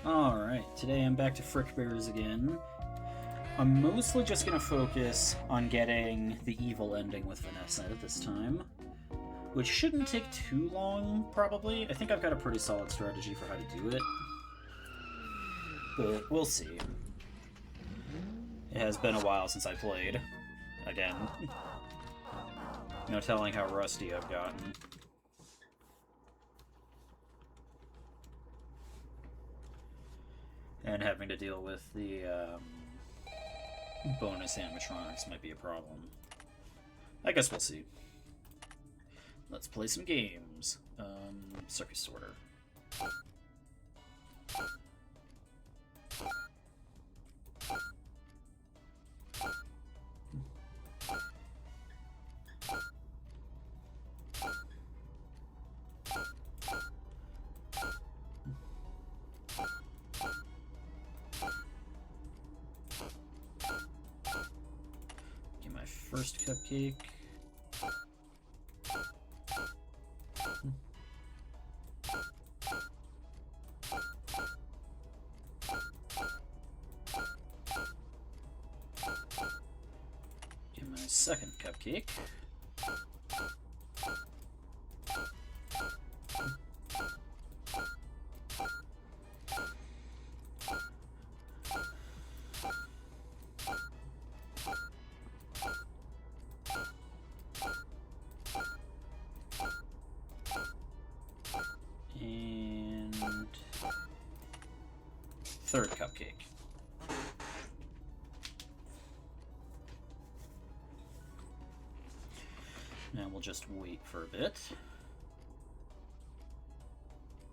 Alright, today I'm back to Frick Bears again. I'm mostly just gonna focus on getting the evil ending with Vanessa this time, which shouldn't take too long, probably. I think I've got a pretty solid strategy for how to do it, but we'll see. It has been a while since I played, again. No telling how rusty I've gotten. And having to deal with the bonus animatronics might be a problem. I guess we'll see. Let's play some games. Circus Sorter. Get my first cupcake. Get my second cupcake. And third cupcake. Now we'll just wait for a bit.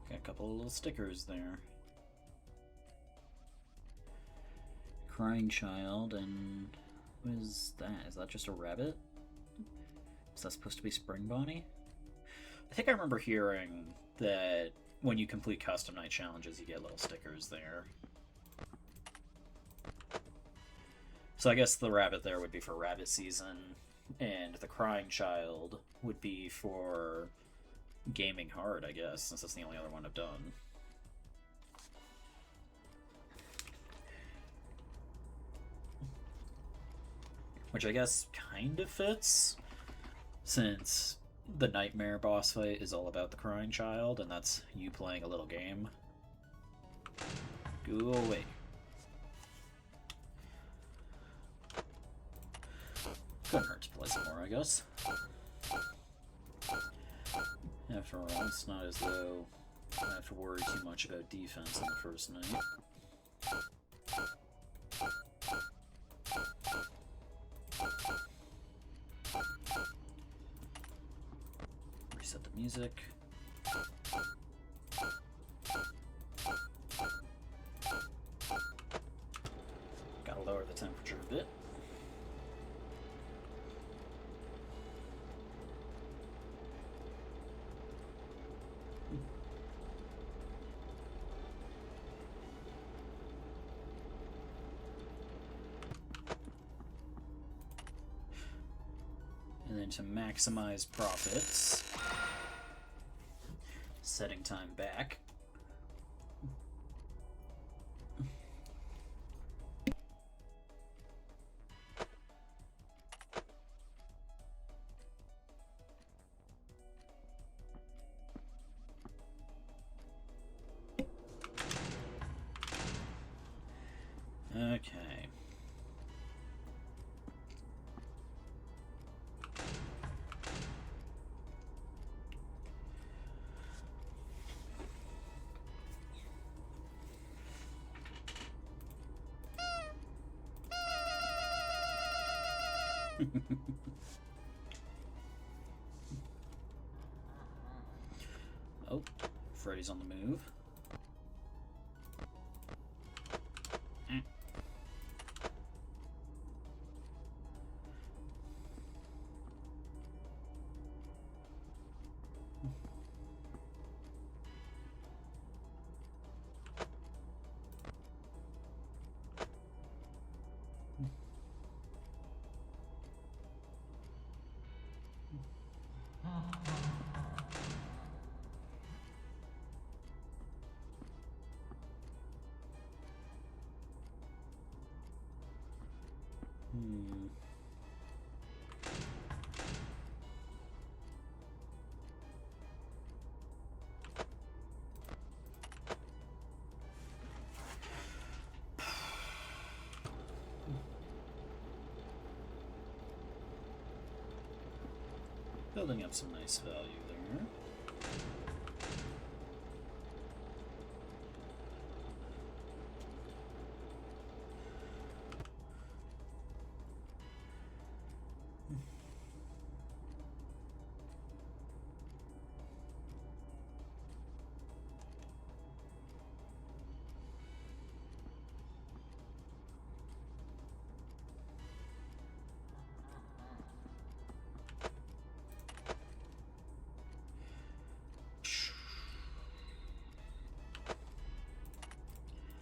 Got a couple of little stickers there. Crying child, and what is that? Is that just a rabbit? Is that supposed to be Spring Bonnie? I think I remember hearing that when you complete custom night challenges, you get little stickers there. So I guess the rabbit there would be for rabbit season, and the crying child would be for gaming hard, I guess, since that's the only other one I've done. Which I guess kind of fits, since the Nightmare boss fight is all about the crying child, and that's you playing a little game. Go away. Couldn't hurt to play some more, I guess. After all, it's not as though I have to worry too much about defense on the first night. Reset the music. Gotta lower the temperature a bit. And then to maximize profits, setting time back. Okay. Oh, Freddy's on the move. Building up some nice value there.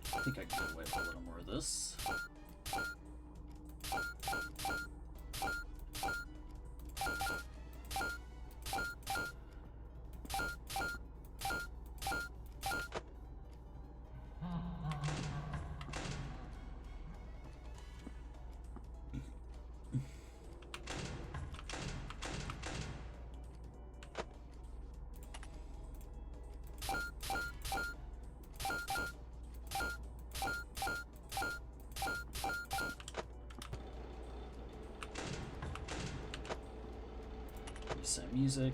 I think I can get away with a little more of this. Some music.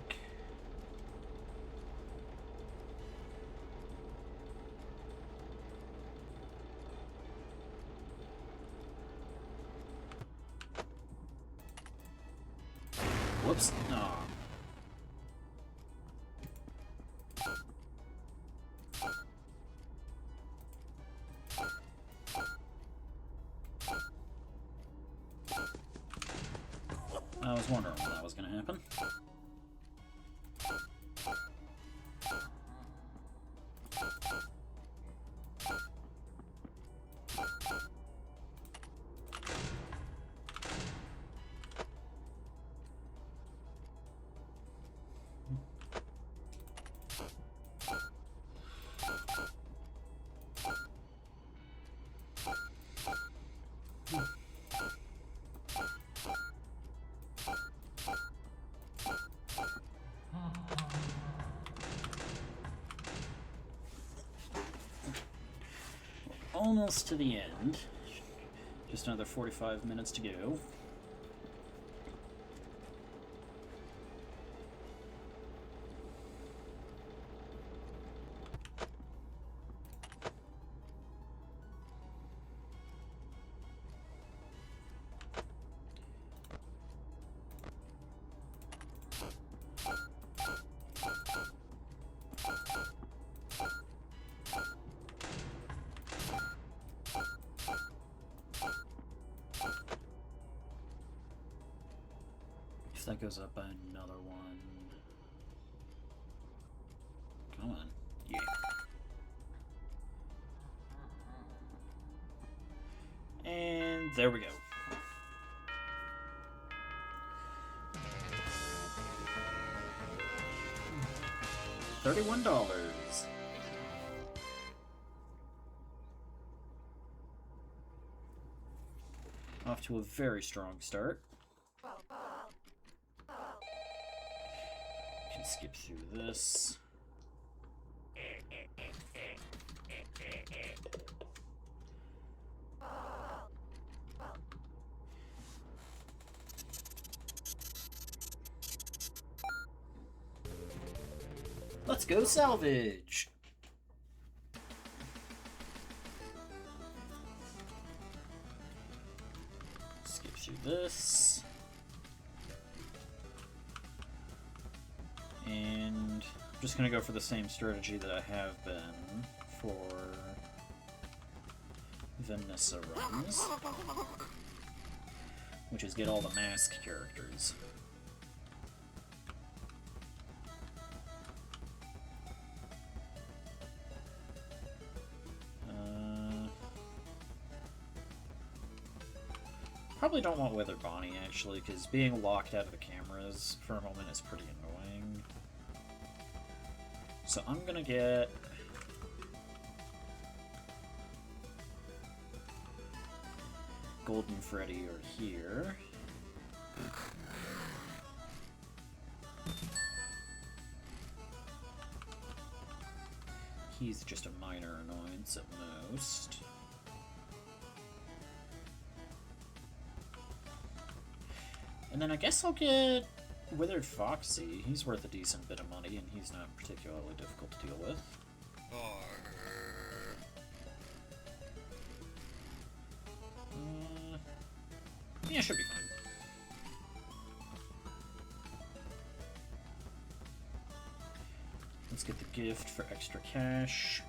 Whoops. Aw. I was wondering when that was going to happen. Almost to the end. Just another 45 minutes to go. If that goes up by another one. Come on. Yeah. And there we go. $31. Off to a very strong start. Can skip through this. Let's go salvage! Skip through this. And I'm just going to go for the same strategy that I have been for Vanessa runs, which is get all the mask characters. Probably don't want Wither Bonnie, actually, because being locked out of the cameras for a moment is pretty annoying. So I'm gonna get... Golden Freddy or here. He's just a minor annoyance at most. And then I guess I'll get Withered Foxy, he's worth a decent bit of money, and he's not particularly difficult to deal with. Yeah, should be fine. Let's get the gift for extra cash.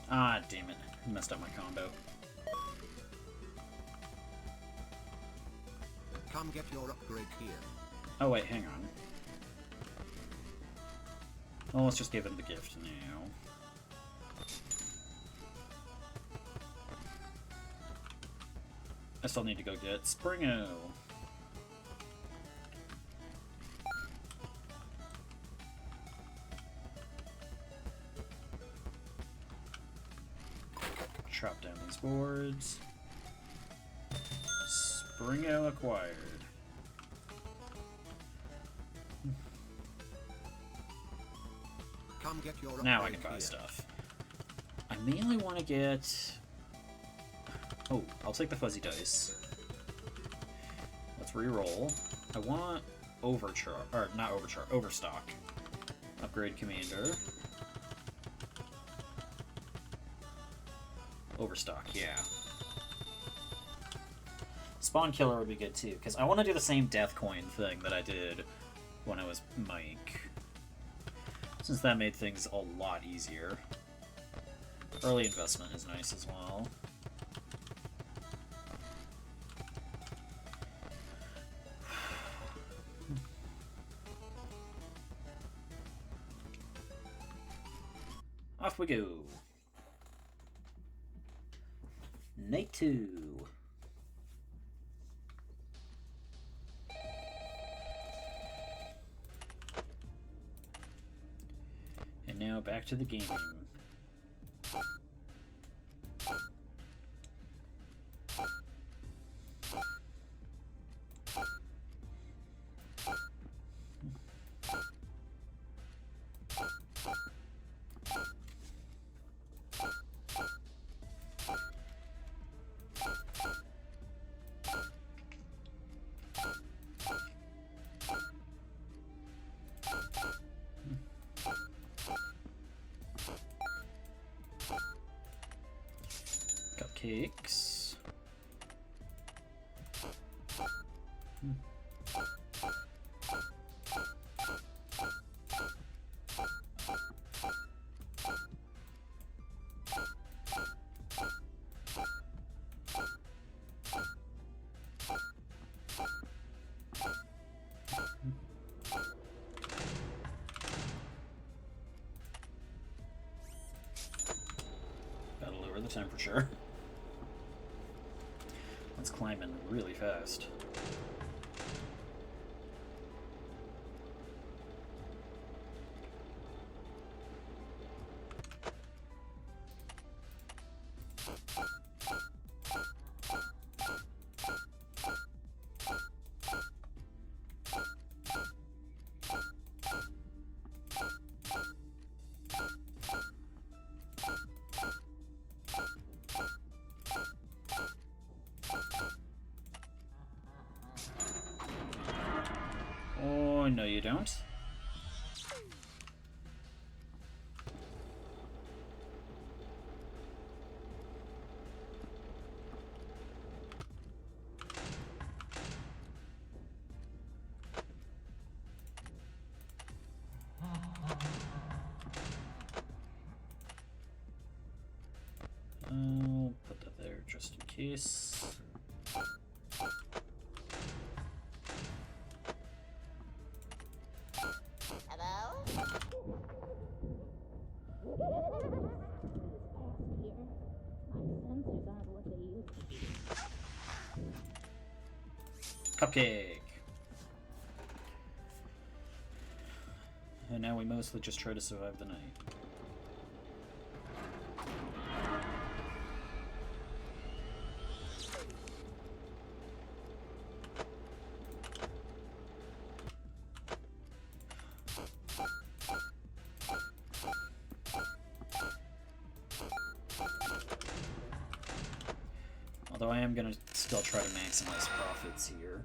Ah, damn it. I messed up my combo. Come get your upgrade here. Oh wait, hang on. Well, let's just give him the gift now. I still need to go get Springo. Chop down these boards. Springo acquired. Come get your Now I can buy stuff. I mainly want to get... Oh, I'll take the fuzzy dice. Let's re-roll. I want Overstock. Upgrade Commander. Overstock, yeah. Spawn Killer would be good too, because I want to do the same Death Coin thing that I did when I was Mike. Since that made things a lot easier. Early investment is nice as well. Off we go. Night 2. And now back to the game. Cupcakes. Gotta lower the temperature. It's climbing really fast. Oh, no you don't. I'll put that there just in case. Cupcake! And now we mostly just try to survive the night. Although I am gonna still try to maximize profits here.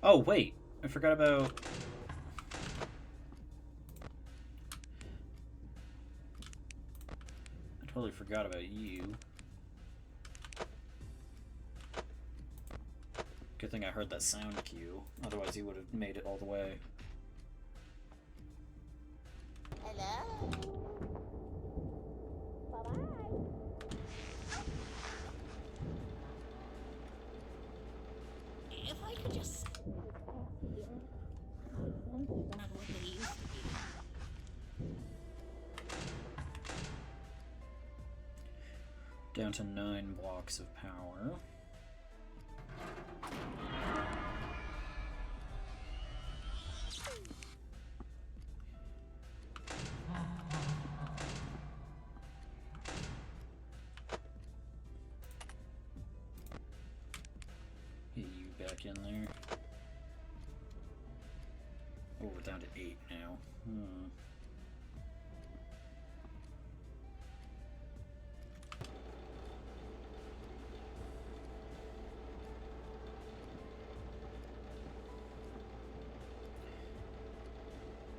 Oh, wait. I forgot about... I totally forgot about you. Good thing I heard that sound cue. Otherwise he would have made it all the way. Hello? Bye-bye. If I could just... Not what they used to be. Down to 9 blocks of power. Get you back in there. Oh, we're down to 8 now.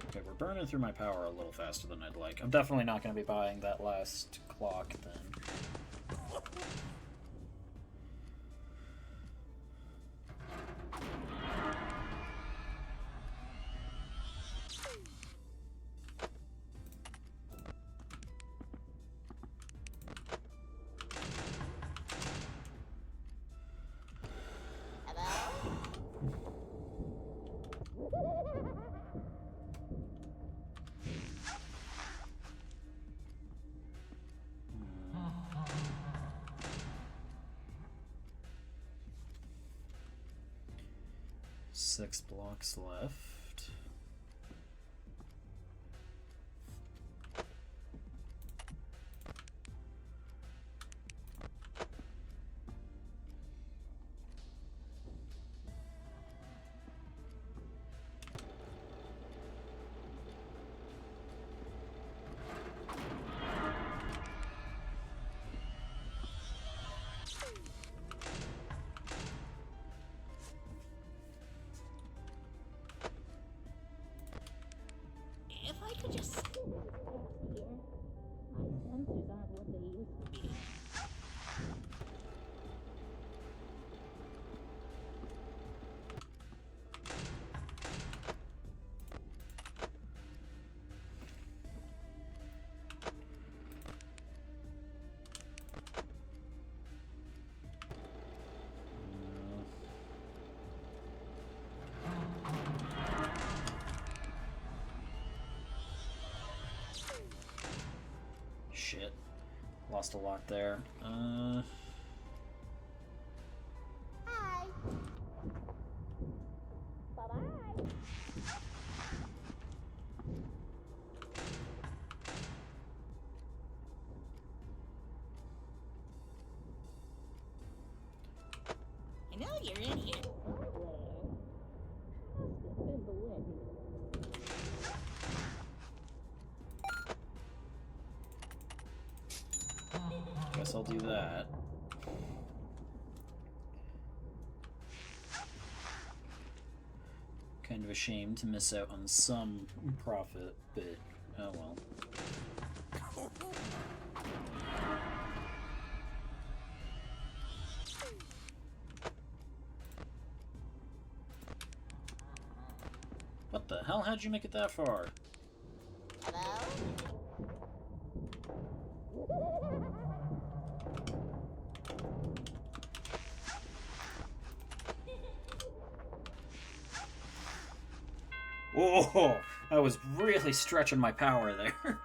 Okay, we're burning through my power a little faster than I'd like. I'm definitely not going to be buying that last clock then. Six blocks left. If I could just... Here. My sensors aren't what they used to be. Shit. Lost a lot there. Hi. Bye-bye. I know you're in here. Must have been the wind. Guess I'll do that. Kind of a shame to miss out on some profit, but oh well. What the hell? How'd you make it that far? Hello? Whoa! I was really stretching my power there.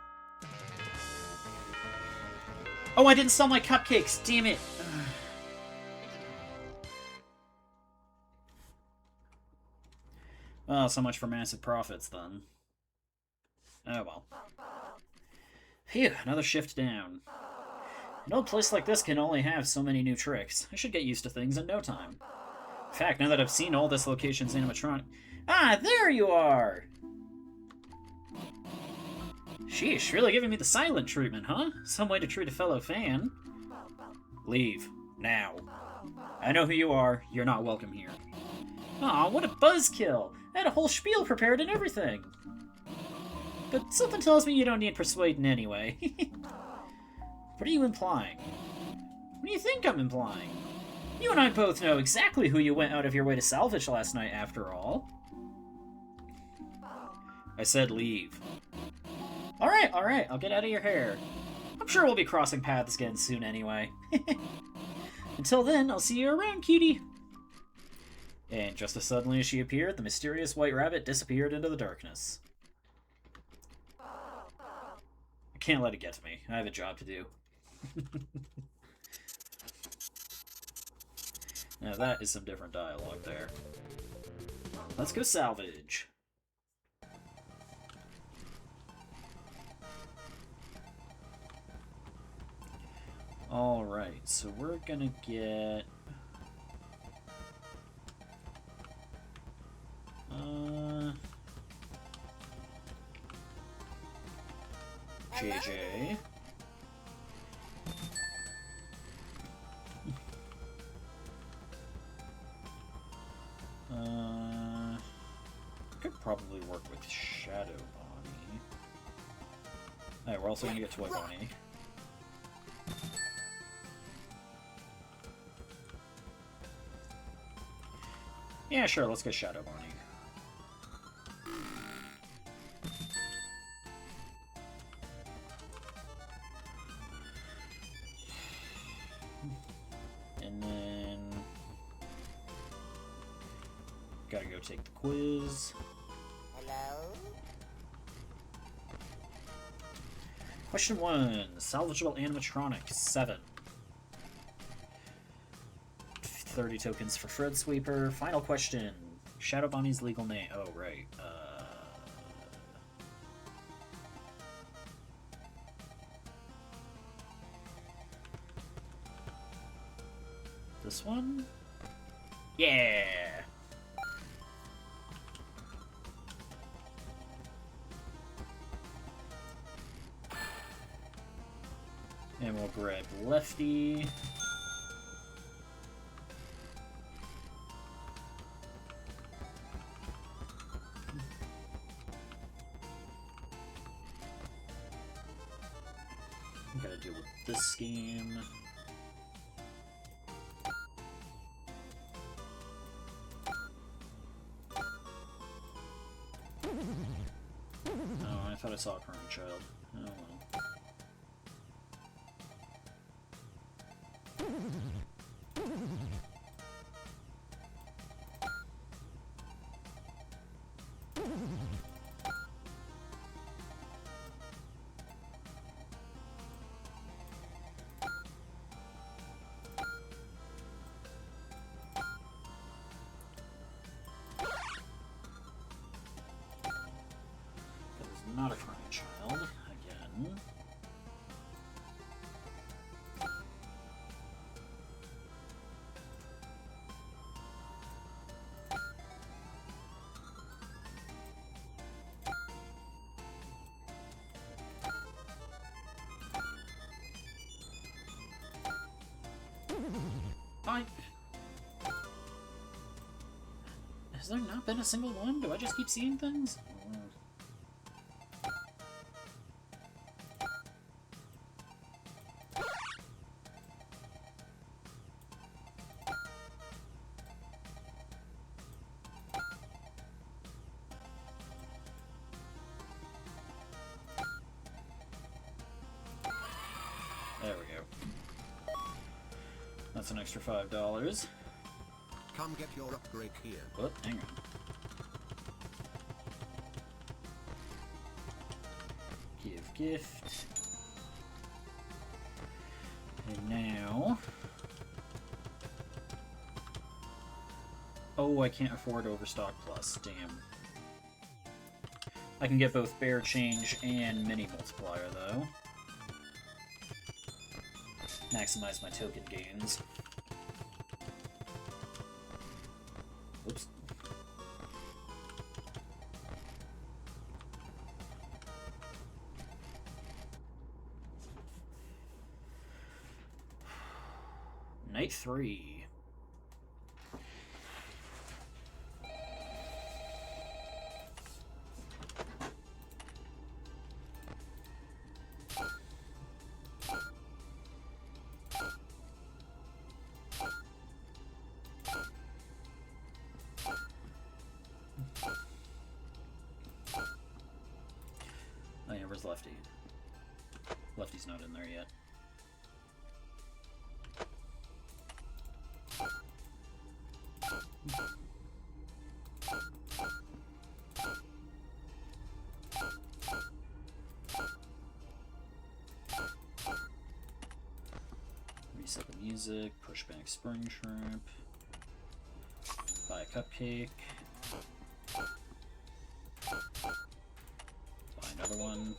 Oh, I didn't sell my cupcakes! Damn it! Well, so much for massive profits, then. Oh well. Phew, another shift down. An old place like this can only have so many new tricks. I should get used to things in no time. In fact, now that I've seen all this location's animatronic... Ah, there you are! Sheesh, really giving me the silent treatment, huh? Some way to treat a fellow fan. Leave. Now. I know who you are. You're not welcome here. Aw, what a buzzkill! I had a whole spiel prepared and everything. But something tells me you don't need persuading anyway. What are you implying? What do you think I'm implying? You and I both know exactly who you went out of your way to salvage last night, after all. I said leave. Alright, I'll get out of your hair. I'm sure we'll be crossing paths again soon anyway. Until then, I'll see you around, cutie. And just as suddenly as she appeared, the mysterious white rabbit disappeared into the darkness. I can't let it get to me. I have a job to do. Now that is some different dialogue there. Let's go salvage. Alright, so we're gonna get... JJ. Could probably work with Shadow Bonnie. Alright, we're also gonna get Toy Bonnie. Yeah, sure, let's get Shadow Bonnie. And then... gotta go take the quiz. Hello? Question 1. Salvageable animatronic 7. 30 tokens for Fred Sweeper. Final question. Shadow Bonnie's legal name. Oh, right. This one? Yeah! And we'll grab Lefty. Gotta deal with this scheme. Oh, I thought I saw a crying child. Oh well. Not a crying child, again. Has there not been a single one? Do I just keep seeing things? There we go. That's an extra $5. Come get your upgrade here. What? Hang on. Give gift. And now... Oh, I can't afford Overstock Plus. Damn. I can get both Bear Change and Mini Multiplier, though. Maximize my token gains. Oops. Night 3. Oh yeah, where's Lefty? Lefty's not in there yet. Reset the music, push back Spring Shrimp, buy a cupcake, buy another one.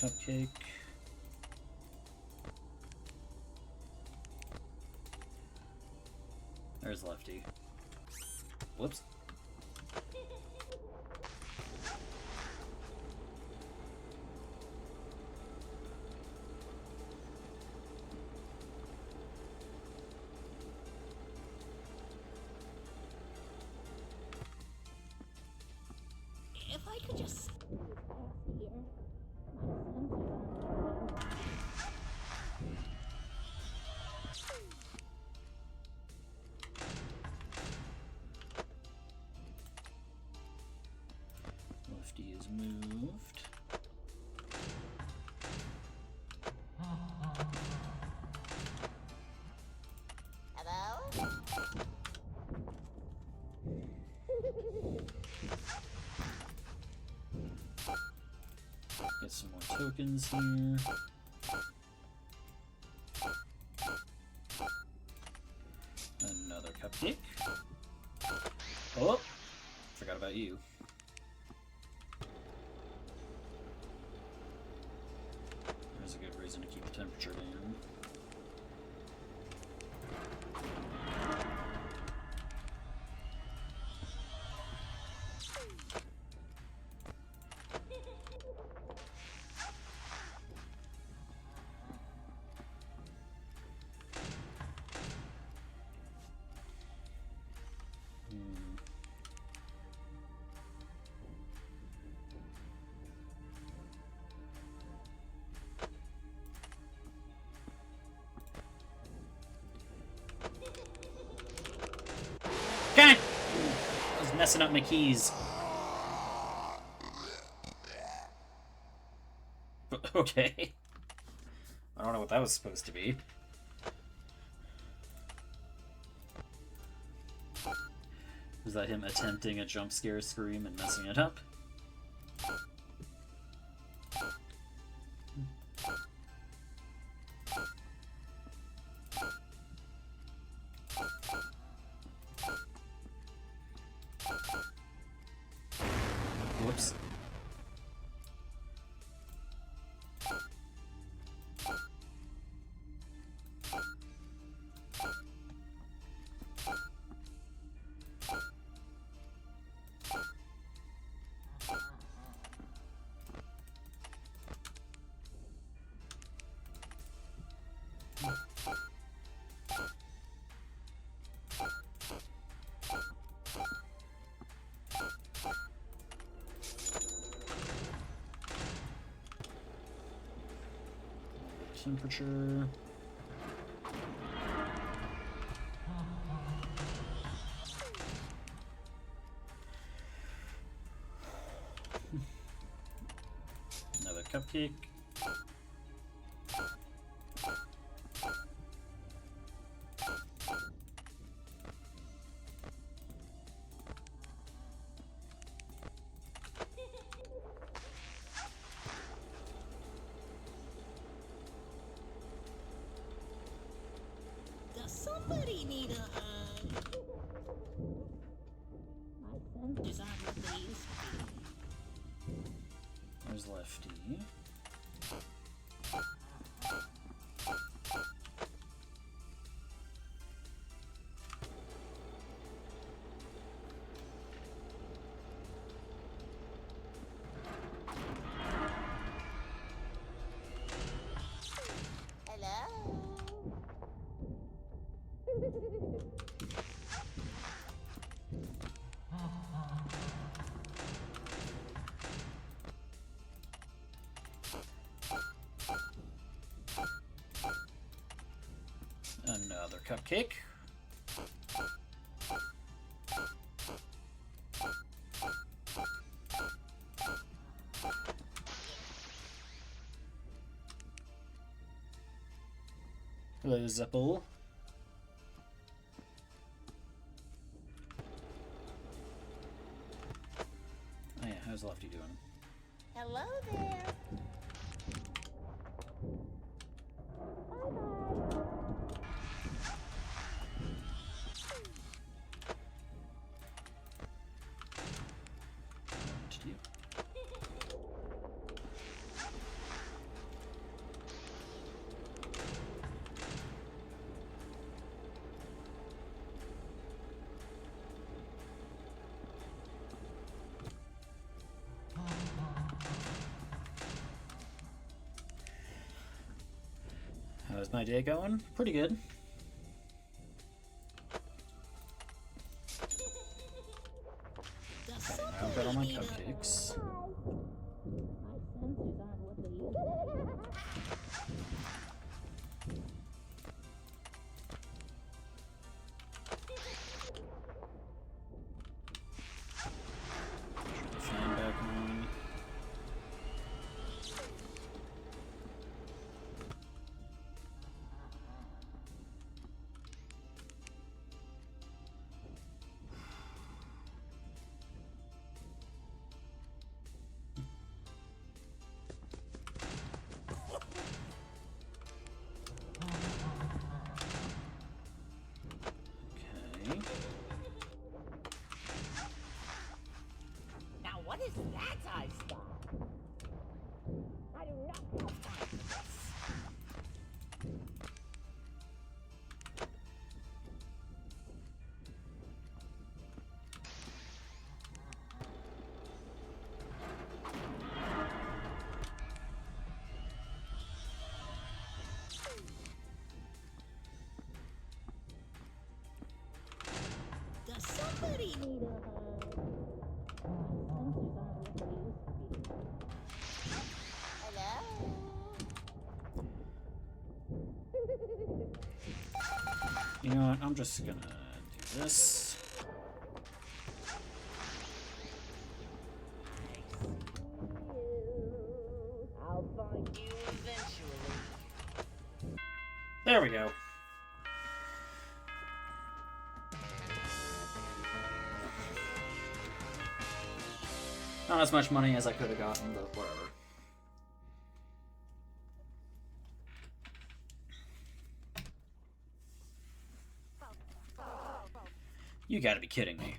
Cupcake. There's Lefty. Whoops. If I could just here. Lefty is moved. Hello? Get some more tokens here. Another cupcake. Oh! Forgot about you. There's a good reason to keep the temperature down. God! I was messing up my keys. Okay. I don't know what that was supposed to be. Was that him attempting a jump scare scream and messing it up? Whoops. Oops. Temperature. Another cupcake. Does somebody need a hug? My sensors aren't what they used to be. There's Lefty. Hello? Another cupcake. Hello, Zipple. Oh yeah, how's Lefty doing? Hello there. What do you? How's my day going? Pretty good. Does Okay, now I've got all my somebody need a cupcakes. My sensors aren't what they used to be. Fan back on. Okay. Now what is that I spot? I do not have time for this. Does somebody need a hug? My sensors aren't what they used to be. Hello? You know what? I'm just gonna do this. I'll find you eventually. There we go. Not as much money as I could have gotten, but whatever. You gotta be kidding me.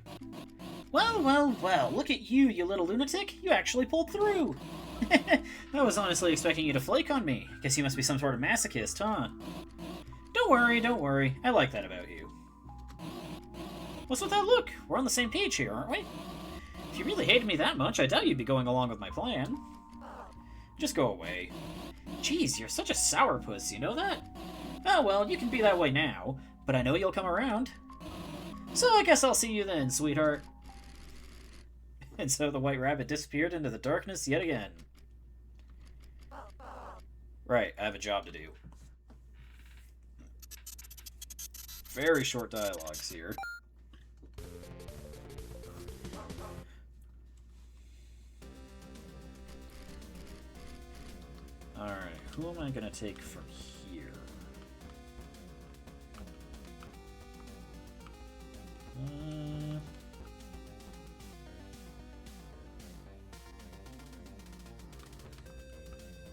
Well, well, well, look at you, you little lunatic. You actually pulled through. I was honestly expecting you to flake on me. Guess you must be some sort of masochist, huh? Don't worry, don't worry. I like that about you. What's with that look? We're on the same page here, aren't we? If you really hated me that much, I doubt you'd be going along with my plan. Just go away. Jeez, you're such a sourpuss, you know that? Oh well, you can be that way now, but I know you'll come around. So I guess I'll see you then, sweetheart. And so the white rabbit disappeared into the darkness yet again. Right, I have a job to do. Very short dialogues here. Alright, who am I gonna take from here?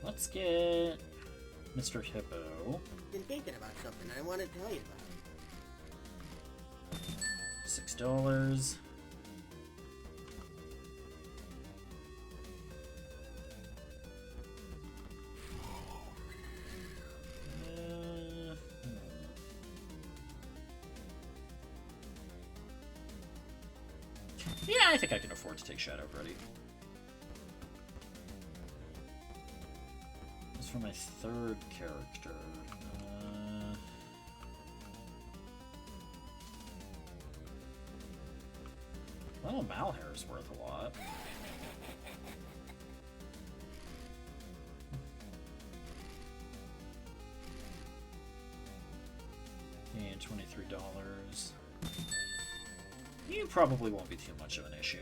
Let's get Mr. Hippo. Been thinking about something I want to tell you about. $6. Yeah, I think I can afford to take Shadow Freddy. As for my third character, well, Malhair is worth a lot. And $23. You probably won't be too much of an issue.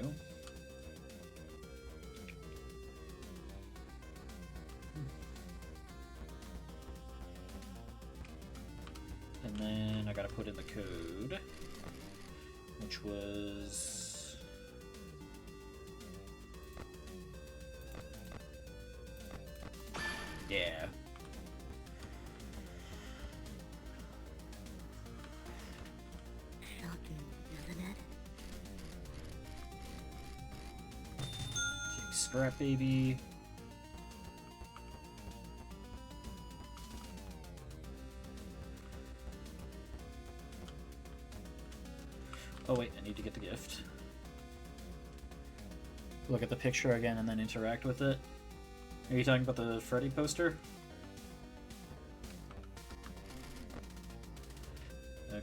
And then I gotta put in the code, which was... yeah. Shocking, isn't it? Take Scrap Baby. Oh wait, I need to get the gift. Look at the picture again and then interact with it. Are you talking about the Freddy poster? Okay.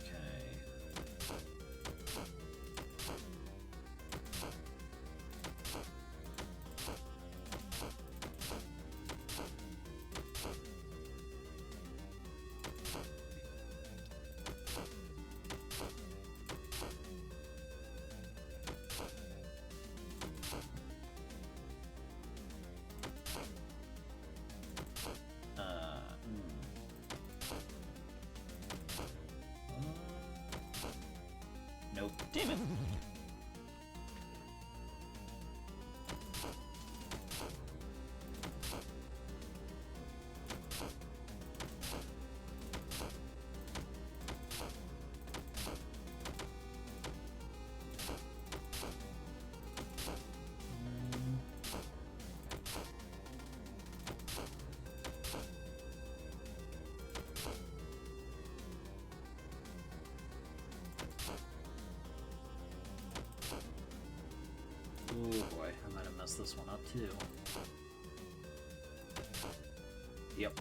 Nope. Damn it. Oh boy, I might have messed this one up too. Yep.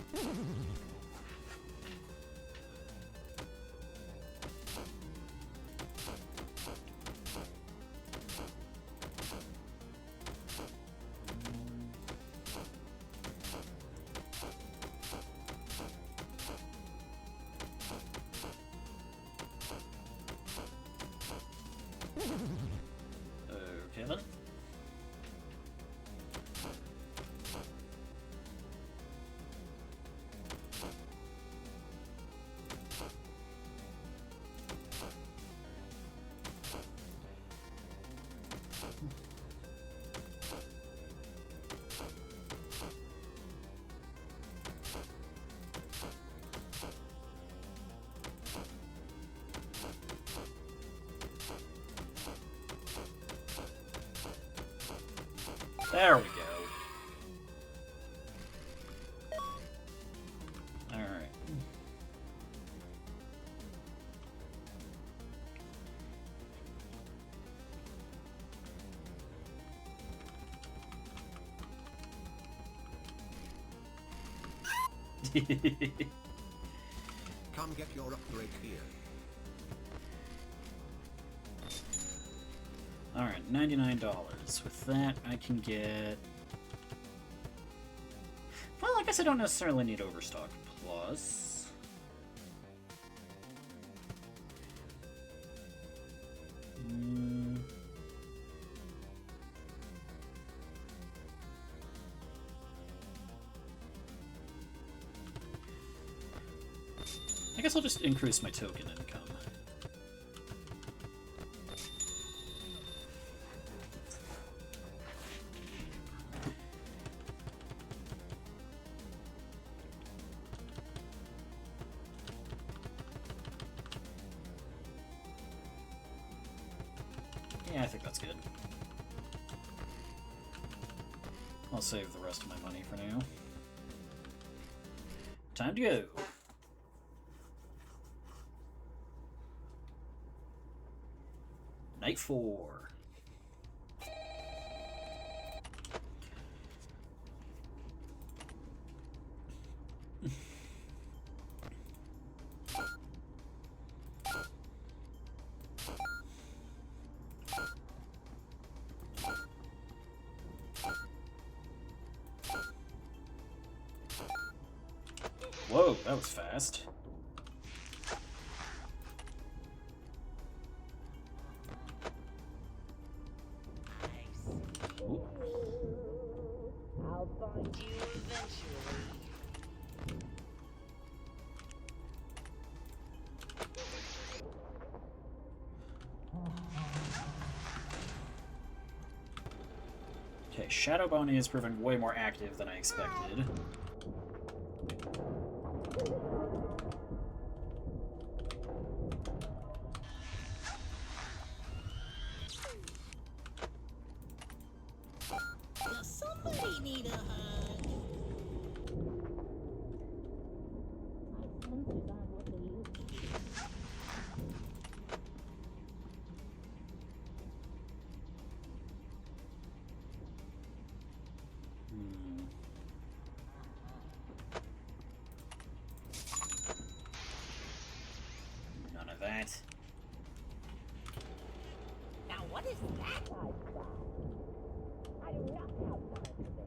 Okay then. There we go. Alright. Come get your upgrade here. Alright, $99. With that, I can get... Well, I guess I don't necessarily need Overstock Plus. I guess I'll just increase my token income. Yeah, I think that's good. I'll save the rest of my money for now. Time to go! Night 4. Whoa, that was fast. Ooh. I'll find you eventually. Okay, Shadow Bounty has proven way more active than I expected. Does somebody need a hug? My sensors aren't what they used to be. None of that. Now what is that I've got? I do not have time for this.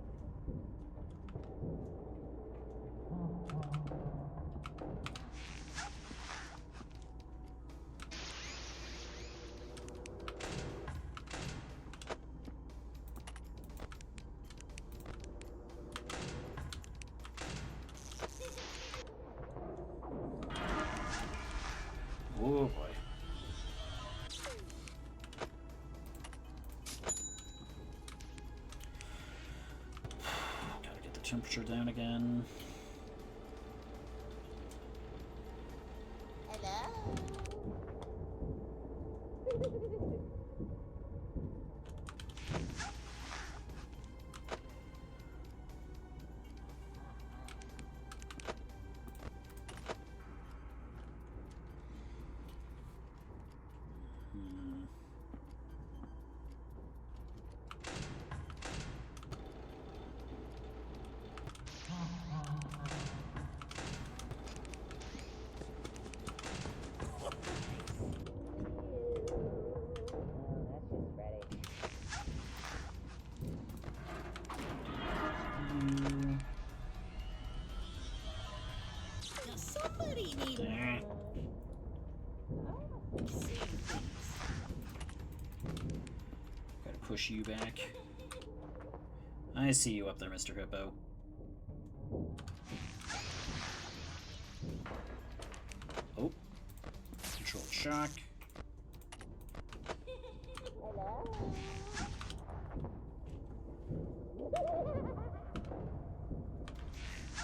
Oh boy. Gotta get the temperature down again. Hello? Hmm. That's just ready. Does somebody need a Eh. hug? Oh, see things. Gotta push you back. I see you up there, Mr. Hippo. Oh. Controlled shock. Hello?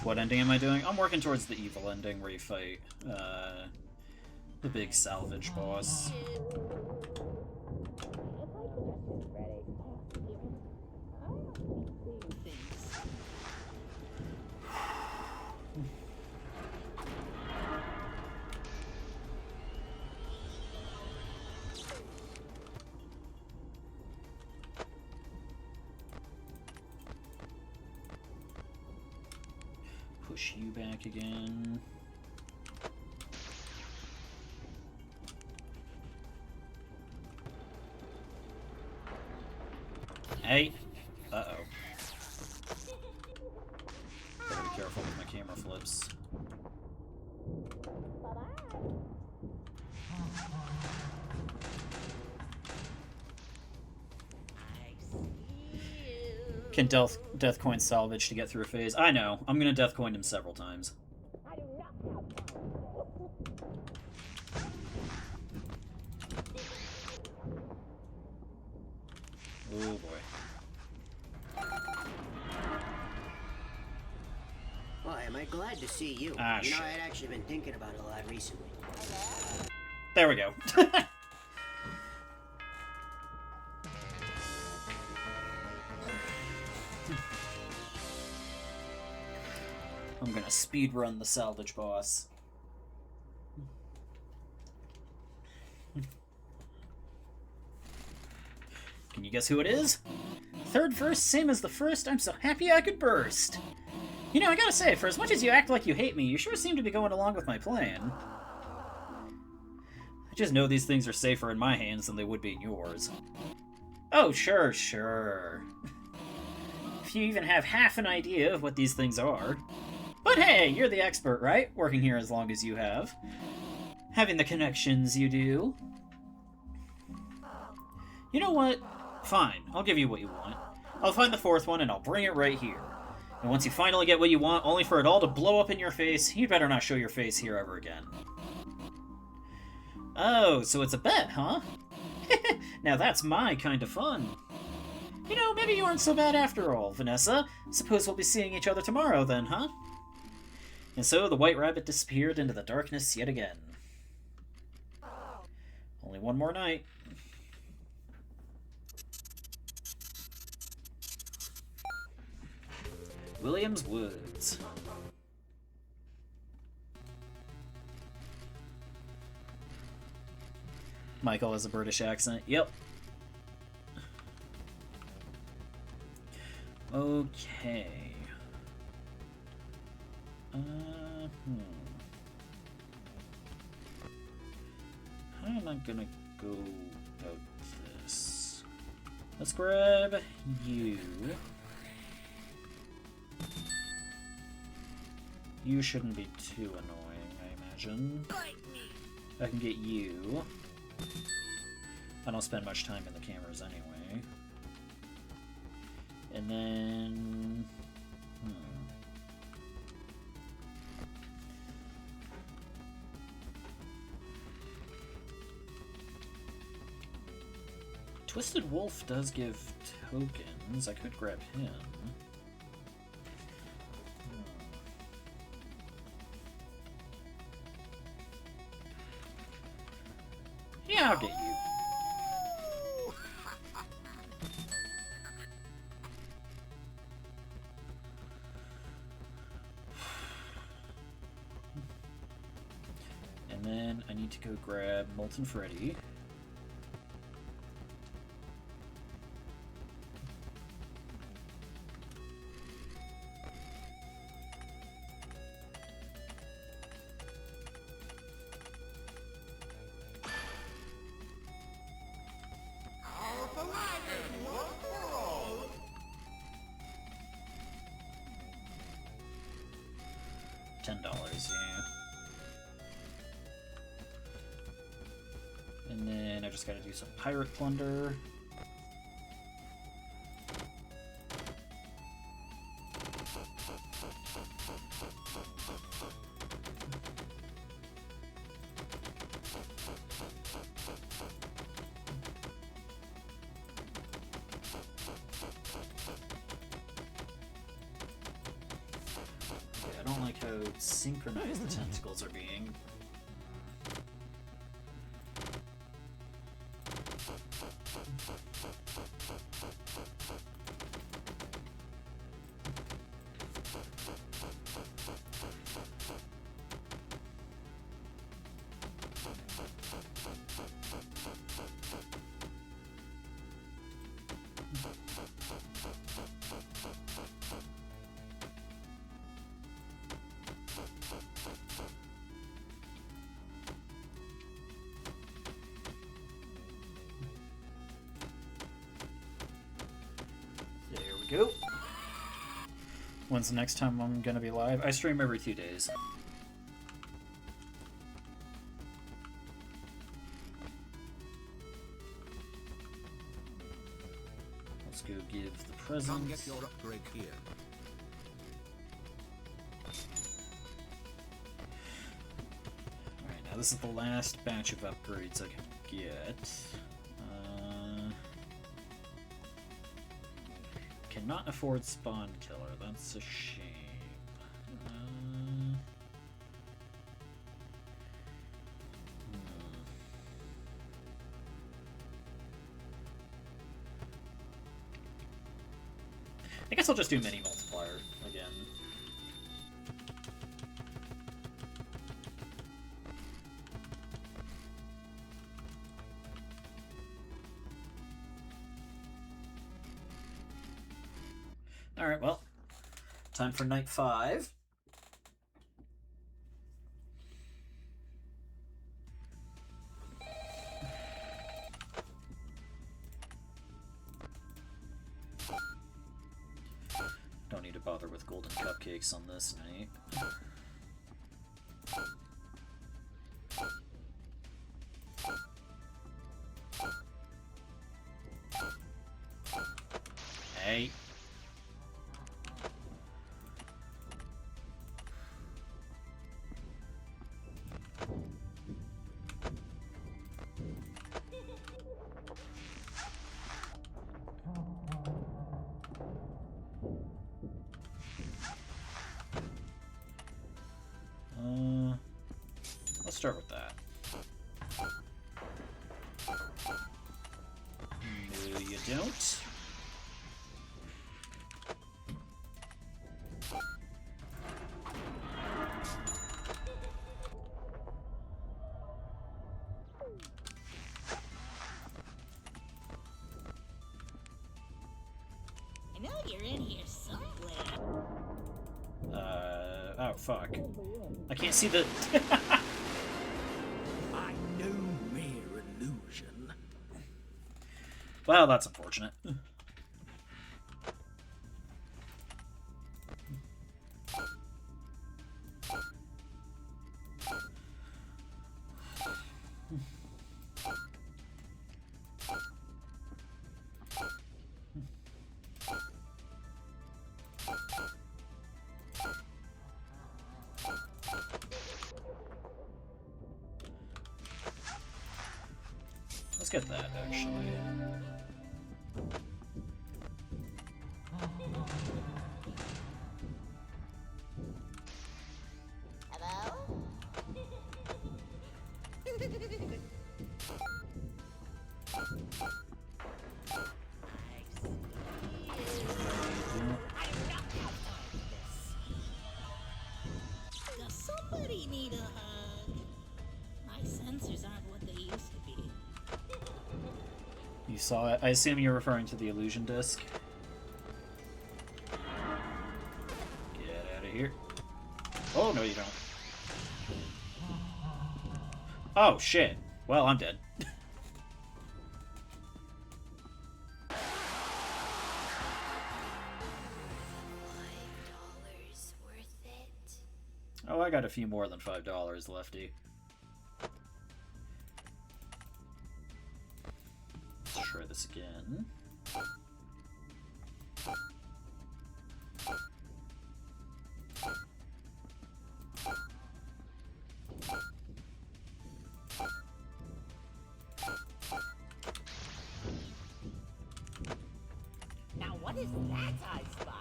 What ending am I doing? I'm working towards the evil ending where you fight the big Salvage boss. That's just ready. push you back again. Hey! Uh-oh. Better be careful with my camera flips. Bye-bye. I see you. Can death coin salvage to get through a phase? I know. I'm gonna death coin him several times. I do not have time for this. Oh boy. Why, am I glad to see you? Ah, you know, shit. I'd actually been thinking about it a lot recently. There we go. I'm gonna speed run the salvage boss. Can you guess who it is? Third verse, same as the first. I'm so happy I could burst. You know, I gotta say, for as much as you act like you hate me, you sure seem to be going along with my plan. I just know these things are safer in my hands than they would be in yours. Oh, sure, sure. If you even have half an idea of what these things are. But hey, you're the expert, right? Working here as long as you have. Having the connections you do. You know what? Fine, I'll give you what you want. I'll find the fourth one and I'll bring it right here. And once you finally get what you want, only for it all to blow up in your face, you'd better not show your face here ever again. Oh, so it's a bet, huh? Now that's my kind of fun. You know, maybe you aren't so bad after all, Vanessa. Suppose we'll be seeing each other tomorrow then, huh? And so the white rabbit disappeared into the darkness yet again. Only one more night. Williams Woods. Michael has a British accent. Yep. Okay. How am I gonna go about this? Let's grab you. You shouldn't be too annoying, I imagine. I can get you. I don't spend much time in the cameras anyway. And then... Twisted Wolf does give tokens. I could grab him. Yeah, I'll get you. And then I need to go grab Molten Freddy. $10, yeah. And then I just gotta do some pirate plunder. I don't like how synchronized the tentacles are being. go. When's the next time I'm gonna be live? I stream every 2 days. Let's go give the Come present. get your upgrade here. Alright, now this is the last batch of upgrades I can get. Cannot afford Spawn Killer, that's a shame. I guess I'll just do mini multiplier again. Alright, well, time for night 5. Don't need to bother with golden cupcakes on this night. Hey. Let's start with that. No, you don't. I know you're in here somewhere. Oh fuck. I can't see the... I know mere illusion. Well, that's unfortunate. Let's get that, actually. Hello? Does somebody need a hug? My sensors aren't what they used to be. You saw it. I assume you're referring to the illusion disc. Get out of here. Oh, no you don't. Oh, shit. Well, I'm dead. $5 worth it? Oh, I got a few more than $5, Lefty. Let's try this again. Now what is that I spy?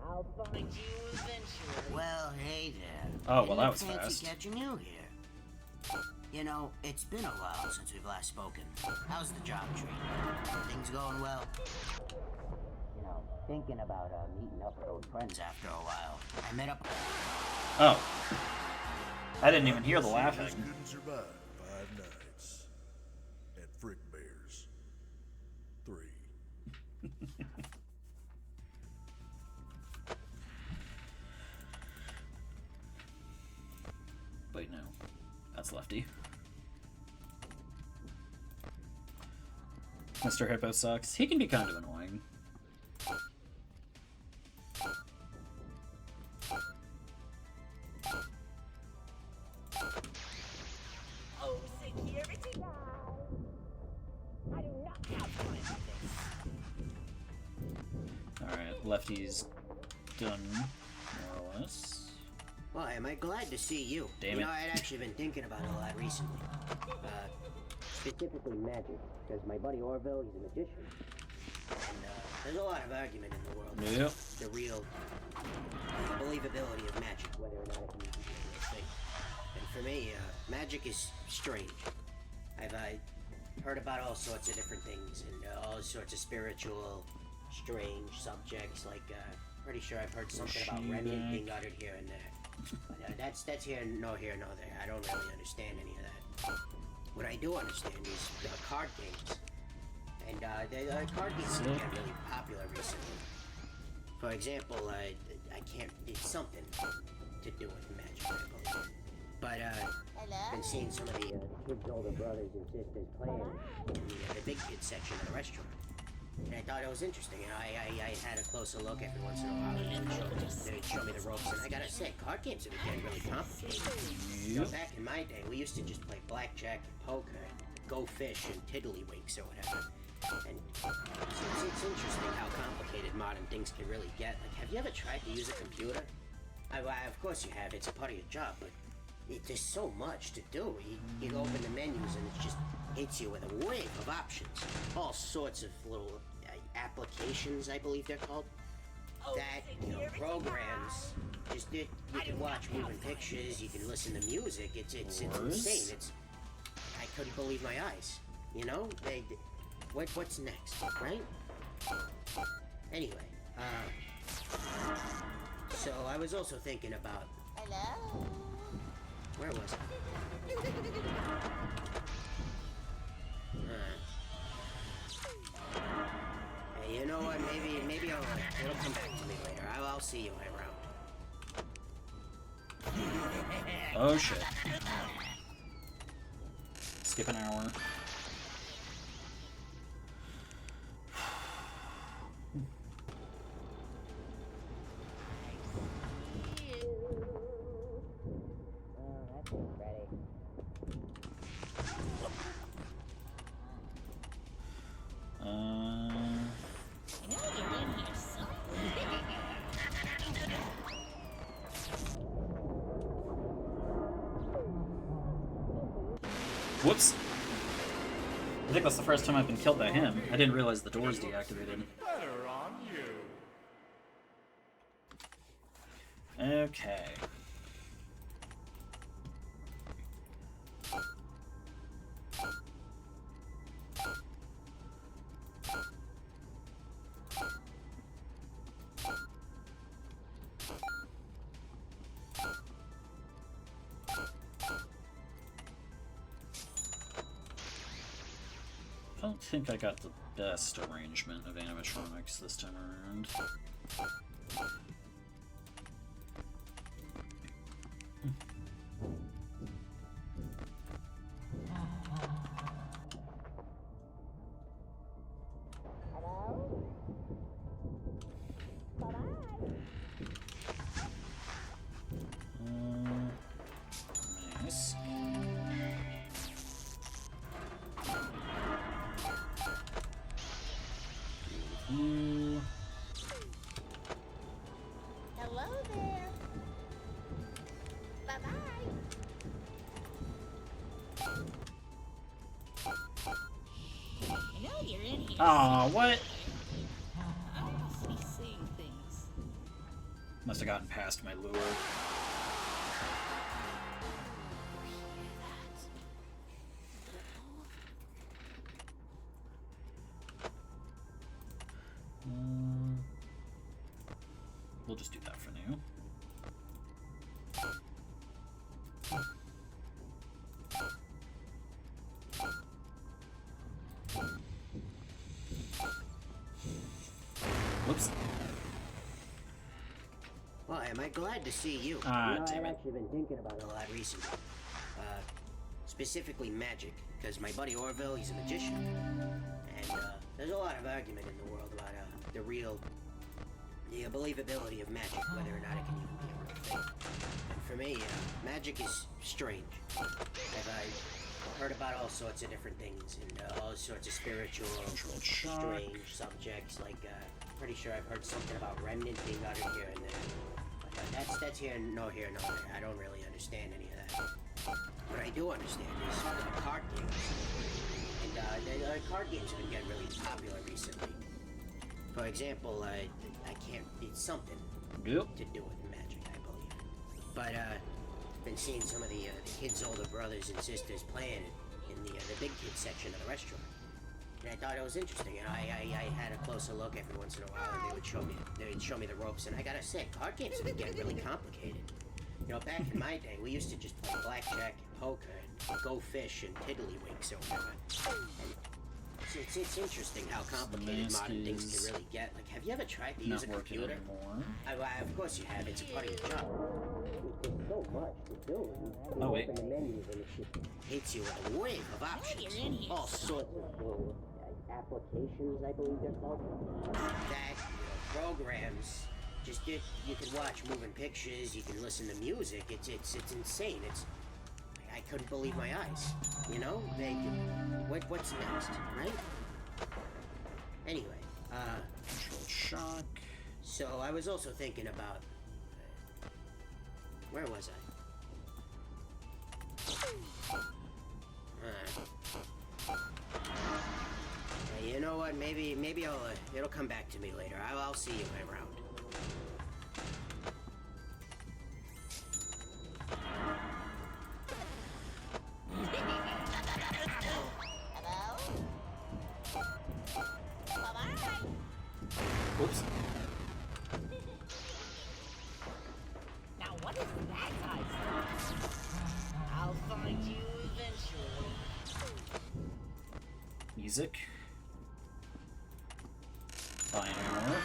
I'll find you eventually. Well, hey there. Oh, well, Didn't that was fancy fast. catching you here. You know, it's been a while since we've last spoken. How's the job treating you? Things going well? You know, thinking about meeting up with old friends after a while. I met up. Oh. I didn't even hear the laughing. Couldn't survive 5 nights at Frick Bears 3. Wait, no. That's Lefty. Mr. Hippo sucks. He can be kind of annoying. Oh, security guy! I do not have time for this. Alright, Lefty's done, more or less. Well, am I glad to see you? Damn You it. know, I'd actually been thinking about it a lot recently. Specifically magic, because my buddy Orville, he's a magician. And there's a lot of argument in the world. Yep. The real believability of magic, whether or not it can be a real thing. And for me, magic is strange. I've heard about all sorts of different things and all sorts of spiritual, strange subjects. Like, pretty sure I've heard something about remnant being uttered here and there. But that's here, no here, no there. I don't really understand any of that. What I do understand is card games. And the card games have become really popular recently. For example, I can't, it's something to do with magic, I believe. But I've been seeing some of the kids' older brothers and sisters playing in the big kids section of the restaurant. And I thought it was interesting. I had a closer look every once in a while. They'd show me the ropes, and I gotta say, card games have been getting really complicated. You know, back in my day, we used to just play blackjack and poker, go fish and tiddlywinks or whatever. And so it's interesting how complicated modern things can really get. Like, have you ever tried to use a computer? Of course you have. It's a part of your job, but there's so much to do. You open the menus and it just hits you with a wave of options. All sorts of little applications, I believe they're called. That, you know, programs. Just you can watch moving pictures. You can listen to music. It's insane. I couldn't believe my eyes. You know, what's next, right? Anyway, so I was also thinking about. Hello? Where was I? Hey, you know what? Maybe it'll come back to me later. I'll see you around. Oh shit. Skip an hour. I know you're in here somewhere. Whoops. I think that's the first time I've been killed by him. I didn't realize the door's deactivated. Better on you. Okay. I don't think I got the best arrangement of animatronics this time around. Nice. Hello there. Bye-bye. I know you're in here. Aw, what? I must be seeing things. Must have gotten past my lure. We'll just do that for now. Whoops. Well, am I glad to see you? Ah, You know, damn I've it. actually been thinking about it a lot recently. Specifically magic, because my buddy Orville, he's a magician. And there's a lot of argument in the world about the believability of magic, whether or not it can even be a real thing. And for me, magic is strange. I've heard about all sorts of different things and all sorts of spiritual, strange subjects. Like, pretty sure I've heard something about remnant being uttered here and there. But that's here, no there. I don't really understand any of that. What I do understand is card games. And the card games have been getting really popular recently. For example, I can't. It's something to do with magic, I believe. But I've been seeing some of the kids' older brothers and sisters playing it in the big kids section of the restaurant, and I thought it was interesting. And I had a closer look every once in a while, and they'd show me the ropes. And I gotta say, card games have been getting really complicated. You know, back in my day, we used to just play blackjack and poker and go fish and tiddlywinks or whatever. And it's interesting how complicated modern things can really get. Like, have you ever tried to use a computer? Of course you have. It's a part of your job. There's so much to do. Oh, wait. Open the menus and it just hits you with a wave of options. You're in here. All sorts of applications, I believe they're called. That, programs. Just you can watch moving pictures. You can listen to music. It's insane. I couldn't believe my eyes. You know? What's next, right? Anyway, Controlled shock. so I was also thinking about... where was I? You know what? Maybe it'll come back to me later. I'll see you around. Whoops. Now what is that I saw? I'll find you eventually. Music. Binary.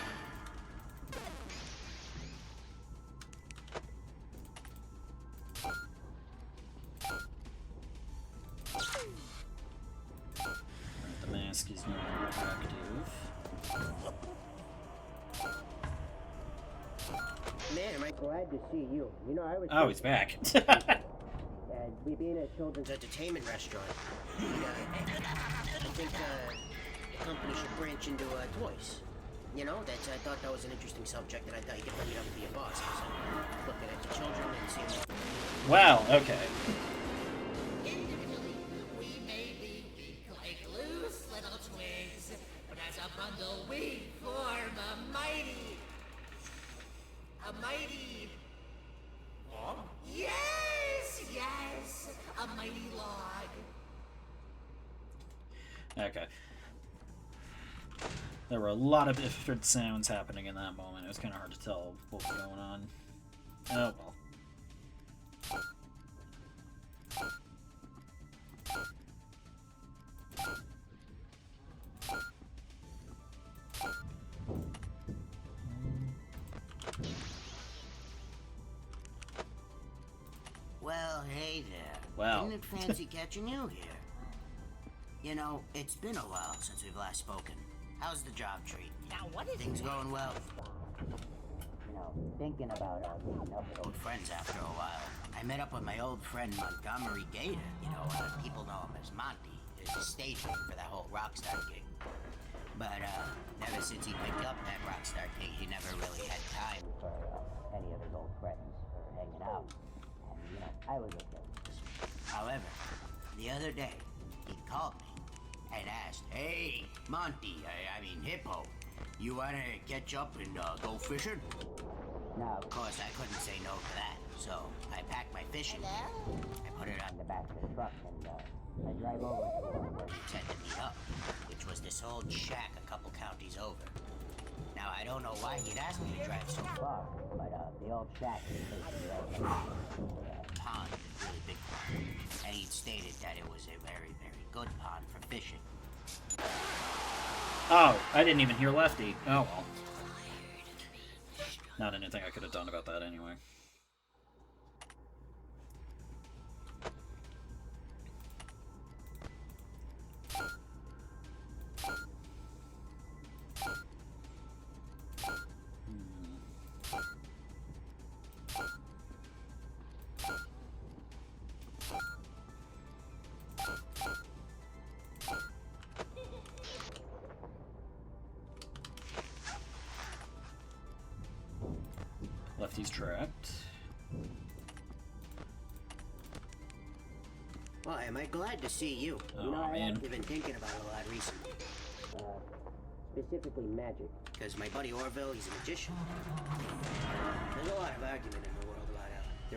The mask is no longer active. Man, am I glad to see you. You know, I was... Oh, he's back. We being a children's entertainment restaurant, I think the company should branch into toys. You know, I thought that was an interesting subject, and I thought you could bring it up to your boss. So, looking at the children and seeing... Wow, okay. Individually, we may be like loose little twigs, but as a bundle we form a mighty... Yes! A mighty log. Okay. There were a lot of different sounds happening in that moment. It was kind of hard to tell what was going on. Oh well. Well, hey there. Wow. Didn't it fancy catching you here? You know, it's been a while since we've last spoken. How's the job treating you? Now what is Things going well? You know, thinking about meeting up with old friends after a while. I met up with my old friend Montgomery Gator. You know, people know him as Monty. There's a stage name for that whole Rockstar gig. But ever since he picked up that Rockstar gig, he never really had time for any of his old friends or hanging out. And, you know, I was okay. However, the other day, he called me and asked, "Hey, Monty, I mean Hippo, you wanna catch up and go fishing?" Now, of course, I couldn't say no to that, so I packed my fishing gear. I put it on the back of the truck and I drive over to where we said to meet up, which was this old shack a couple counties over. Now, I don't know why he'd asked me to drive so far, but the old shack is basically right next to a pond, a really big pond, and he'd stated that it was a very, very good pond for fishing. Oh, I didn't even hear Lefty. Oh well. Not anything I could have done about that anyway. he's trapped. Why, am I glad to see you? Oh, you know, man. I've been thinking about it a lot recently. Specifically magic. Because my buddy Orville, he's a magician. There's a lot of argument in the world about the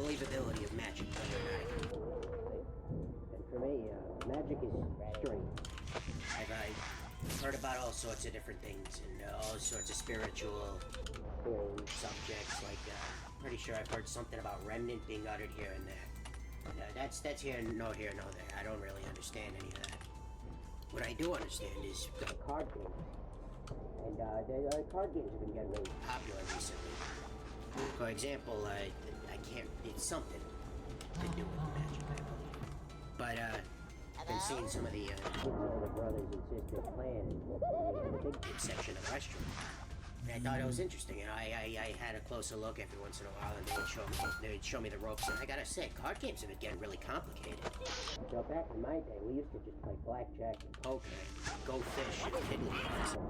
believability of magic, whether or not it can. And for me, magic is strange. I've heard about all sorts of different things and all sorts of spiritual subjects. Like, pretty sure I've heard something about remnant being uttered here and there. That's here, no there. I don't really understand any of that. What I do understand is card games. And the card games have been getting really popular recently. For example, it's something to do with magic, I believe. But, I've been seeing some of the kids' older brothers and sisters playing in the big kid section of the restaurant. And I thought it was interesting, and I had a closer look every once in a while, and they would show me the ropes, and I gotta say, card games have been getting really complicated. So back in my day, we used to just play blackjack and poker, and go fish and fiddly games.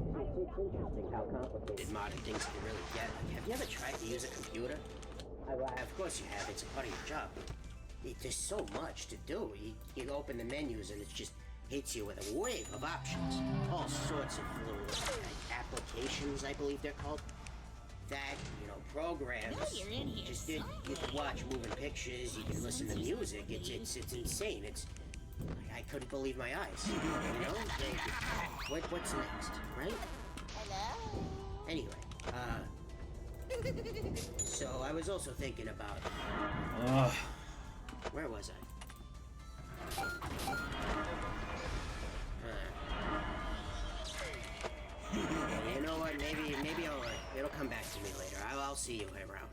It's interesting how complicated modern things can really get. Like, have you ever tried to use a computer? Of course you have, it's a part of your job. There's so much to do. You open the menus and it just hits you with a wave of options. All sorts of little applications, I believe they're called. That, programs. No, you're in here, Just you can watch moving pictures, you can listen to music. It's insane. I couldn't believe my eyes. What's next, right? Hello? Anyway, so I was also thinking about where was I? You know what? Maybe it'll come back to me later. I'll see you around.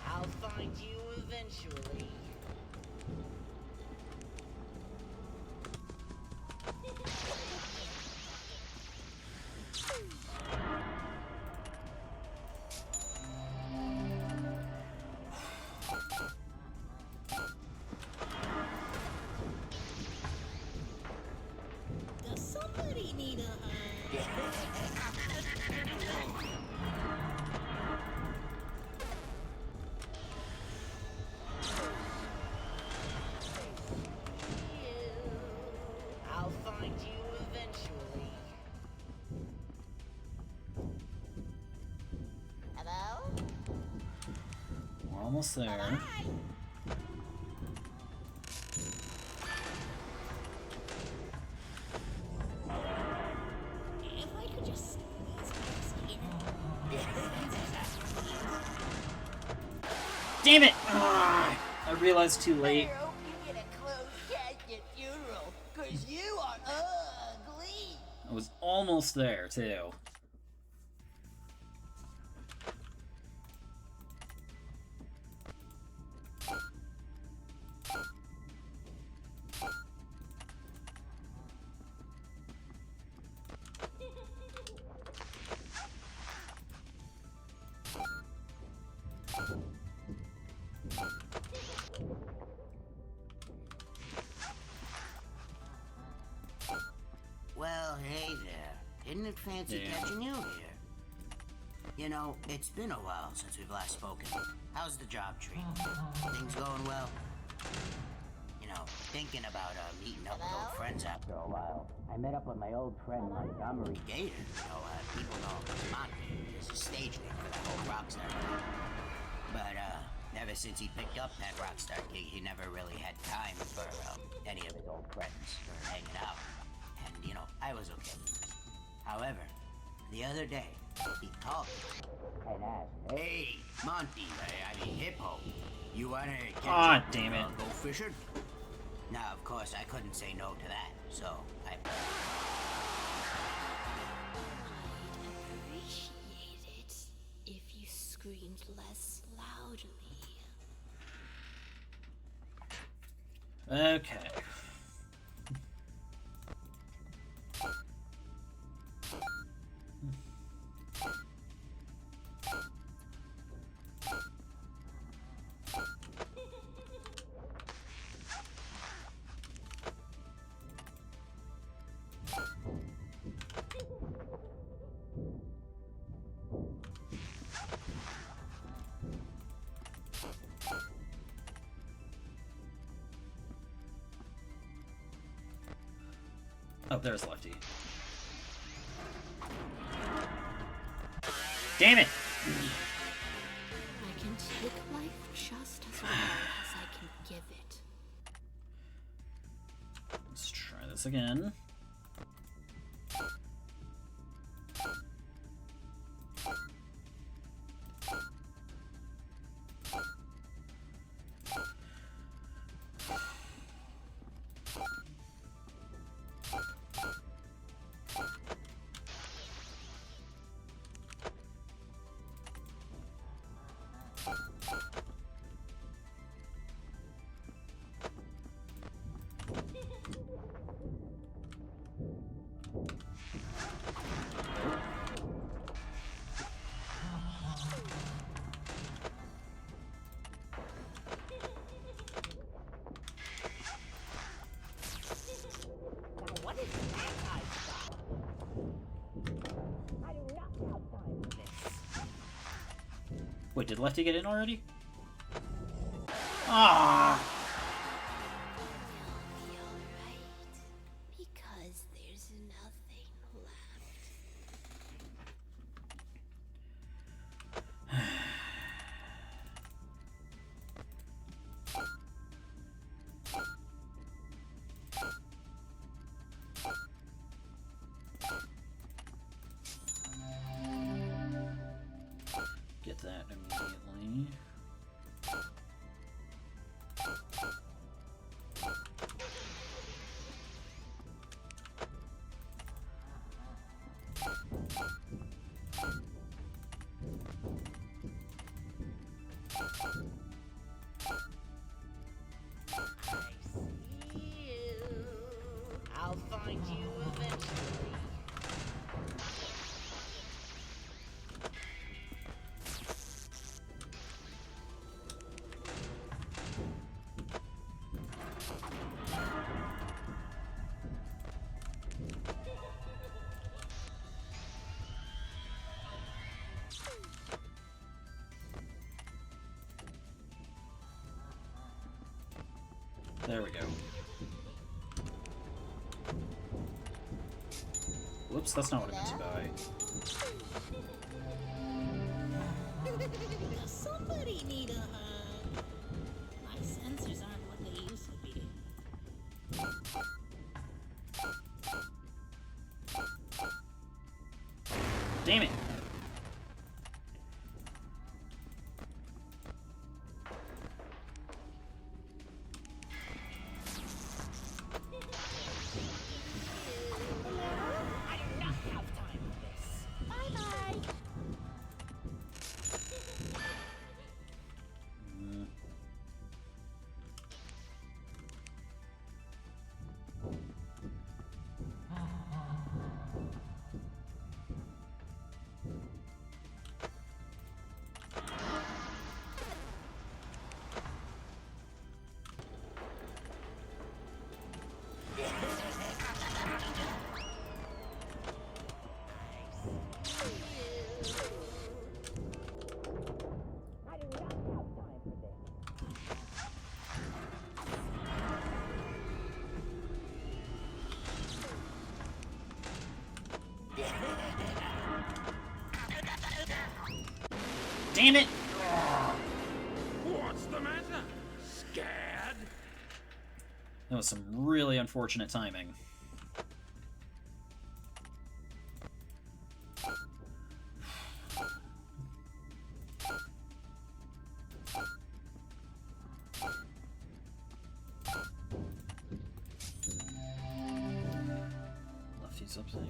I'll find you eventually. Does somebody need a I'll find you eventually. Hello? We're almost there. Hi. If I could just squeeze past here. Damn it! Ah, I realized too late. I hope you get a closed casket funeral, 'cause you are ugly. I was almost there, too. Well, hey there. Isn't it fancy Yeah. catching you here? It's been a while since we've last spoken. How's the job treat? Things going well? Thinking about meeting up with old friends after a while. I met up with my old friend Montgomery Gator. People know him as Monty. It's a stage name for that whole rockstar thing. But ever since he picked up that rockstar gig, he never really had time for any of his old friends or hanging out. And, I was okay with this. However, the other day, he called me and asked, "Hey, Monty, I mean Hippo, you wanna catch Ah, up damn and, it. go fishing?" Now, of course, I couldn't say no to that, so I... Appreciate it if you screamed less loudly. Okay. Oh, there's Lefty. Damn it! I can take life just as well as I can give it. Let's try this again. What is that I saw? I do not have time for this. Wait, did Lefty get in already? Ah! You'll be alright. Because there's nothing left. Get that immediately. I see you. I'll find you eventually. There we go. Whoops, that's not what I meant to buy. Does somebody need a hug? My sensors aren't what they used to be. Damn it! I do not have time for this. Bye-bye. I do not have time for this. Damn it! What's the matter? Scared? That was some really unfortunate timing. Lefty's up there.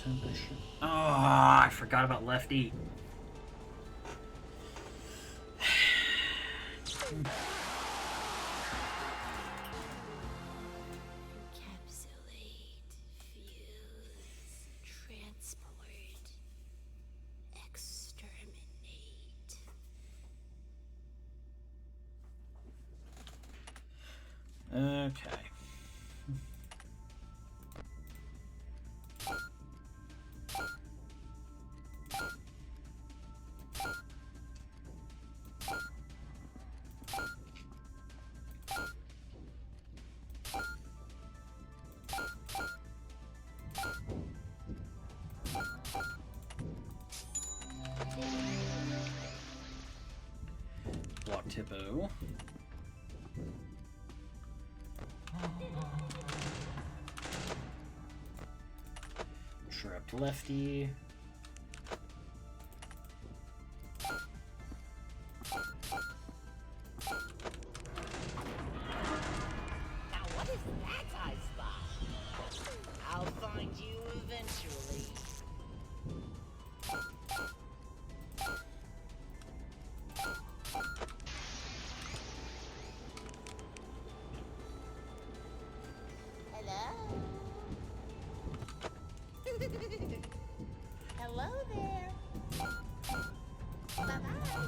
temperature. Oh, I forgot about Lefty. Encapsulate, fuse, transport, exterminate. Okay. Block Tippo. Trapped Lefty. Now what is that I spot? I'll find you eventually. Hello? Hello there. Bye-bye.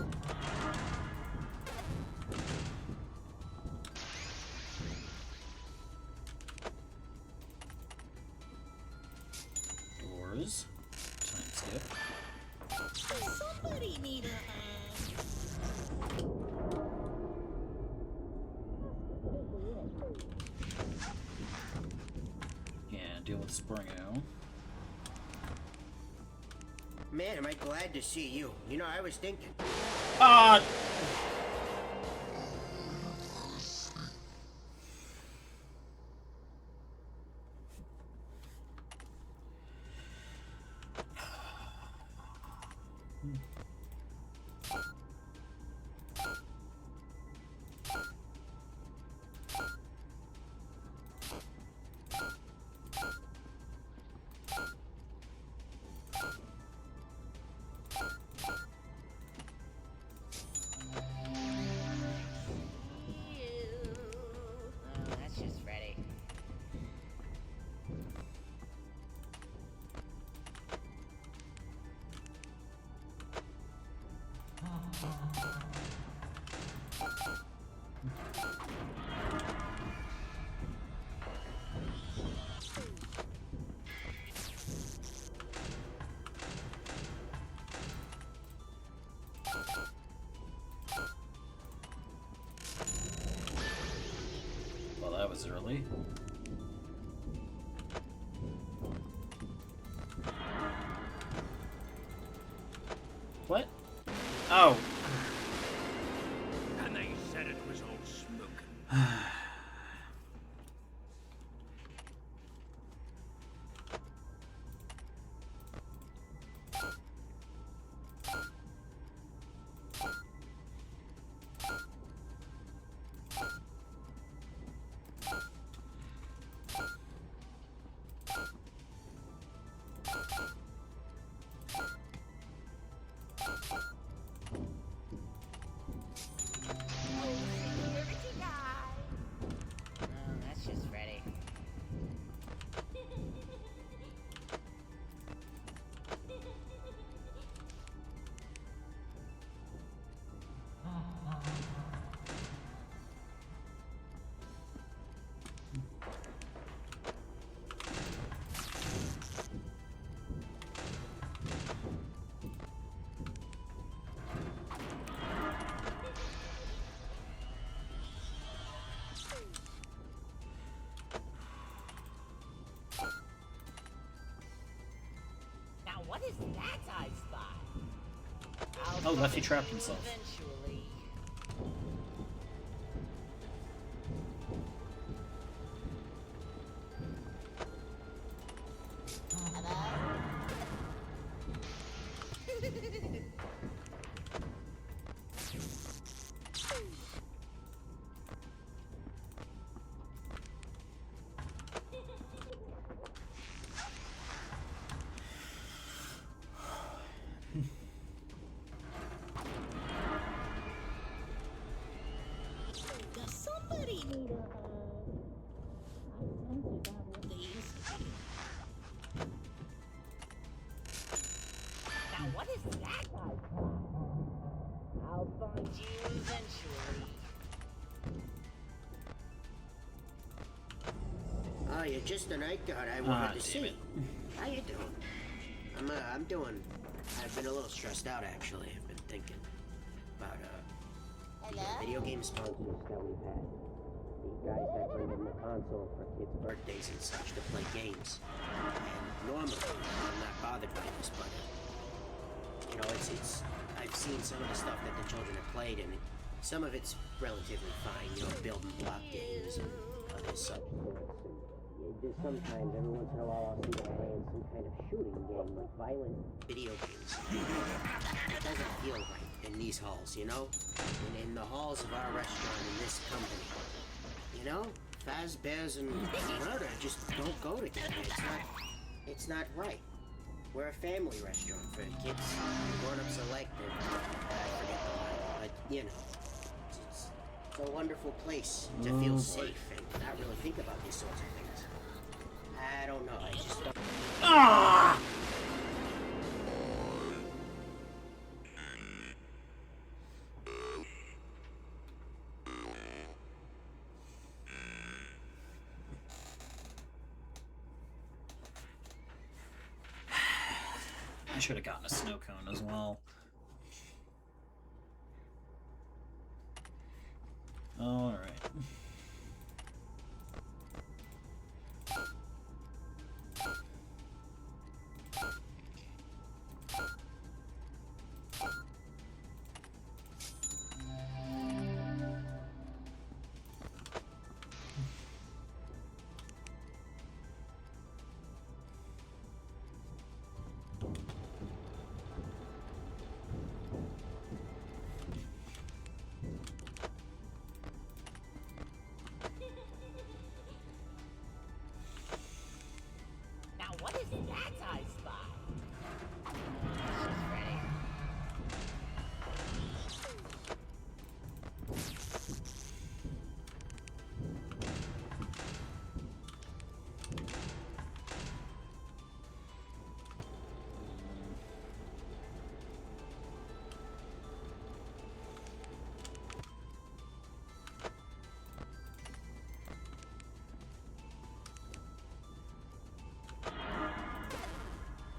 Doors. Time skip. Does somebody need a hand? Yeah, deal with Springo. Man, am I glad to see you. You know, I was thinking. Ah! Oh, that's just Freddy. Well, that was early. What? Oh. And they said it was all smoke. Oh, that's just Freddy. Now what is that I spot? Oh, Lefty trapped himself. Eventually. Buddy need a hug. I sense you got what they used to be. Now what is that guy's plan? I'll find you eventually. Oh, you're just the night guard I wanted to damn see. it. How you doing? I'm doing. I've been a little stressed out actually. I've been thinking about the video game sponsors that we've had. The guys that bring in the console for kids' birthdays and such to play games. And normally I'm not bothered by this, but you know, it's. I've seen some of the stuff that the children have played, and some of it's relatively fine. You know, building block games and other such sorts. And just sometimes, every once in a while, I'll see them playing some kind of shooting game, like violent video games. It doesn't feel right in these halls, you know? And in the halls of our restaurant in this company. You know? Fazbear's and murder just don't go together. It's not right. We're a family restaurant for kids, grown-ups alike. I forget the line, but you know, it's a wonderful place to feel safe and not really think about these sorts of things. I don't know. I just don't. Ah! I should have gotten a snow cone as well. All right. Now what is that I spy? She's ready.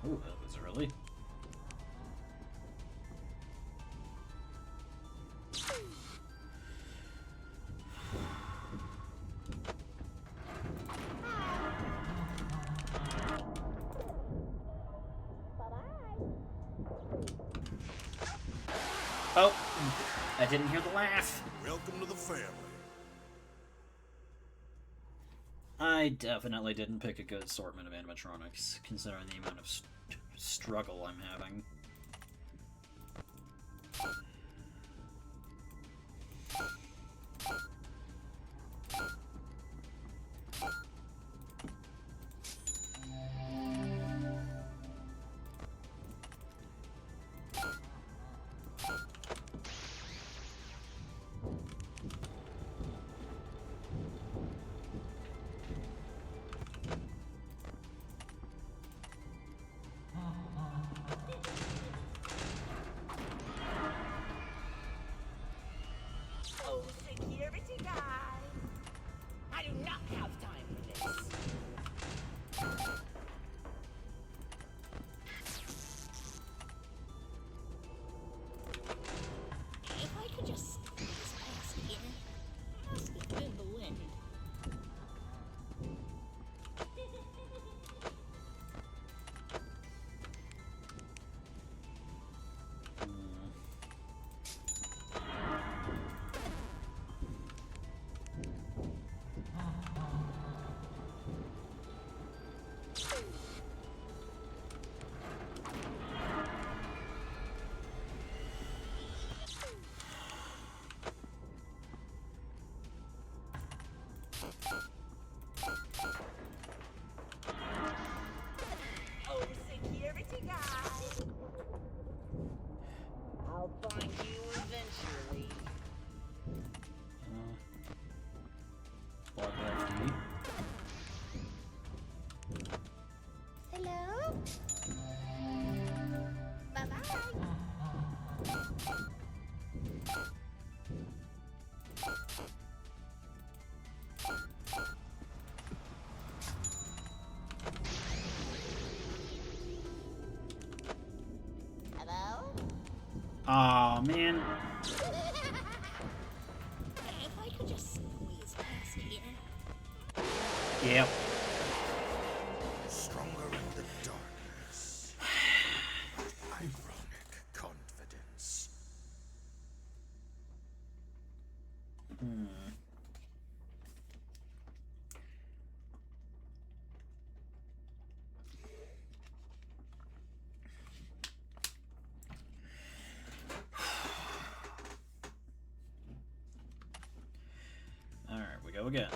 Ooh, that was early. Oh, I didn't hear the laugh. Welcome to the family. I definitely didn't pick a good assortment of animatronics, considering the amount of struggle I'm having. Oh, security guys! I do not have time for this. If I could just squeeze past here, ask if in the wind. Aw, man. If I could just squeeze past here. Yep. Stronger in the darkness. Ironic confidence. Alright, we go again.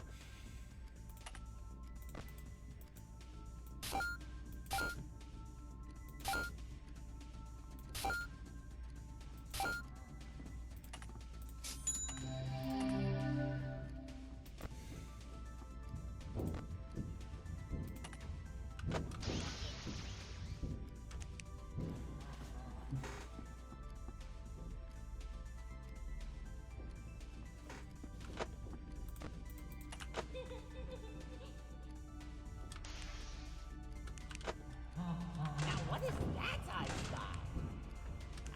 Now what is that I've got?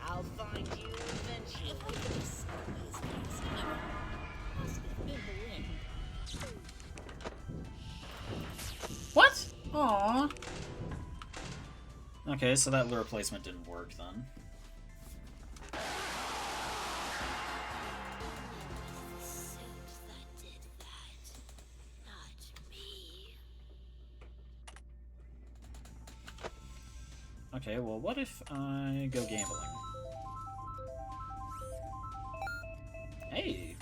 I'll find you eventually. If I could just squeeze past here. Must have been the wind. What? Aw. Okay, so that lure placement didn't work then. The suit that did that. Not me. Okay, well, what if I go gambling? Hey!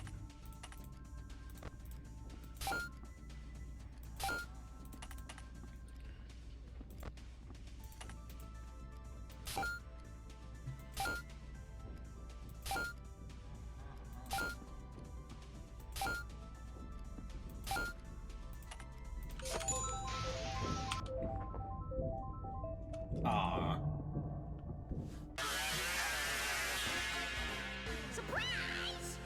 Aw. Surprise!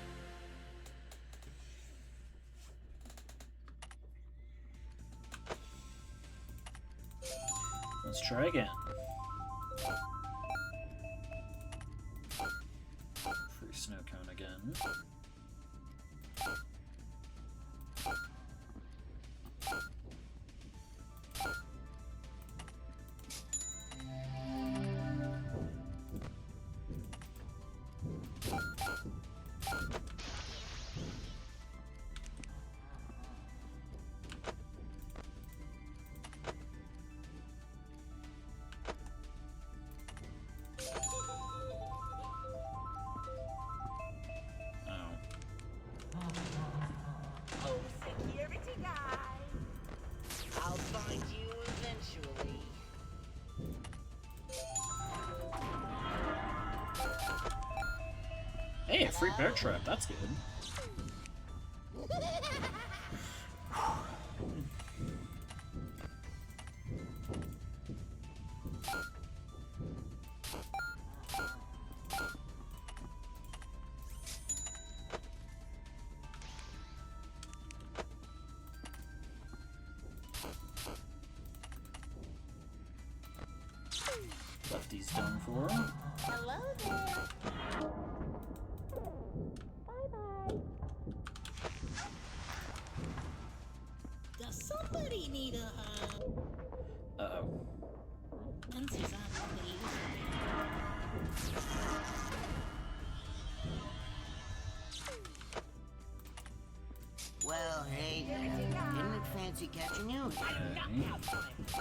Let's try again. Free snow cone again. Oh, security guy. I'll find you eventually. Hey, a free bear trap. That's good. Lefty's done for. Hello there. Does somebody need a hug? Uh-oh. Spencer's on the leave. Well, hey, didn't it fancy catching you? Okay.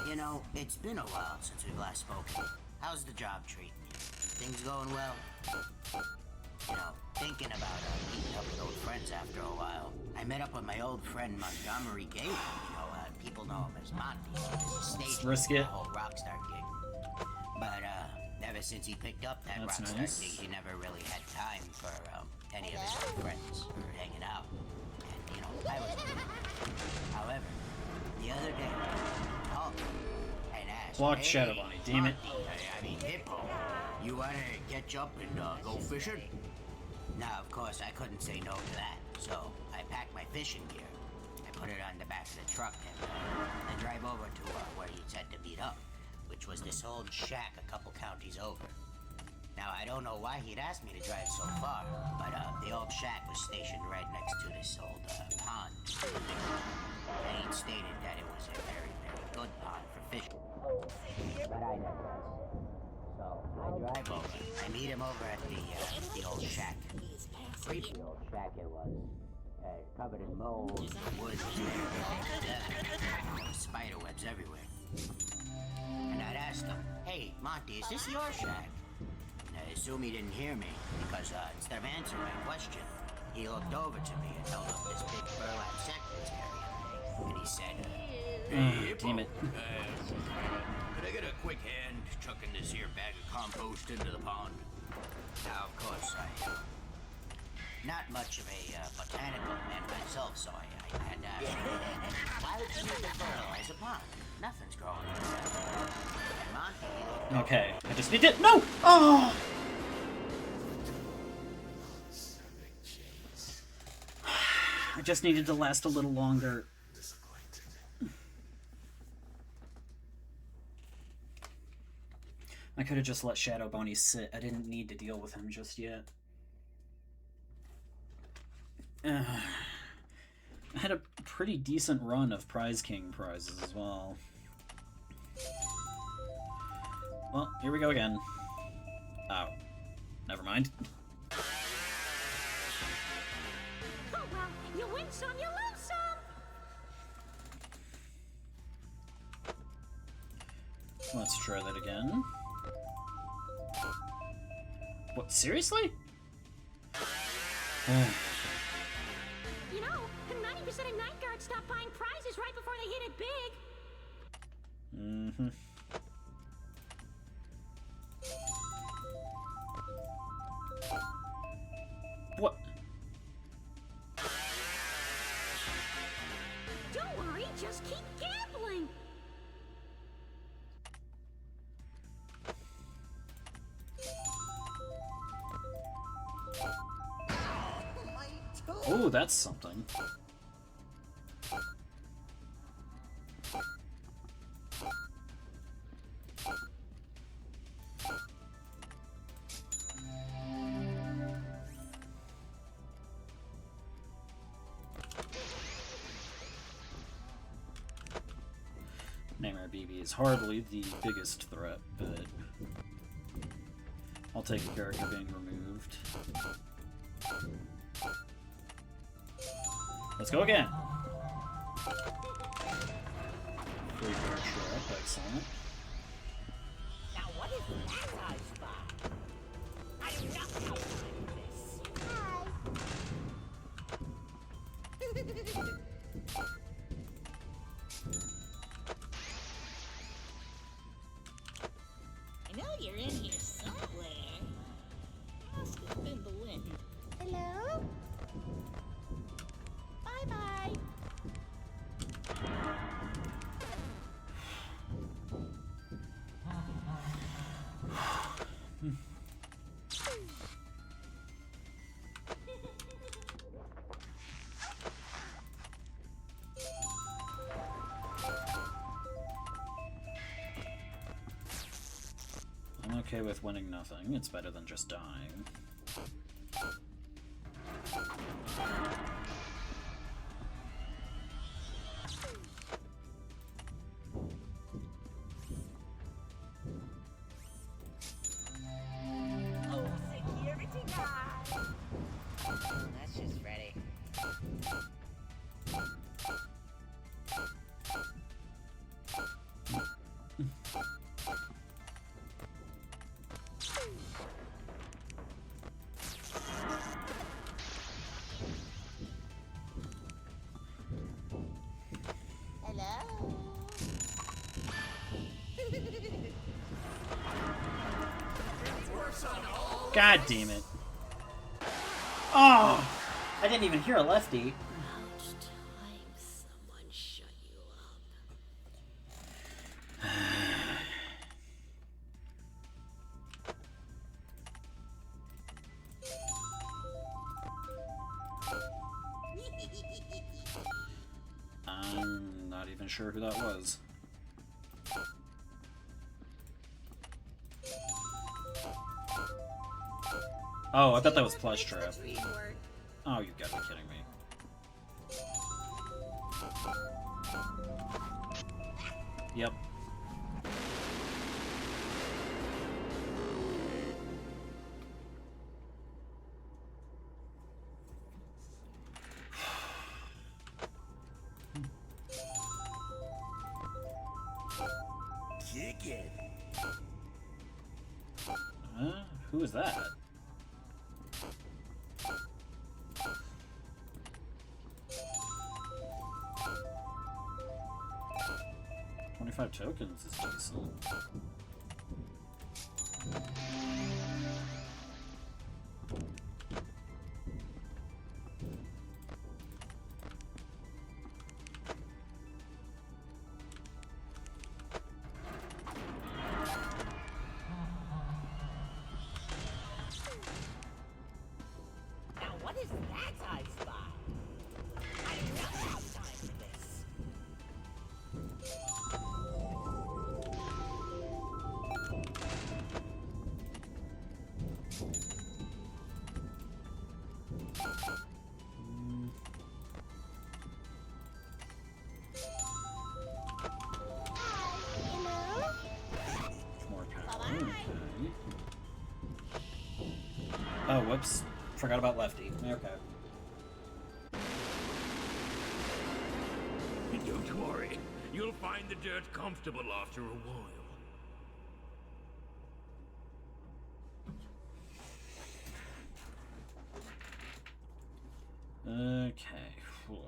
You know, it's been a while since we've last spoken. How's the job treating you? Things going well? You know, thinking about meeting up with old friends after a while. I met up with my old friend Montgomery Gale. You know, people know him as Monty. He's a stage risk it. the whole Rockstar gig. But ever since he picked up that That's Rockstar nice. gig, he never really had time for any of his old friends or hanging out. And you know, I was. However, the other day, he called me and asked, Blocked "Hey, Shadow Bunny, damn it." Monty, I mean Hippo, you wanna catch up and go fishing?" Now, of course, I couldn't say no to that, so I packed my fishing gear. I put it on the back of the truck and I drive over to where he said to meet up, which was this old shack a couple counties over. Now, I don't know why he'd asked me to drive so far, but the old shack was stationed right next to this old pond. And he'd stated that it was a very, very good pond for fishing. But I digress. So, I drive over. I meet him over at the old shack. Creepy old shack it was. Covered in mold, wood, spider webs everywhere. And I'd asked him, "Hey, Monty, is this your shack?" And I assume he didn't hear me, because instead of answering my question, he looked over to me and held up this big burlap sack he was carrying. And he said, "Hey, damn it. Could I get a quick hand chucking this here bag of compost into the pond?" Now, of course, not much of a botanical man myself, so I had to ask him, "Why would you need to fertilize a pond? Nothing's growing in there." And Monty looked Okay, I just need to. No! Oh! I just needed to last a little longer. I could have just let Shadow Bonnie sit. I didn't need to deal with him just yet. I had a pretty decent run of Prize King prizes as well. Well, here we go again. Oh. Never mind. Oh, well, you win some, you lose some. Let's try that again. What, seriously? You know, 90% of night guards stop buying prizes right before they hit it big. Mm-hmm. What? Don't worry, just keep gambling. Oh, that's something. Nightmare BB is hardly the biggest threat, but I'll take a character being removed. Let's go again. Free card trap, excellent. Now what is that I spot? I do not have time for this. I know you're in here somewhere. Must have been the wind. Hello? Bye-bye. I'm okay with winning nothing. It's better than just dying. Oh, security guard. That's just Freddy. Hello? God damn it. Oh! I didn't even hear a lefty. About time someone shut you up. I'm not even sure who that was. Oh, I bet that was Plush Trap. Tree word. Oh, you've got to be kidding me. Yep. Kick it. Who is that? $25 tokens is decent. Now what is that I spy? I do not have time for this. More power. Okay. Oh, whoops. Forgot about Lefty. Okay. Don't worry. You'll find the dirt comfortable after a while. Okay. Whew.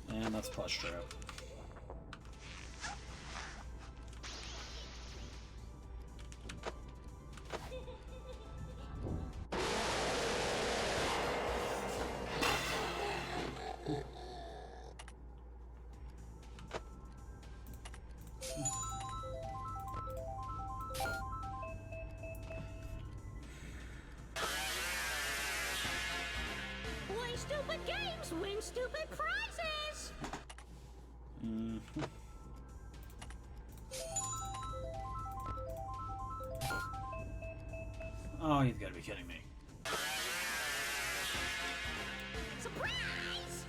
And that's Plush Trap. Play stupid games, win stupid prizes. Oh, you've got to be kidding me. Surprise!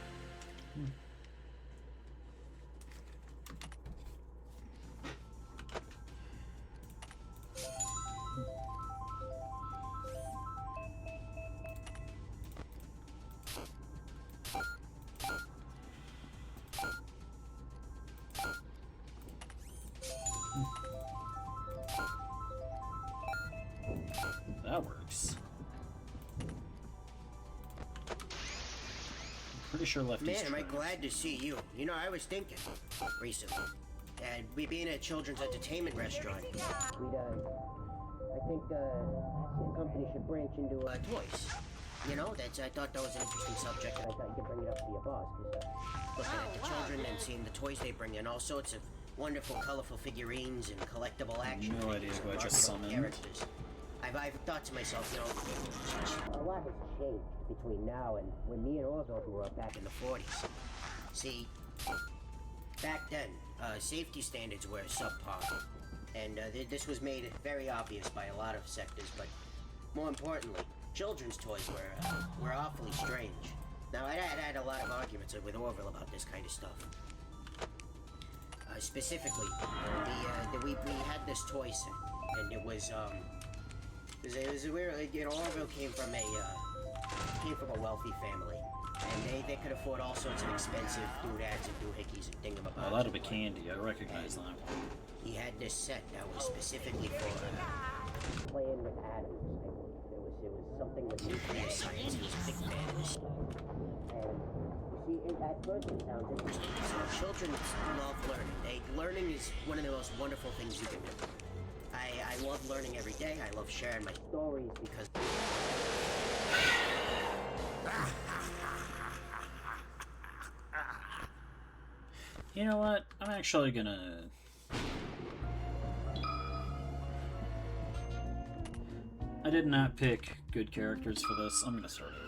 That works. Pretty sure Lefty's Man, am I trapped. glad to see you. You know, I was thinking recently, and we being a children's entertainment restaurant, we'd, I think, the company should branch into, toys. You know, I thought that was an interesting subject, and I thought you could bring it up to your boss, because, looking at the children and seeing the toys they bring in, all sorts of wonderful, colorful figurines and collectible action No idea figures who I and just marketable summoned. characters. I've thought to myself, you know, a lot has changed between now and when me and Orville grew up back in the 40s. See, back then, safety standards were subpar, and this was made very obvious by a lot of sectors, but more importantly, children's toys were awfully strange. Now, I had a lot of arguments with Orville about this kind of stuff. Specifically, we had this toy set, and it was a weird, you know, Orville came from a wealthy family, and they could afford all sorts of expensive doodads and doohickeys and thingamabobs. Oh, that'll be Candy. I recognize that. He had this set that was specifically for playing with atoms. It was something with nuclear science. He was a big fan of this. And you see, at first it sounds interesting. So children love learning. Learning is one of the most wonderful things you can do. I love learning every day. I love sharing my stories because... You know what? I'm actually gonna... did not pick good characters for this. I'm gonna start over.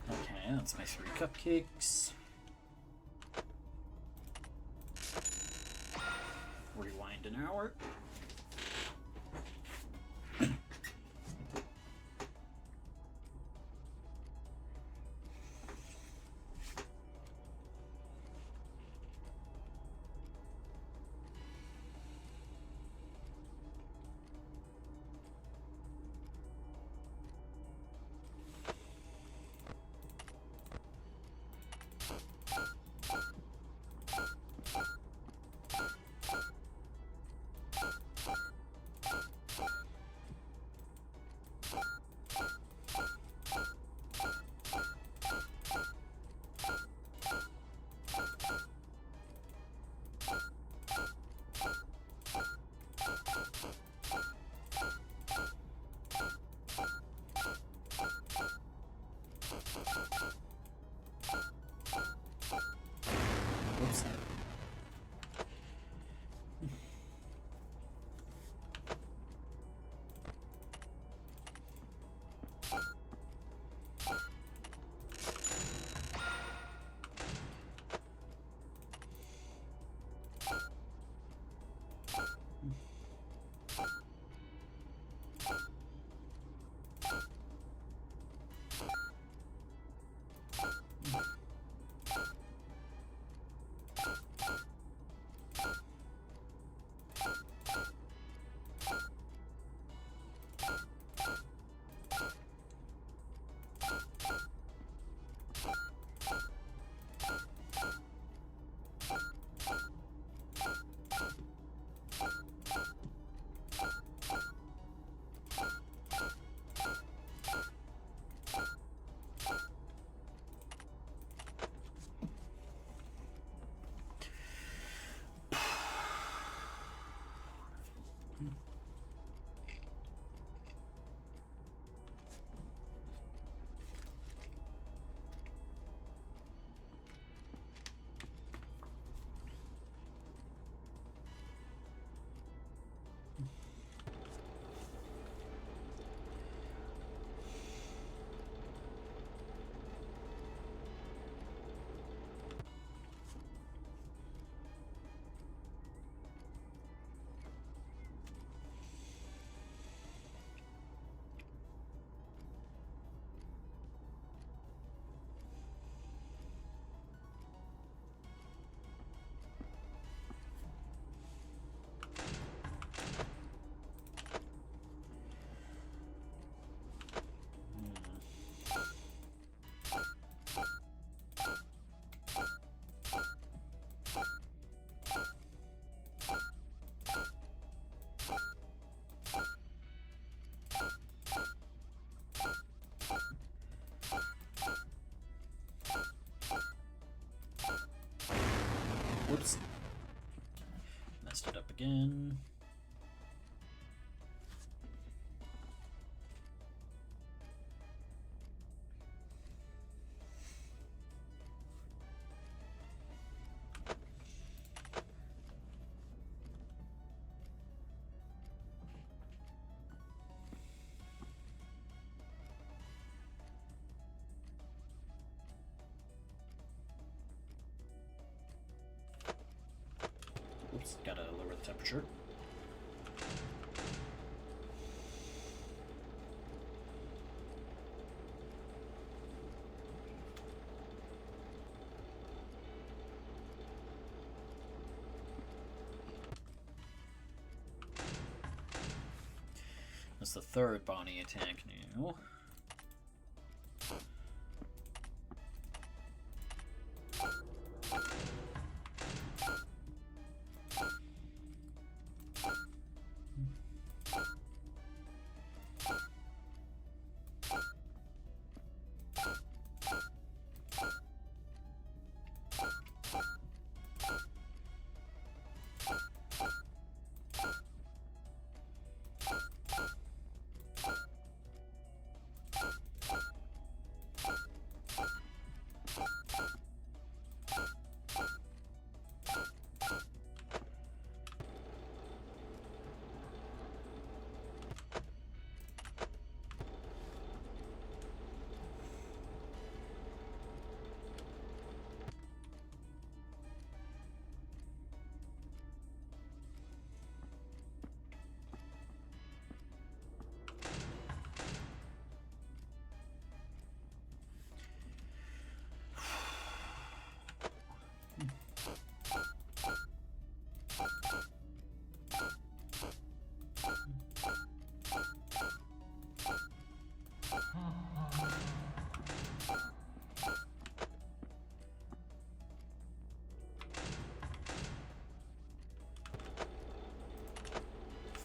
Okay, that's my 3 cupcakes. Rewind an hour. Whoops. Whoops. Messed it up again. Oops, gotta lower the temperature. That's the third Bonnie attack now.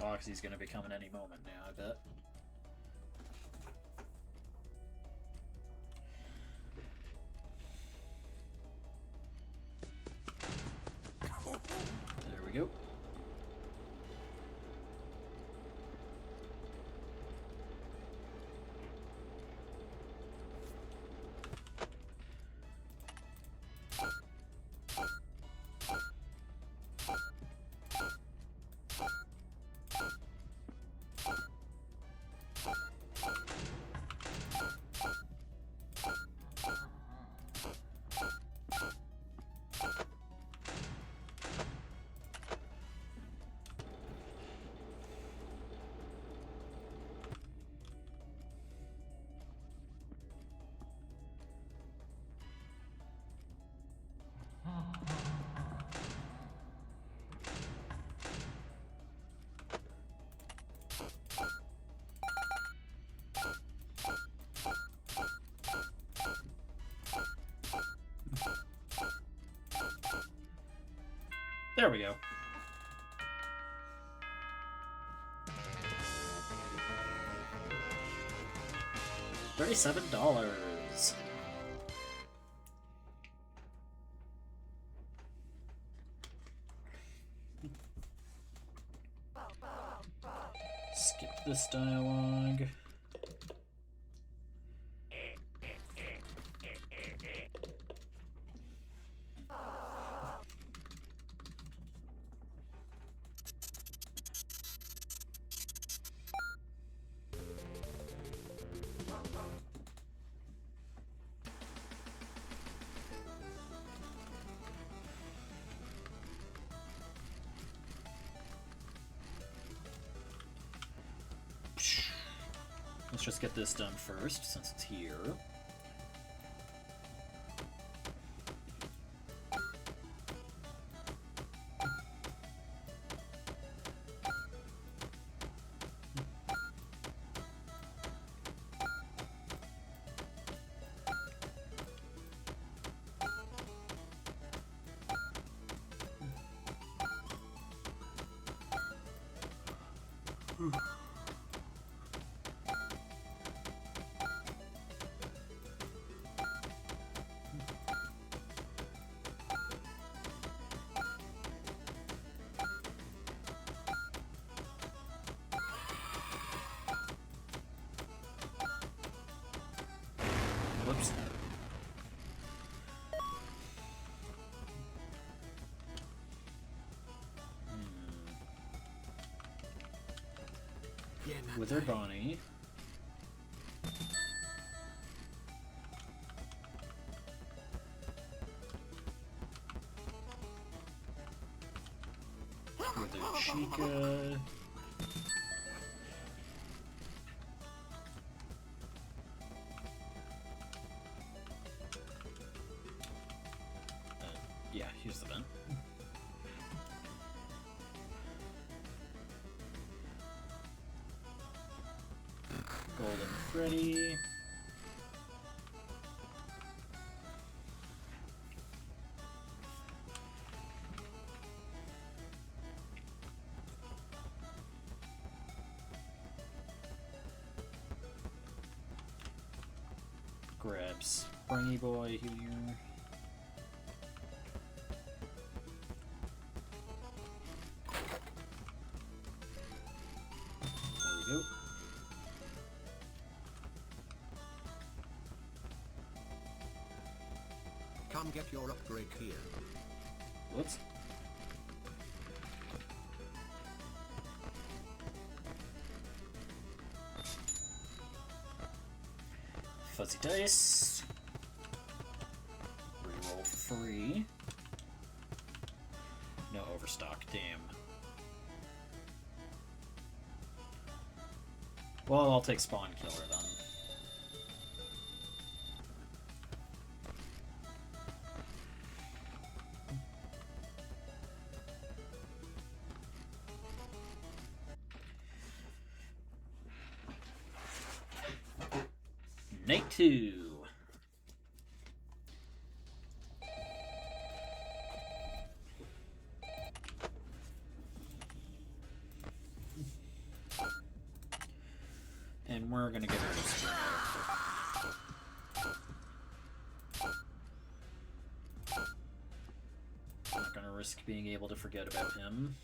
Foxy's gonna be coming any moment now, I bet. There we go. There we go. $37. Skip this dialogue. Let's just get this done first, since it's here. Whoops. With her Bonnie. Withered Chica. Yeah, here's the vent. Golden Freddy. Grab Springy Boy here. There we go. Come get your upgrade here. Whoops. Fuzzy dice. Reroll free. No overstock, damn. Well, I'll take Spawn Killer then. Night 2. And we're gonna get rid of Spring. Not gonna risk being able to forget about him.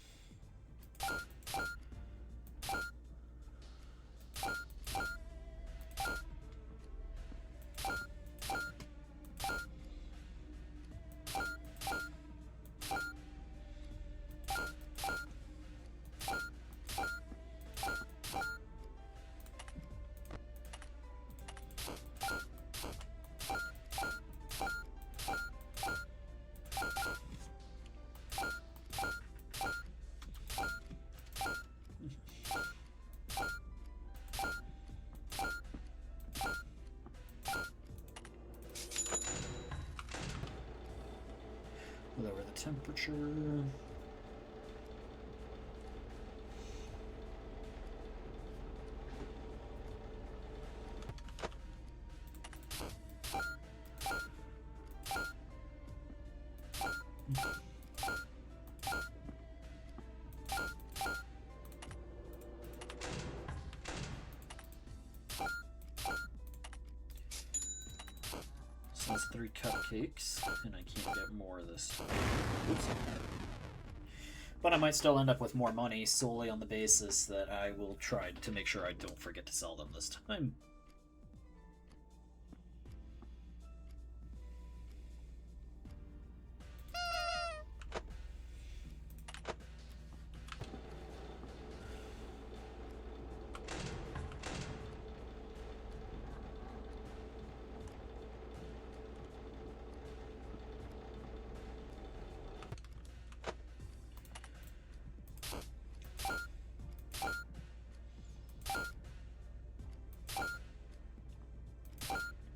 Lower the temperature. So that's 3 cupcakes, and I can't get more this time. Oops. But I might still end up with more money solely on the basis that I will try to make sure I don't forget to sell them this time.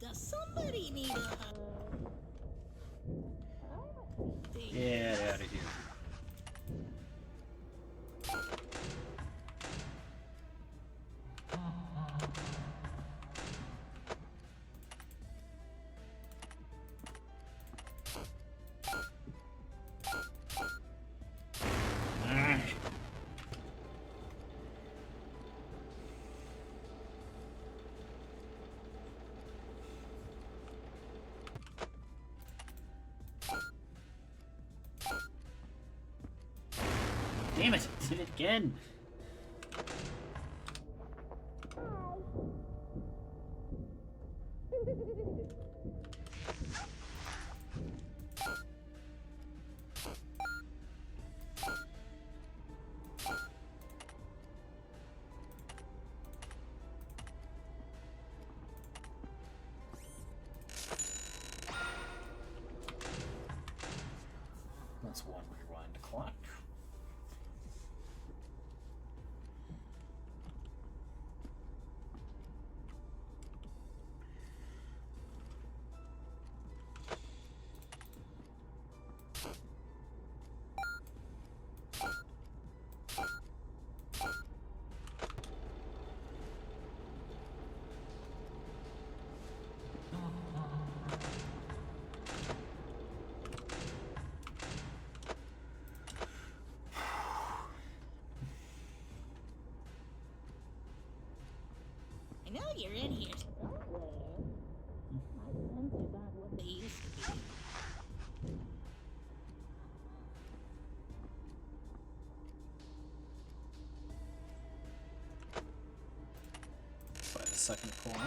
Does somebody need a Get out of here. Damn it! Did it again! That's one rewind clock. you're in here somewhere. My senses aren't what they used to be. By the second point.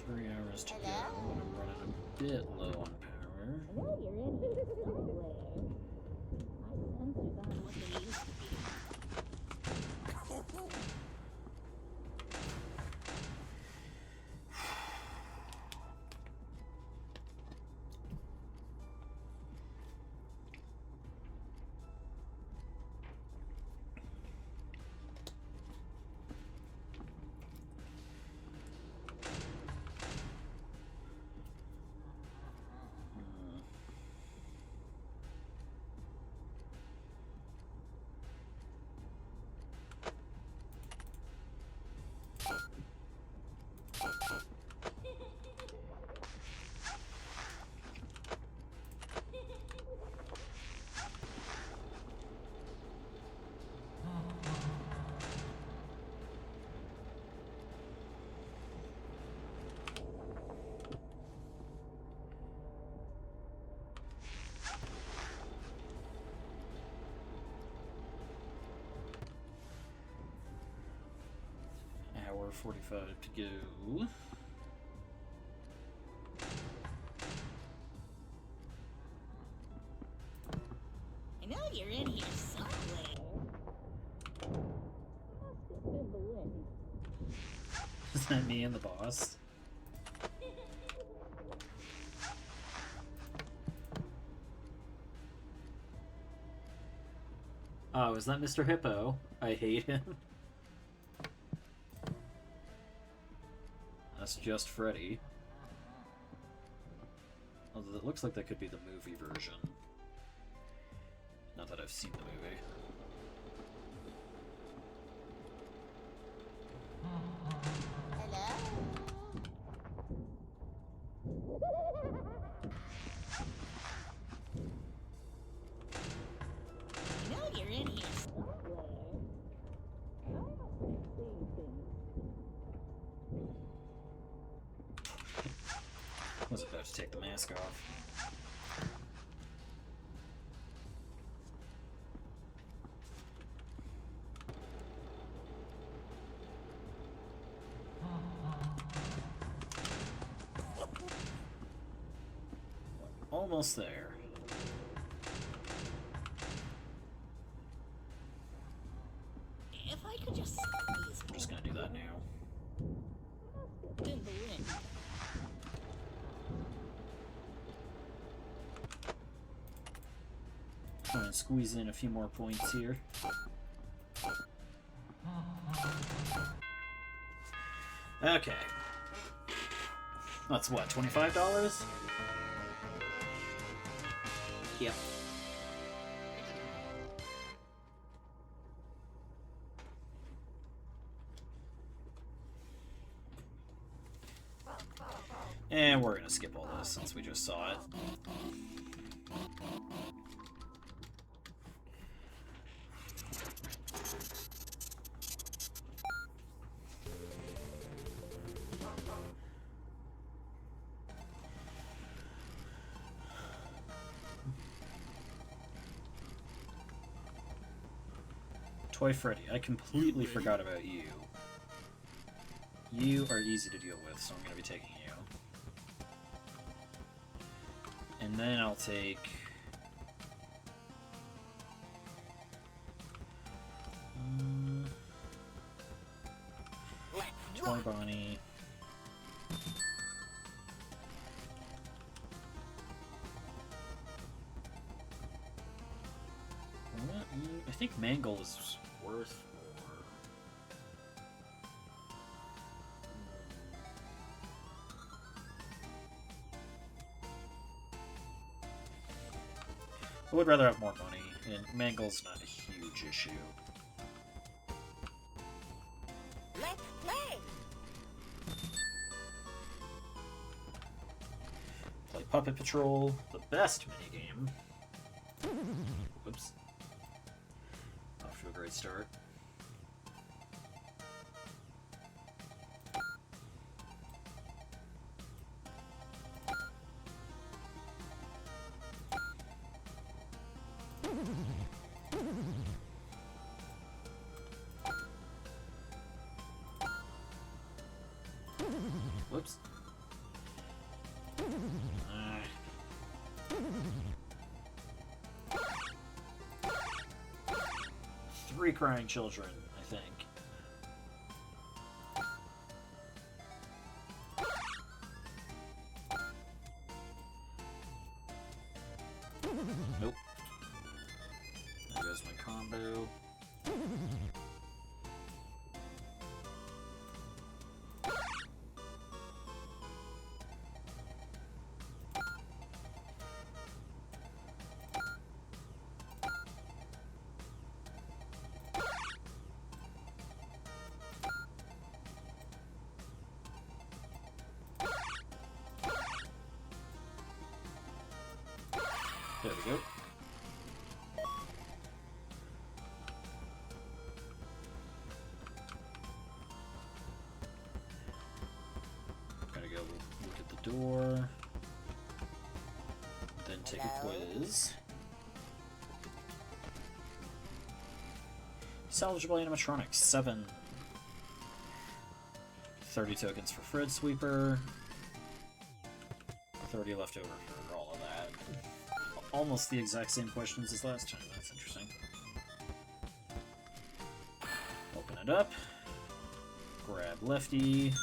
3 hours to go, and I'm running a bit low on power. I know you're in here somewhere. My senses aren't what they used to be. Hour 45 to go. I know you're in here somewhere. Must have been the wind. Is that me and the boss? Oh, is that Mr. Hippo? I hate him. That's just Freddy. Although it looks like that could be the movie version. Not that I've seen the movie. I know you're in here somewhere. I must have seen things. I was about to take the mask off. Almost there. If I could just squeeze I'm just gonna do that now. must have been the wind. Trying to squeeze in a few more points here. Okay. That's what, $25? Yep. And we're gonna skip all this since we just saw it. Toy Freddy, I completely forgot about you. You are easy to deal with, so I'm going to be taking you. And then I'll take I think Mangle is worth more. I would rather have more money, and Mangle's not a huge issue. Let's play. Play Puppet Patrol, the best minigame. Whoops. Off to a great start. Whoops. Three crying children, I think. Nope. There goes my combo. There we go. Gotta go look at the door. Then take a quiz. Salvageable animatronics, 7. 30 tokens for Fred Sweeper. 30 left over for all of that. Almost the exact same questions as last time. That's interesting. Open it up. Grab Lefty.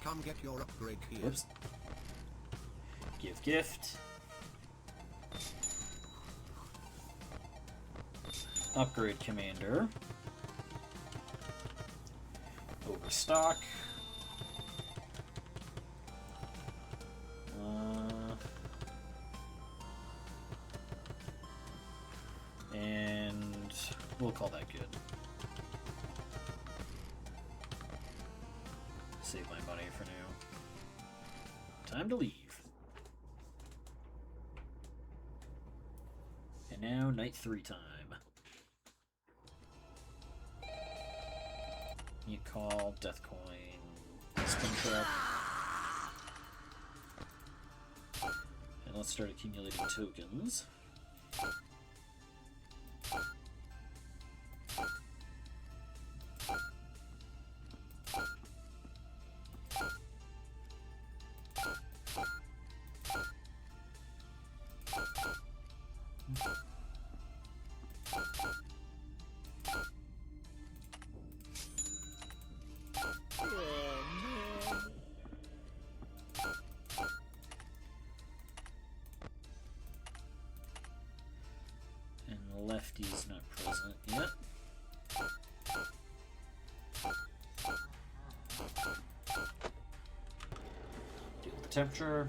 Come get your upgrade here. Whoops. Give gift. Upgrade commander. Overstock. And we'll call that good. Save my money for now. Time to leave. And now, night 3 time. You call, Death Coin, Spin Trap. And let's start accumulating tokens. Lefty's not present yet. Deal with the temperature.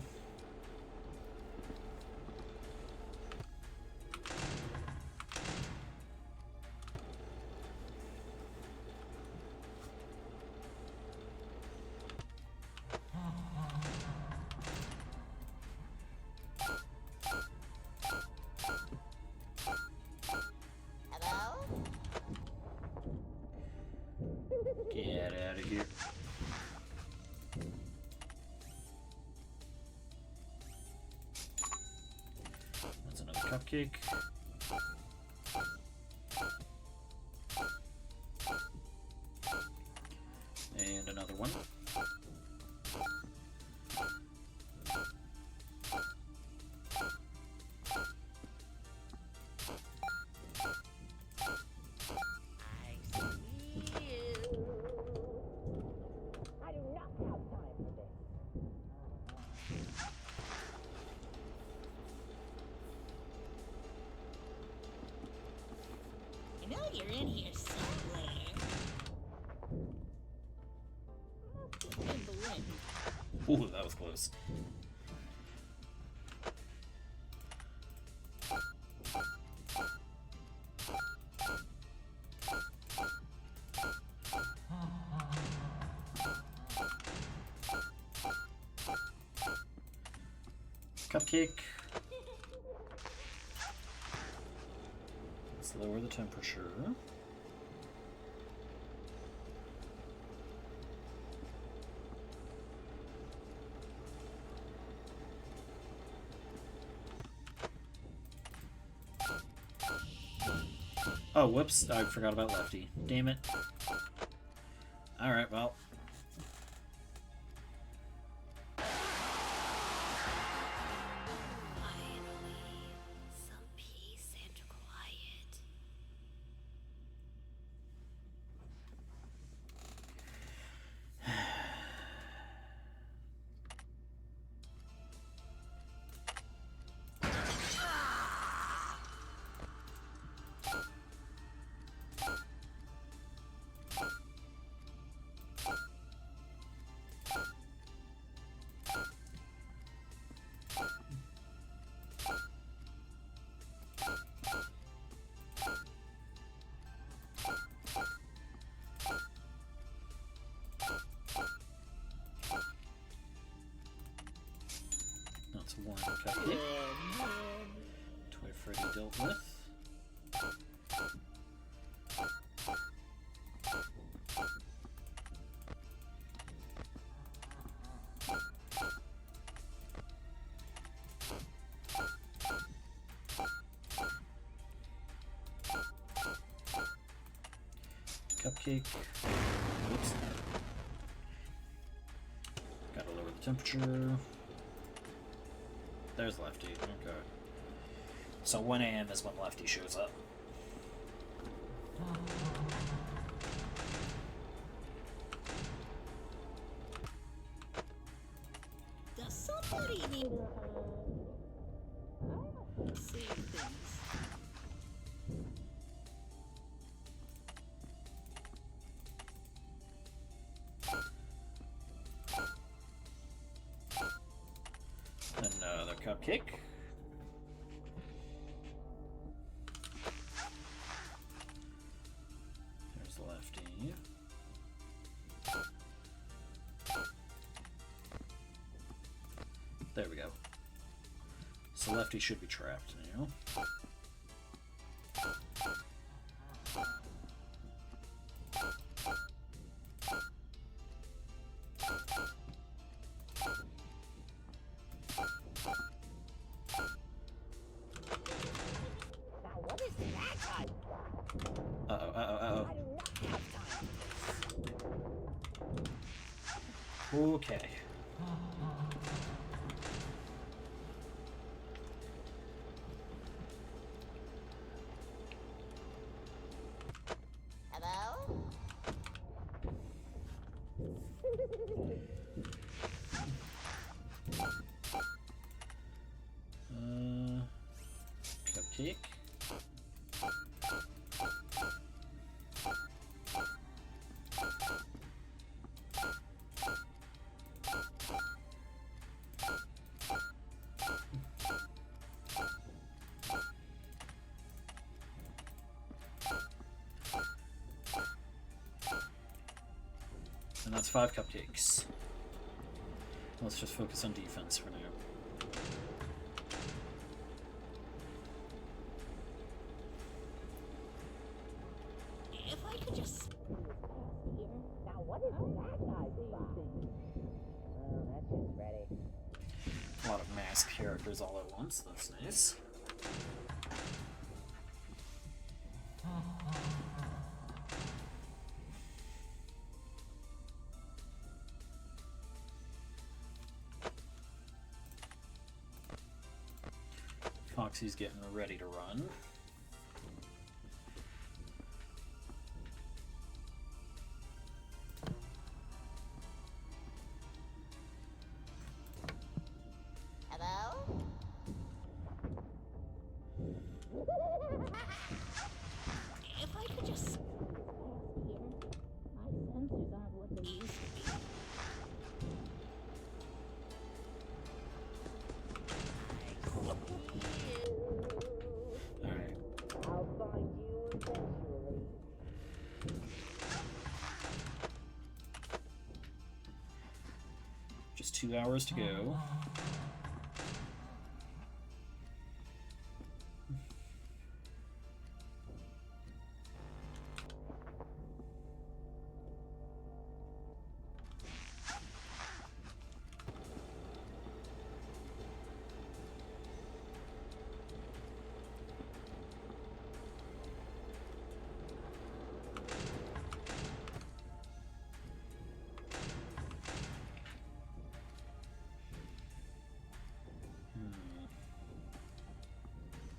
Get out of here. That's another cupcake. And another one. I do not have time for this. Ooh, that was close. Cupcake. Let's lower the temperature. Oh, whoops. I forgot about Lefty. Damn it. Alright, well. Finally, some peace and quiet. That's one cupcake. Toy Freddy dealt with. Cupcake. Whoops. Gotta lower the temperature. There's Lefty. Okay. So 1 a.m. is when Lefty shows up. Does somebody need a I see things. Another cupcake. There's Lefty. There we go. So Lefty should be trapped now. Now what is that time? Uh-oh, uh-oh, I uh-oh. do not have time. Okay. Hello? Cupcake. And that's 5 cupcakes. Let's just focus on defense for now. If I could just Here. Now what is that guy's spot? Well, that's just ready. A lot of masked characters all at once, that's nice. Foxy's getting ready to run. Hello? If I could just here. My sensors aren't what they used to be. 2 hours to go.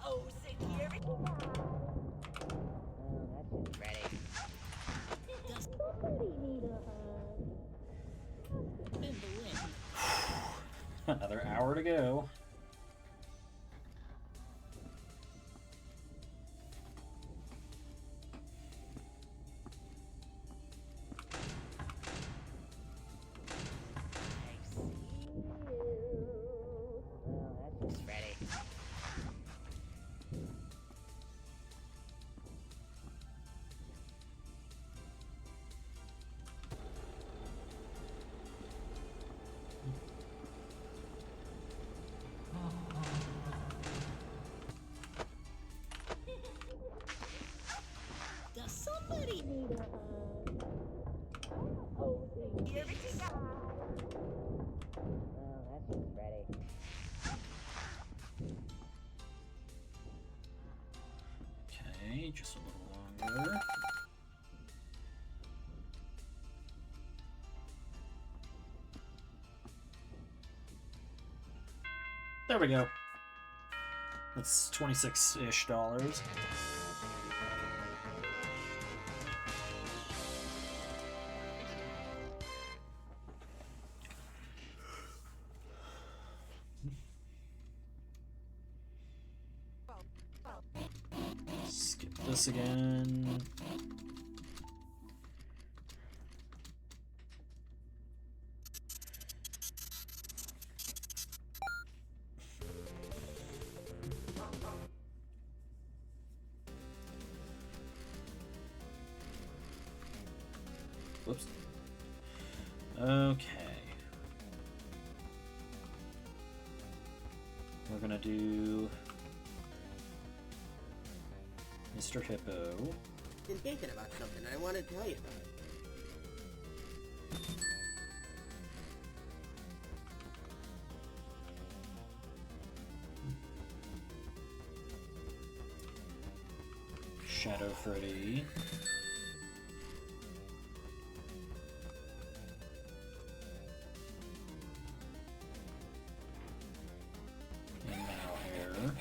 Oh, security. Oh, that's just ready. Does somebody need a hug? In the wind. Another hour to go. I see you. Well, that's just ready. Does somebody need a hug? Oh, security. Well, that's just ready. Okay, just a little longer. There we go. That's $26-ish. Skip this again. Whoops. Okay. We're gonna do Mr. Hippo. Been thinking about something I want to tell you about. Shadow Freddy. And Malhair.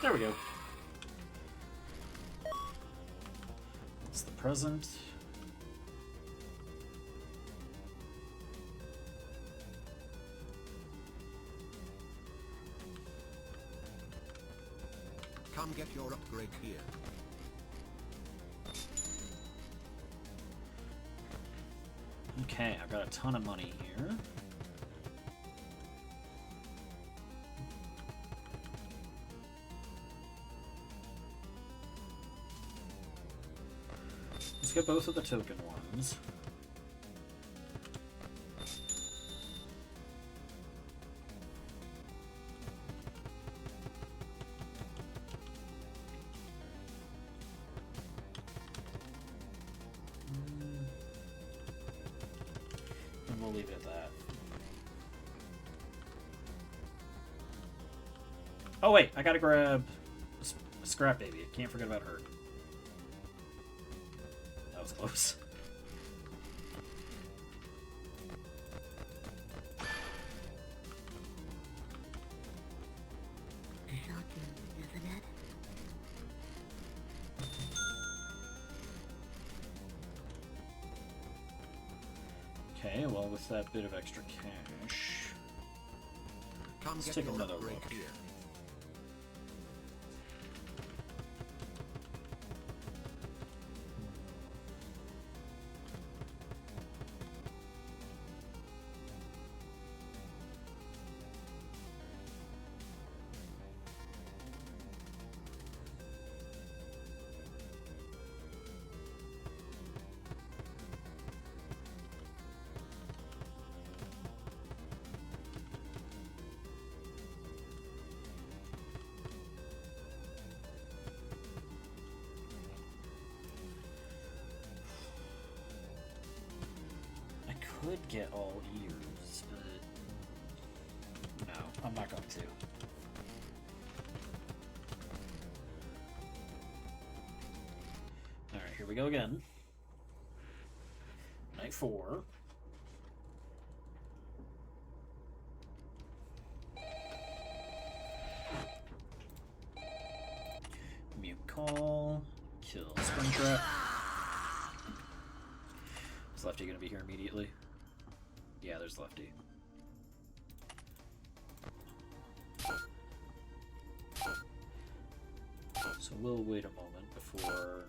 There we go. That's the present. Come get your upgrade here. Okay, I've got a ton of money here. Let's get both of the token ones. And we'll leave it at that. Oh wait, I gotta grab Scrap Baby. I can't forget about her. That was close. Shocking, isn't it? Okay, well, with that bit of extra cash, Come let's get take your another upgrade look. here. I could get all ears, but no, I'm not going to. Alright, here we go again. Night 4. Mute call. Kill Springtrap. Is Lefty gonna be here immediately? Yeah, there's Lefty. So we'll wait a moment before...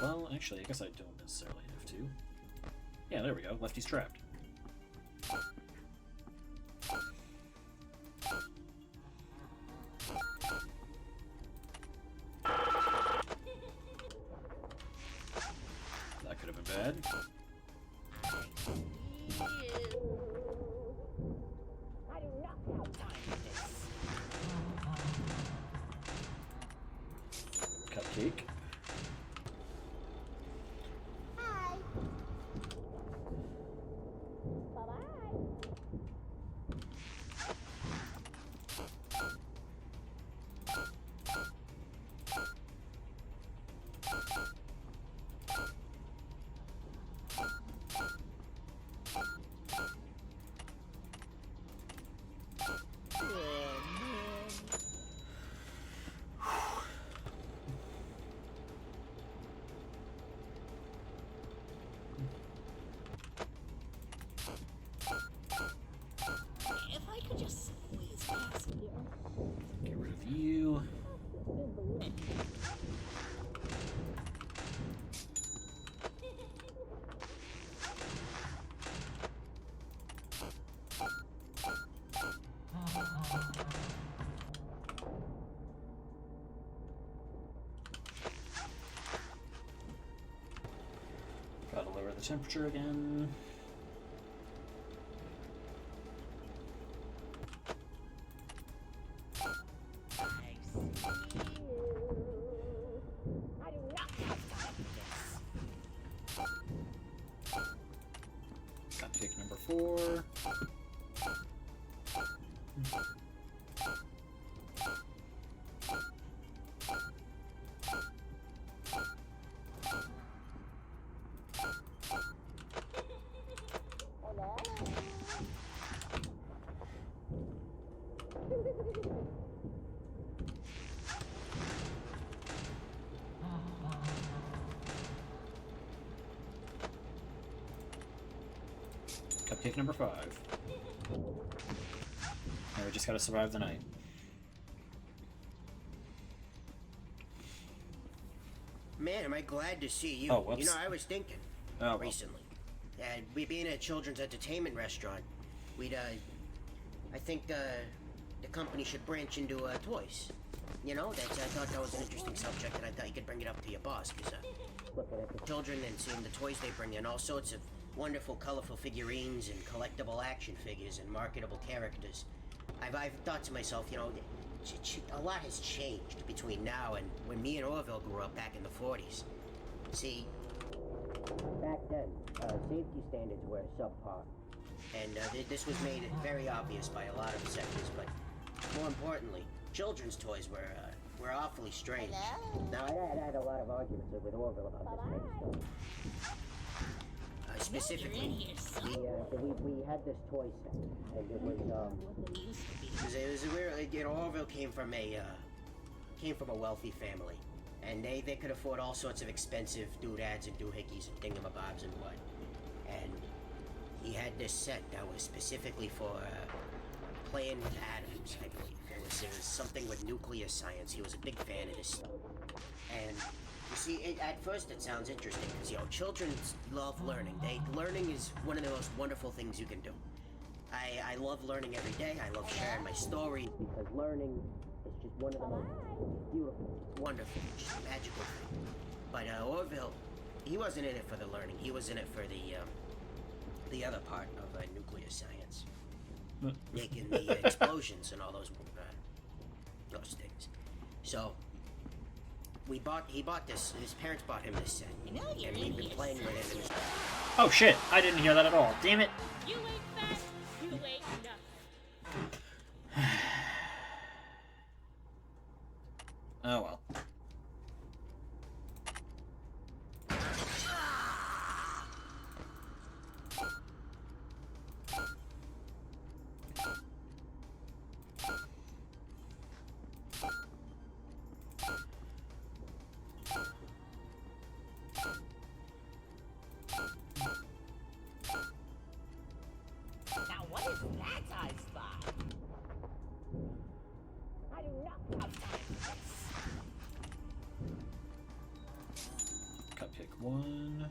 Well, actually, I guess I don't necessarily have to. Yeah, there we go. Lefty's trapped. That could have been bad. I do not have time for this. Cupcake. Hi. Bye-bye. If I could just squeeze past here. Get rid of you. Gotta lower the temperature again. I do not have time for this. Cupcake number 4. Cupcake number 5. Now we just gotta survive the night. Man, am I glad to see you. Oh, whoops. You know, I was thinking Oh, well. recently. We being a children's entertainment restaurant, I think the company should branch into toys. You know, I thought that was an interesting subject, and I thought you could bring it up to your boss, because looking at the children and seeing the toys they bring in, all sorts of wonderful, colorful figurines and collectible action figures and marketable characters. I've thought to myself, you know, a lot has changed between now and when me and Orville grew up back in the 40s. See, back then, safety standards were subpar, and this was made very obvious by a lot of sectors, but more importantly, children's toys were awfully strange. Hello? Now, I had a lot of arguments with Orville about this kind of stuff. Specifically, we had this toy set, and it was Orville came from a wealthy family, and they could afford all sorts of expensive doodads and doohickeys and thingamabobs and what. And he had this set that was specifically for playing with atoms, I believe. It was something with nuclear science. He was a big fan of this stuff. And you see, at first it sounds interesting because, you know, children love learning. Learning is one of the most wonderful things you can do. I love learning every day. I love sharing my stories because learning is just one of the most beautiful, wonderful, just magical things. But Orville, he wasn't in it for the learning. He was in it for the other part of nuclear science, making the explosions and all those things. So he bought this. His parents bought him this set, You know you're and we've been idiots. playing with it. And Oh shit! I didn't hear that at all. Damn it! You ain't fast, you ain't nothing. Oh well. Now what is that I spy? I do not have time for this. Cupcake 1.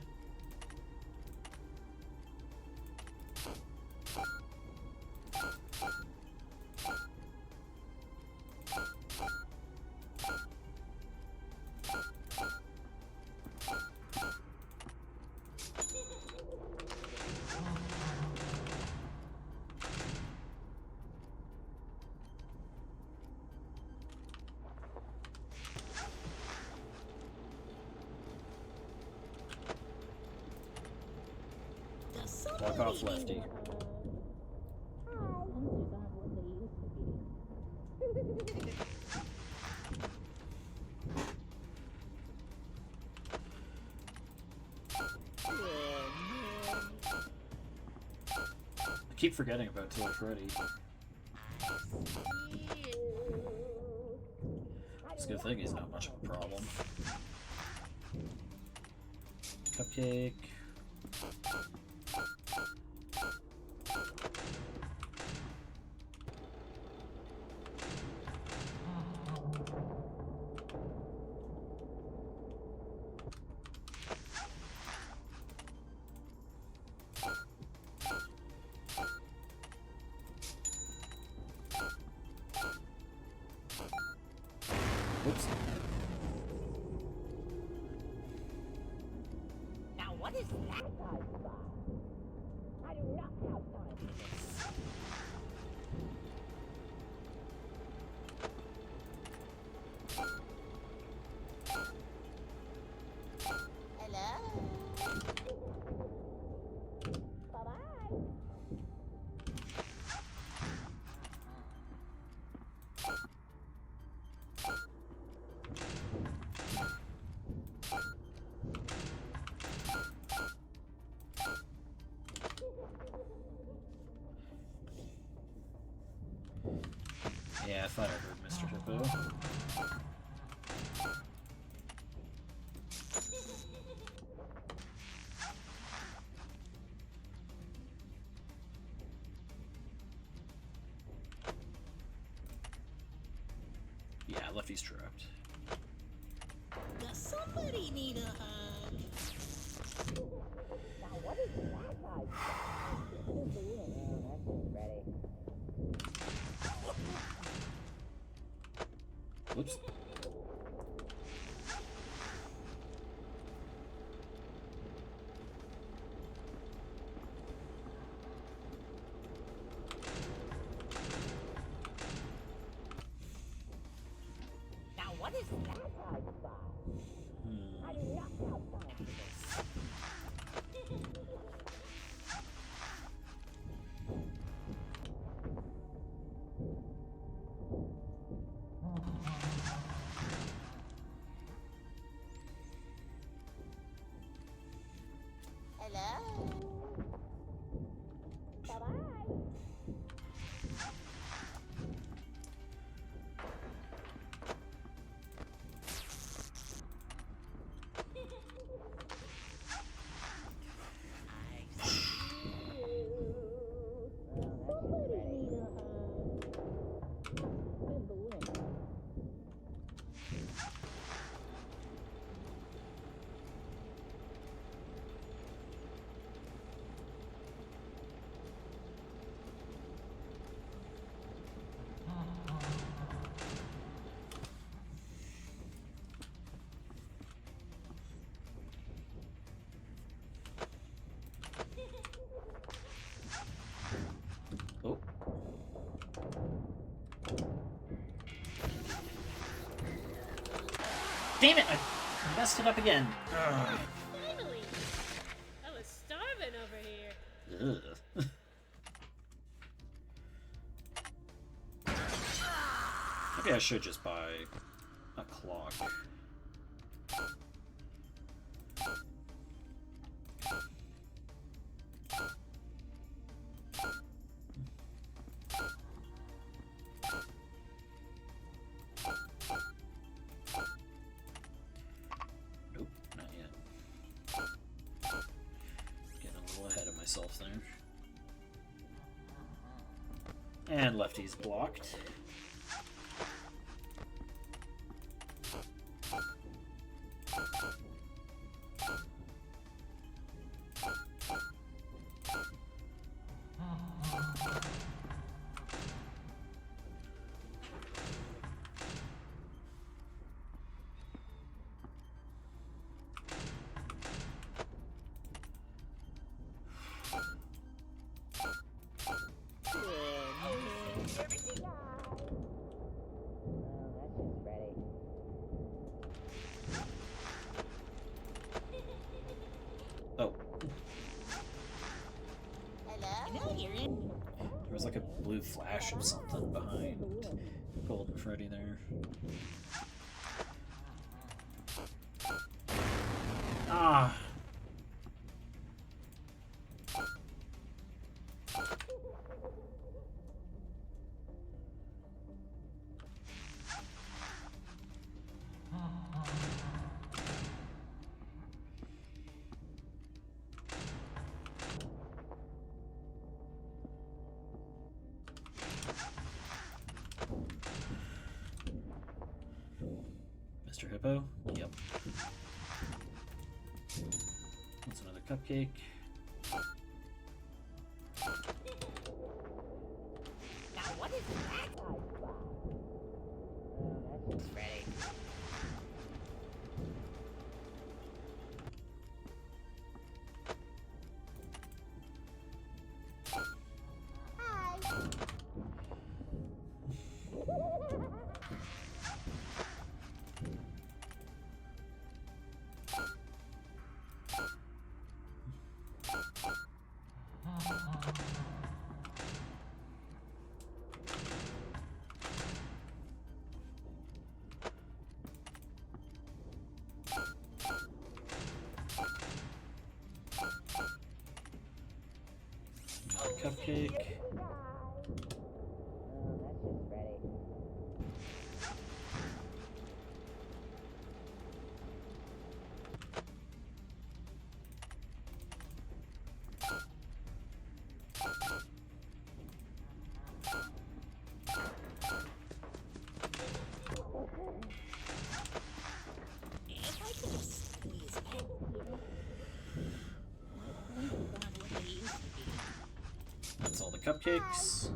Walk off, Lefty. I keep forgetting about Toy Freddy. It's a good thing he's not much of a problem. Cupcake. Oops. Now what is that I spy? I do not have time for this. Bye-bye. Yeah, I thought I heard Mr. Hippo. Yeah, Lefty's trapped. Does somebody need a hug? Now what is that I spy? Ready. Whoops. Now what is that I spy? I do not have time for this. Hello? Bye-bye. Damn it! I messed it up again. Ugh. Finally! I was starving over here. Ugh. Maybe I should just buy a clock. Nope, not yet. Getting a little ahead of myself there. And lefty's blocked. Oh. There was like a blue flash of something behind Golden Freddy there. Ah. Mr. Hippo? Yep. That's another cupcake. Now what is that? That's ready. Cupcake. If I could just squeeze it. That's all the cupcakes.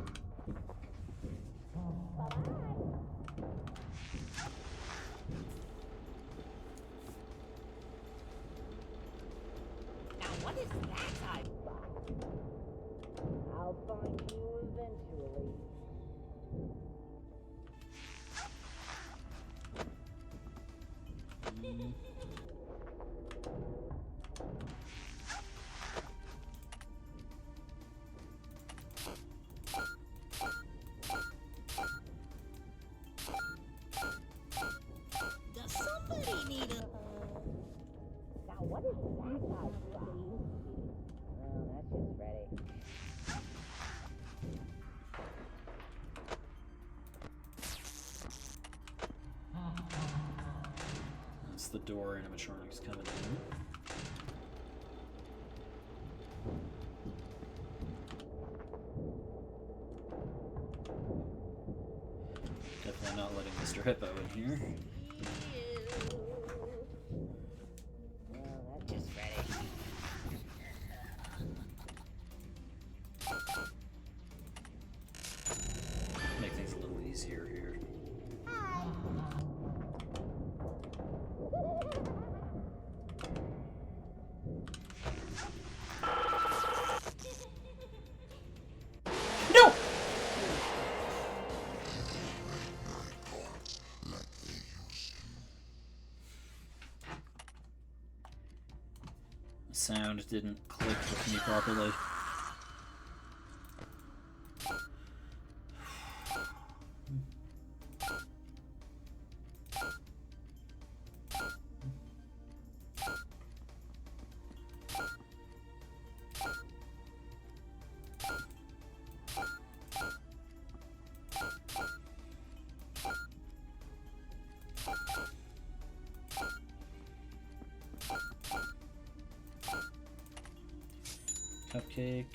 Now what is that I I'll find you eventually. Does somebody need a... Now what is that I find? That's just ready. That's the door animatronics coming in. Definitely not letting Mr. Hippo in here. Just ready. Make things a little easier here. No! The sound didn't click with me properly. Cupcake.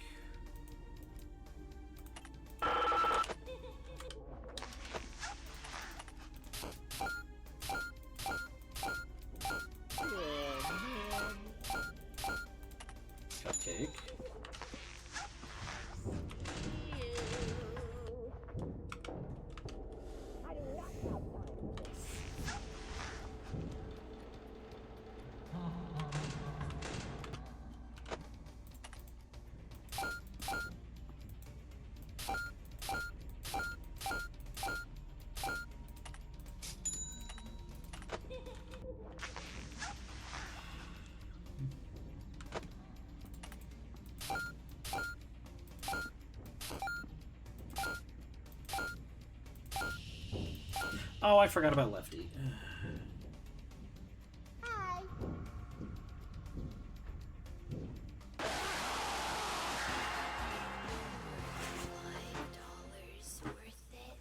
Cupcake. I do not have time for this. Oh, I forgot about Lefty. Hi. $5 worth it.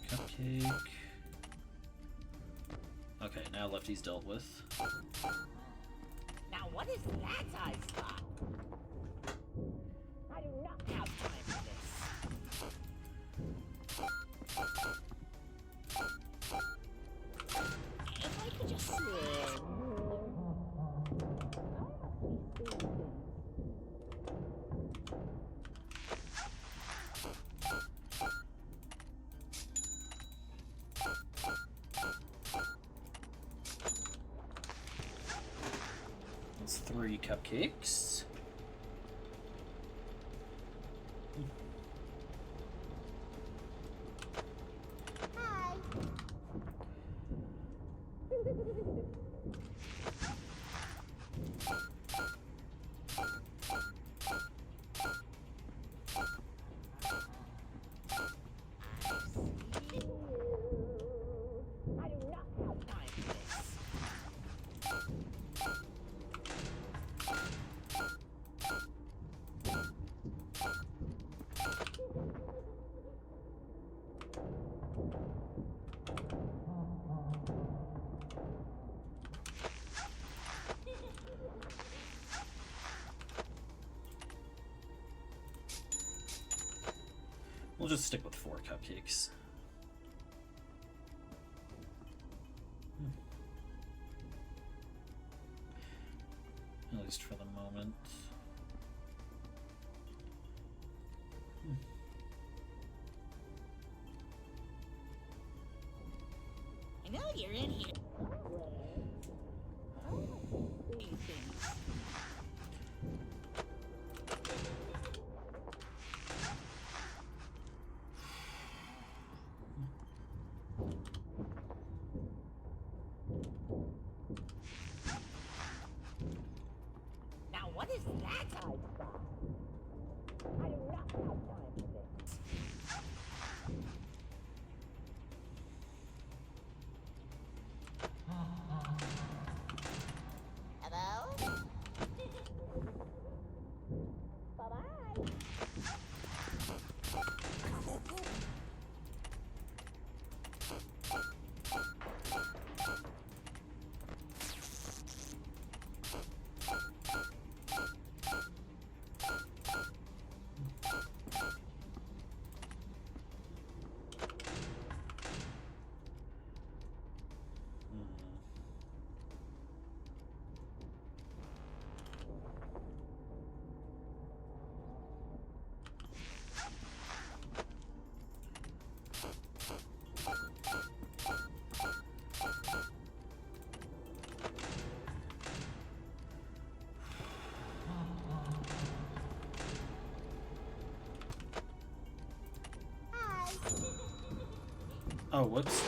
Cupcake. Okay, now Lefty's dealt with. Now what is that I spot? I do not have time for this. If I could just That's 3 cupcakes. Hi. I do not have time for this. We'll just stick with 4 cupcakes. At least for the moment. I know you're in here. Things. Now what is that I spot? I do not have time for this. Oh, whoops.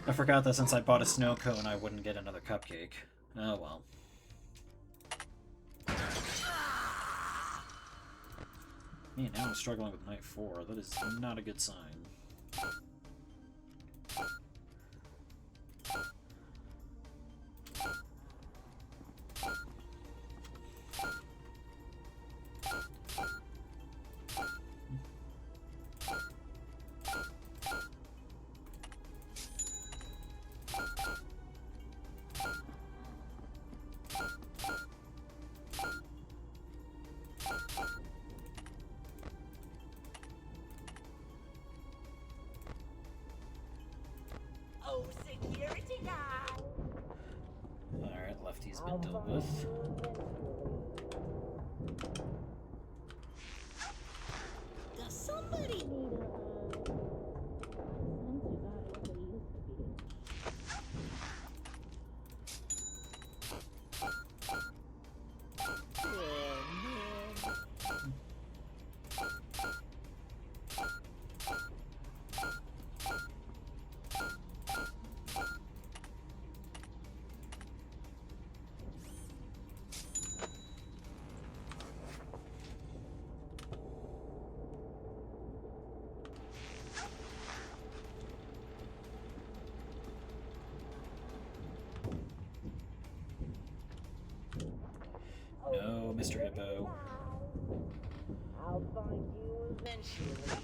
I forgot that since I bought a snow cone, I wouldn't get another cupcake. Oh well. Man, now I'm struggling with night 4. That is not a good sign. Oh, security guy! Alright, Lefty's been dealt with. Does somebody need a sensors aren't what they used to be. No, Mr. Hippo. I'll find you eventually.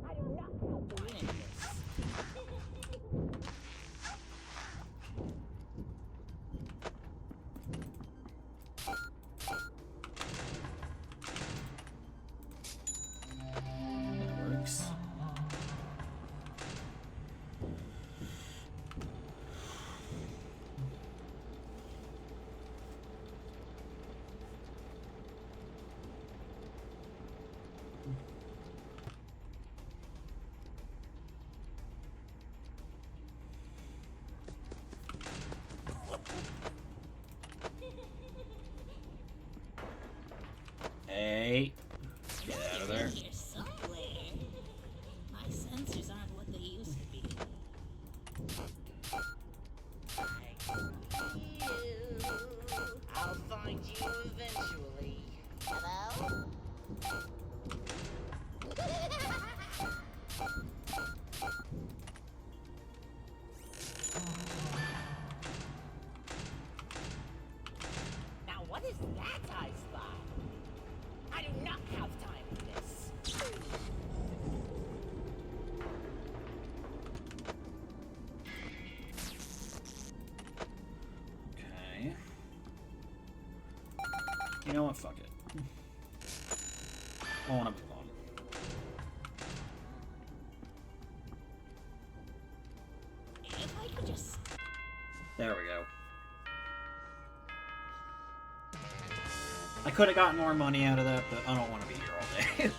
I do not have the win. That works. Hey, get out of there. Here somewhere. My sensors aren't what they used to be. I'll find you eventually. Hello? Now what is that I spy? I do not have time for this. Okay. You know what? Fuck it. I want to move on. If I could just... There we go. I could have gotten more money out of that, but I don't want to be here all day.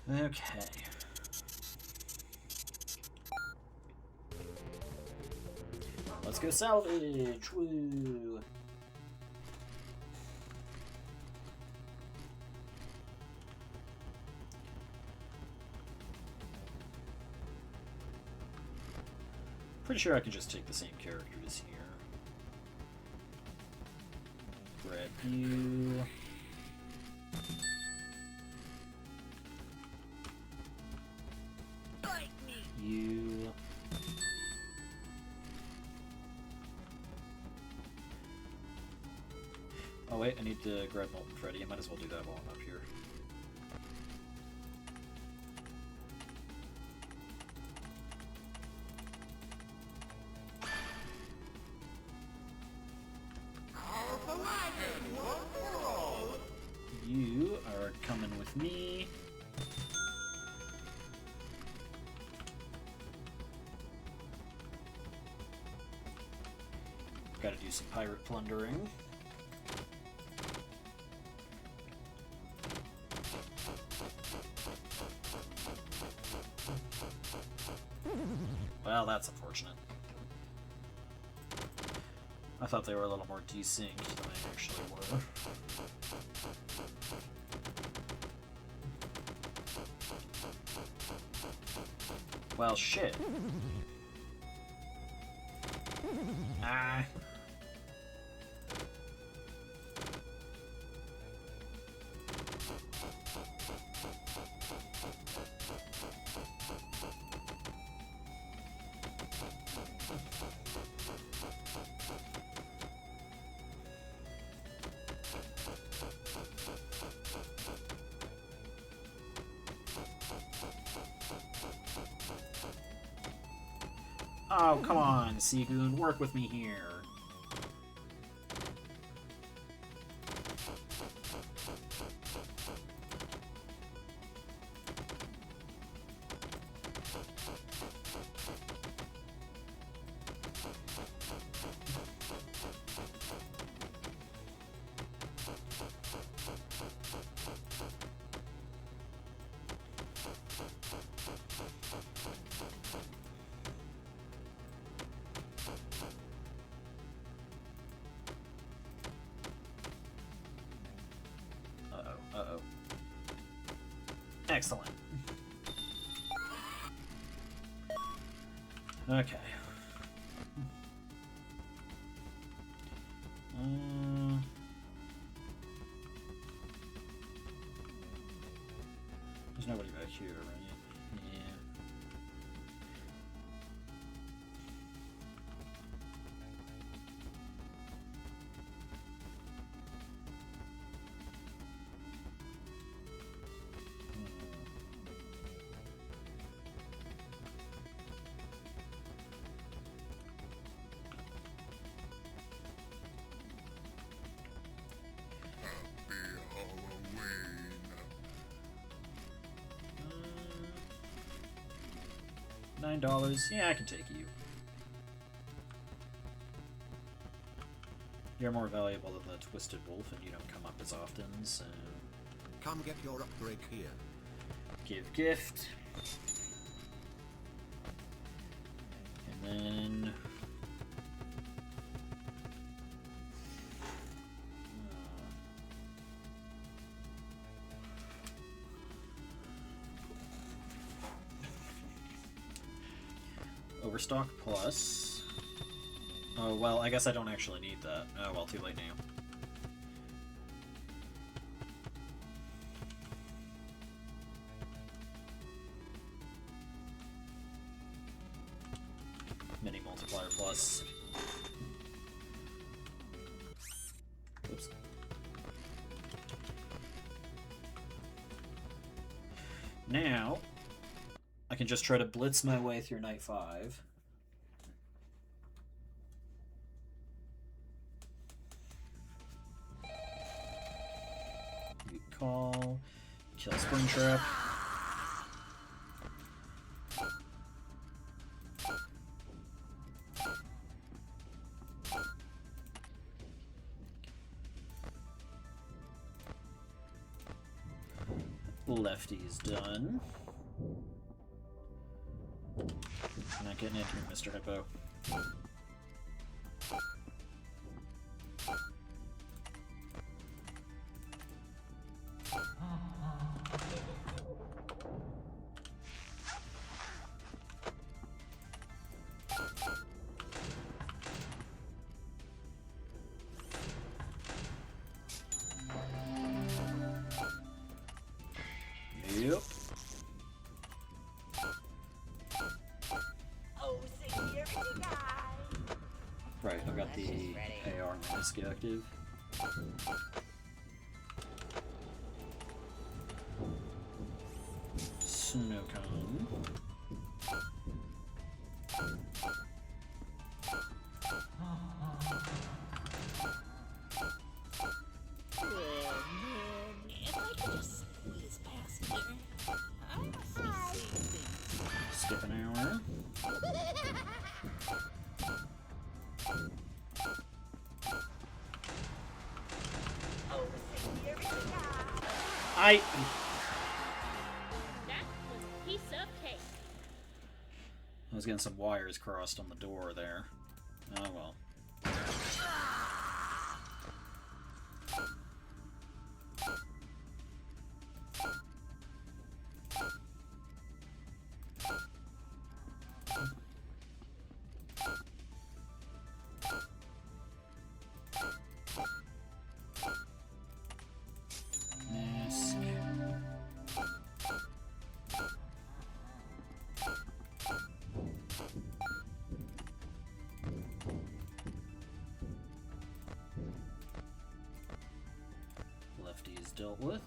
Okay. Let's go salvage! Woo! Pretty sure I can just take the same characters here. Grab you. You. Oh wait, I need to grab Molten Freddy. I might as well do that while I'm up here. You are coming with me. Gotta do some pirate plundering. Well, that's unfortunate. I thought they were a little more desynced than they actually were. Well, shit. Ah. Oh, come on, Seagoon, work with me here. Uh-oh. Excellent. Okay. There's nobody back here, right? Yeah. $9. Yeah, I can take you. You're more valuable than the Twisted Wolf, and you don't come up as often, so... Come get your upgrade here. Give gift. And then... Overstock plus. Oh, well, I guess I don't actually need that. Oh, well, too late now. Mini multiplier plus. Oops. Now, I can just try to blitz my way through night 5. Call, kill Springtrap. Lefty's done. Not getting in here, Mr. Hippo. mask active. Snowcone. If I could just squeeze past here, I must be seeing things. Skip an hour. That was a piece of cake. I was getting some wires crossed on the door there. Oh well. Mask. Lefty is dealt with.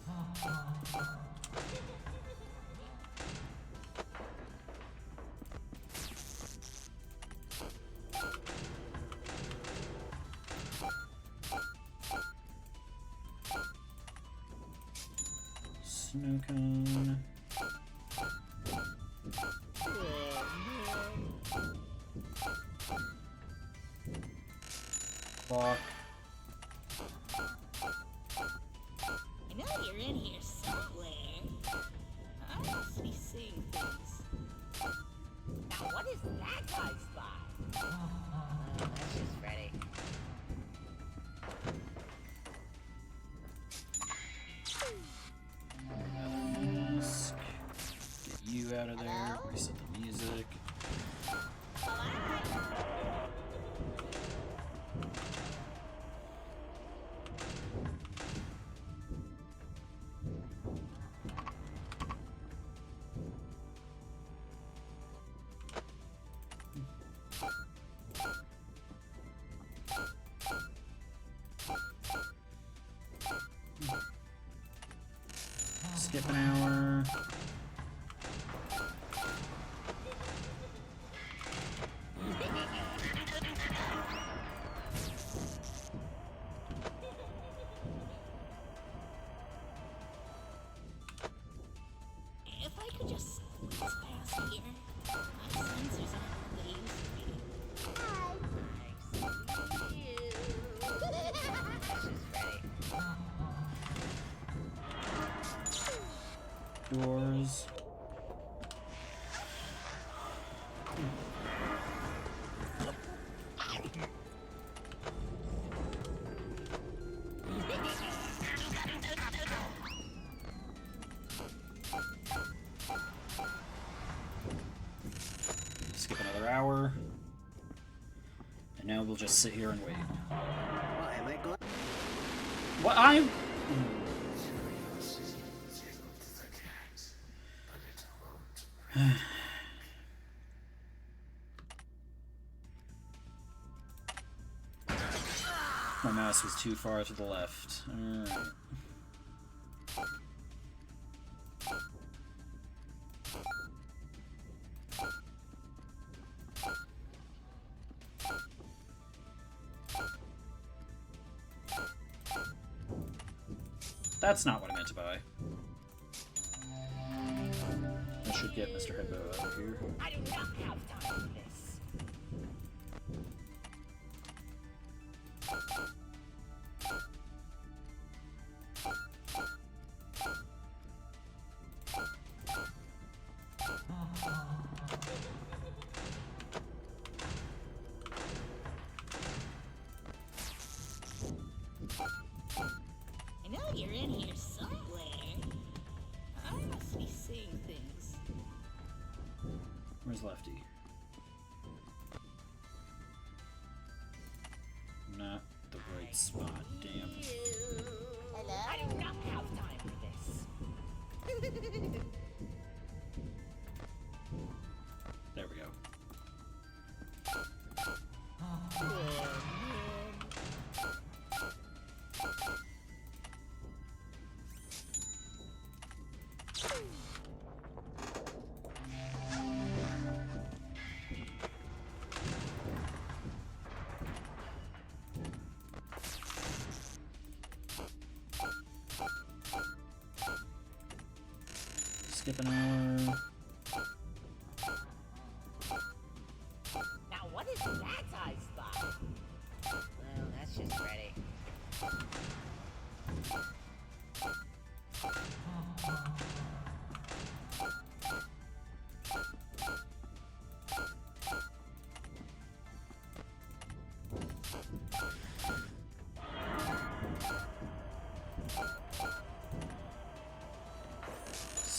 Snowcone. Clock. I know you're in here somewhere. I must be seeing things. Now what is that guy's spot? That's just Freddy. Mask. Get you out of there. Reset the music. Skip an hour. If I could just squeeze past here, my sensors aren't what they used to be. That's just Freddy. Doors. Skip another hour. And now we'll just sit here and wait. Why am I glad? What I'm My mouse was too far to the left. Alright. That's not what I meant to buy. I should get Mr. Headbow out of here. I do not have time for this. I know you're in here somewhere. I must be seeing things. Where's Lefty? Not the right spot, damn. I do not have time for this. There we go. Skip an hour. Now what is that high spot? Well, that's just ready.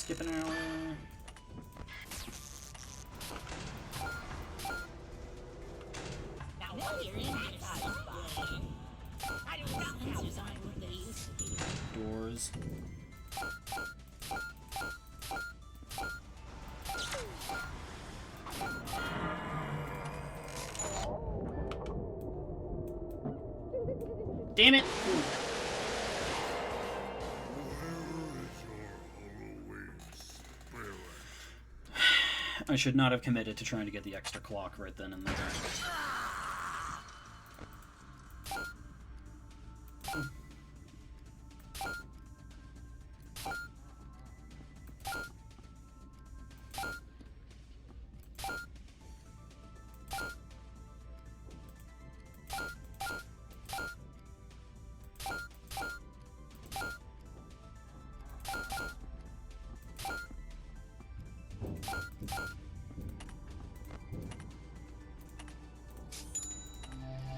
Skip an hour. Now I know what you're is in that here high somewhere. spot? I do not have Sensors time aren't for what they this. used to be. Doors. Damn it! I should not have committed to trying to get the extra clock right then and there.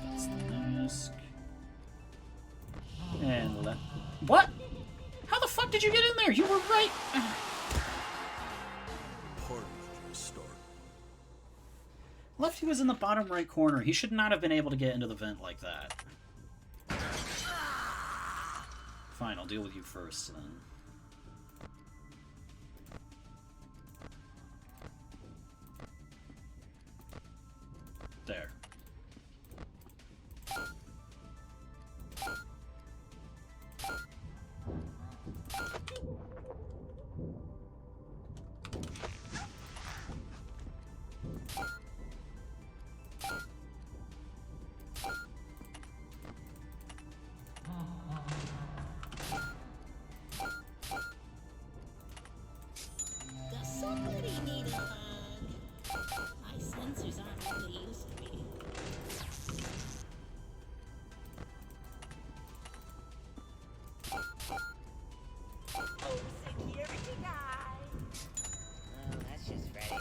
That's the mask. And left. What? How the fuck did you get in there? You were right. Pardon to restart. Lefty was in the bottom right corner. He should not have been able to get into the vent like that. Fine, I'll deal with you first then. There. Does somebody need a hug? My sensors aren't what they used to be. Oh, security guy. Well, that's just ready.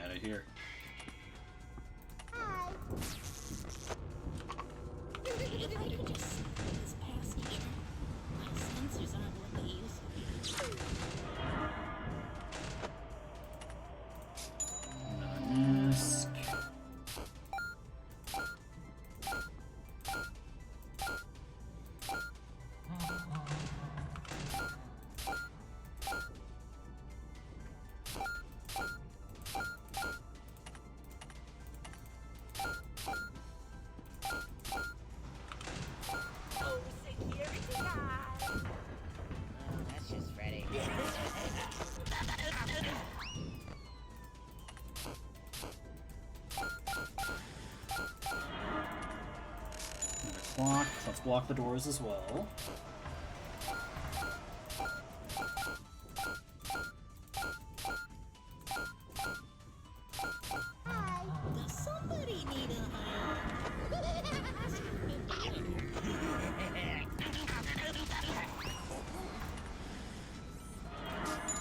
Out of here. If I could just slip this past here. My sensors aren't what they used to be. Another mask. Oh, security guy. Well, that's just ready. Another clock. Let's block the doors as well. Does somebody need a hug?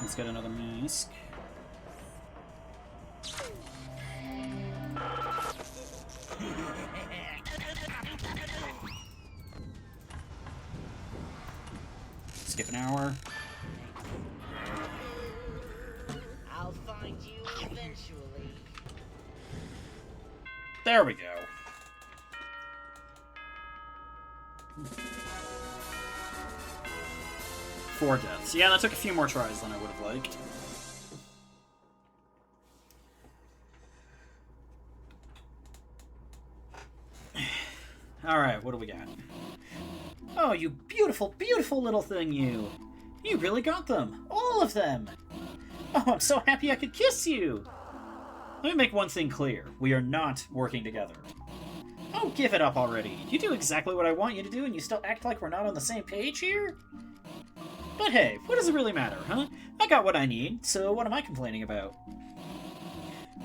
Let's get another mask. Skip an hour. I'll find you eventually. There we go. 4 deaths. Yeah, that took a few more tries than I would have liked. Alright, what do we got? Oh, you beautiful, beautiful little thing, you! You really got them! All of them! Oh, I'm so happy I could kiss you! Let me make one thing clear. We are not working together. Oh, give it up already. You do exactly what I want you to do, and you still act like we're not on the same page here? But hey, what does it really matter, huh? I got what I need, so what am I complaining about?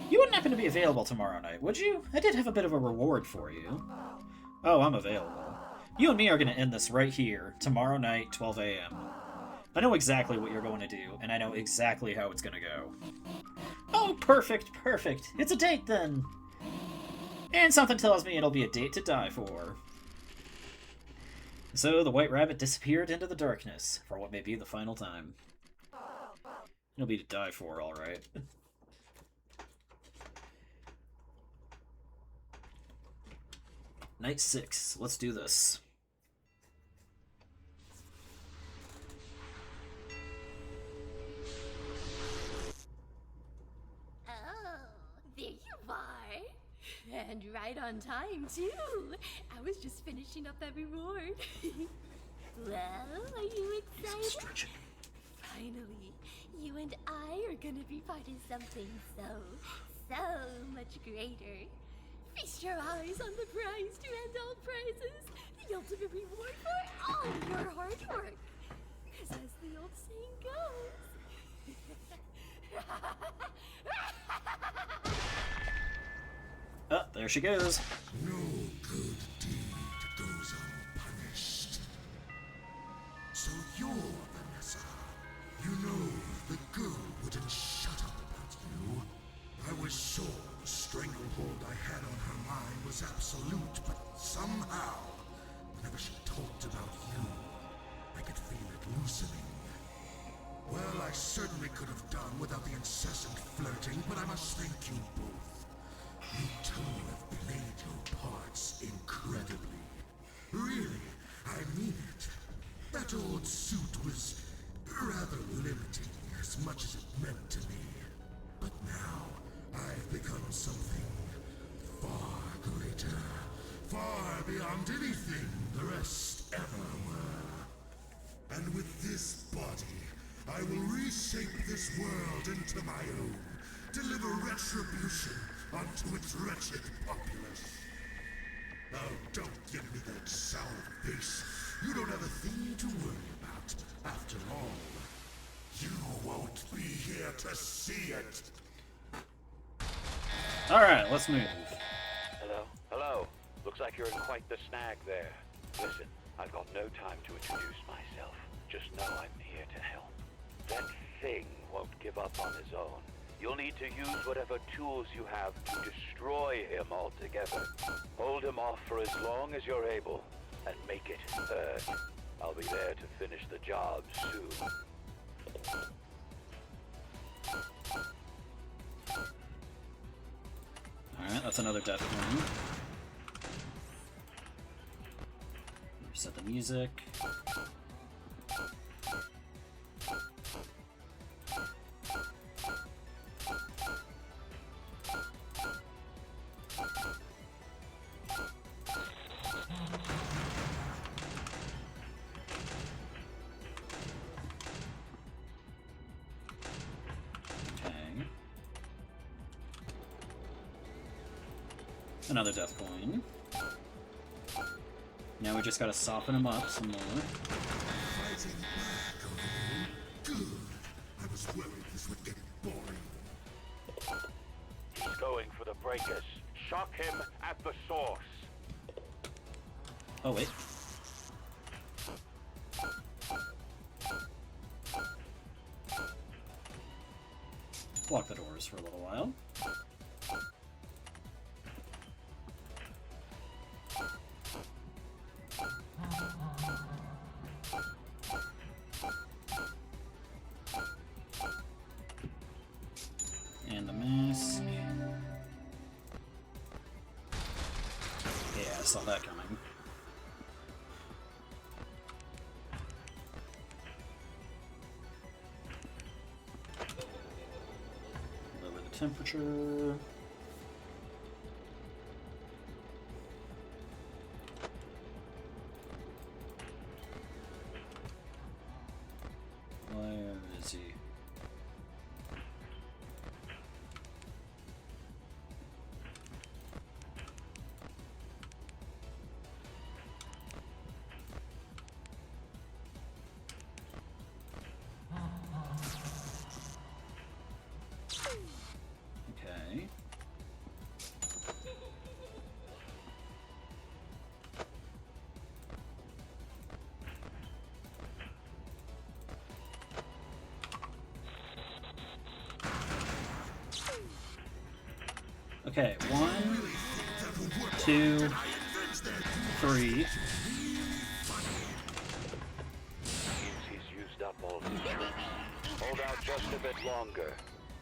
You wouldn't happen to be available tomorrow night, would you? I did have a bit of a reward for you. Oh, I'm available. You and me are going to end this right here, tomorrow night, 12 a.m. I know exactly what you're going to do, and I know exactly how it's going to go. Oh, perfect, perfect. It's a date, then. And something tells me it'll be a date to die for. So the White Rabbit disappeared into the darkness, for what may be the final time. It'll be to die for, alright. Night 6. Let's do this. Oh, there you are. And right on time, too. I was just finishing up that reward. Well, are you excited? Finally, you and I are gonna be part of something so much greater. Feast your eyes on the prize to end all prizes, the ultimate reward for all your hard work. Because as the old saying goes... Oh, there she goes. No good deed goes unpunished. So you're Vanessa. You know the girl wouldn't shut up about you. I was sure the stranglehold I had on her mind was absolute, but somehow, whenever she talked about you, I could feel it loosening. Well, I certainly could have done without the incessant flirting, but I must thank you both. You two have played your parts incredibly. Really, I mean it. That old suit was rather limiting, as much as it meant to me. But now, I've become something far greater, far beyond anything the rest ever were. And with this body, I will reshape this world into my own, deliver retribution onto its wretched populace. Now, don't give me that sour face. You don't have a thing to worry about, after all. You won't be here to see it. Alright, let's move. Hello. Looks like you're in quite the snag there. Listen, I've got no time to introduce myself. Just know I'm here to help. That thing won't give up on his own. You'll need to use whatever tools you have to destroy him altogether. Hold him off for as long as you're able, and make it hurt. I'll be there to finish the job soon. Alright, that's another death one. Reset the music. Another death coin. Now we just gotta soften him up some more. Fighting back over you? Good. I was worried this would get boring. He's going for the breakers. Shock him at the source. Oh, wait. Block the doors for a little while. And the mask. Yeah, I saw that coming. temperature. Where is he? Okay. Okay, 1, 2, 3. Seems he's used up all his troops. Hold out just a bit longer.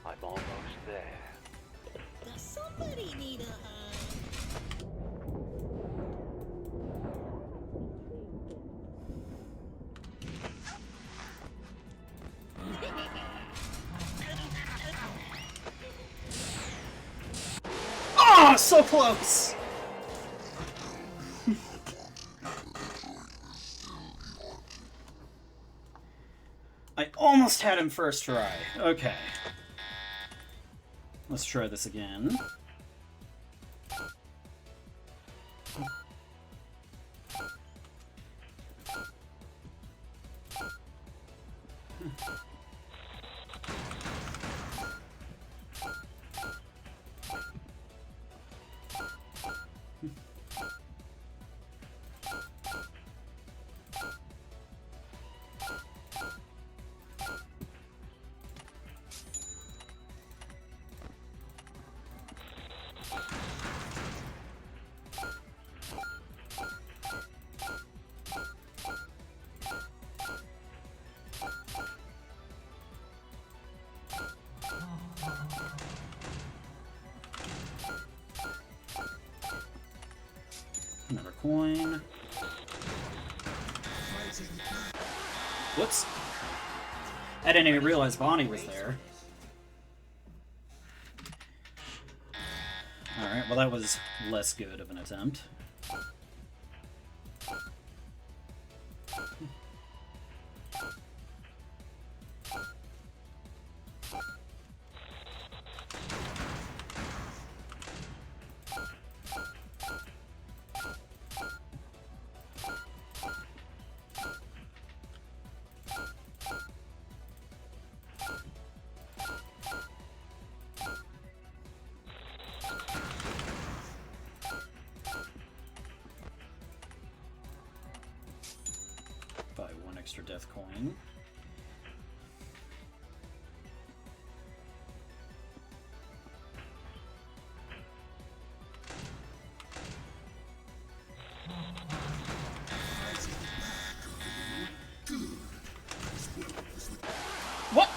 I'm almost there. Does somebody need a hug? Ah, so close! I almost had him first try. Okay. Let's try this again. Another coin. Whoops. I didn't even realize Bonnie was there. Alright, well that was less good of an attempt. Buy one extra death coin. What?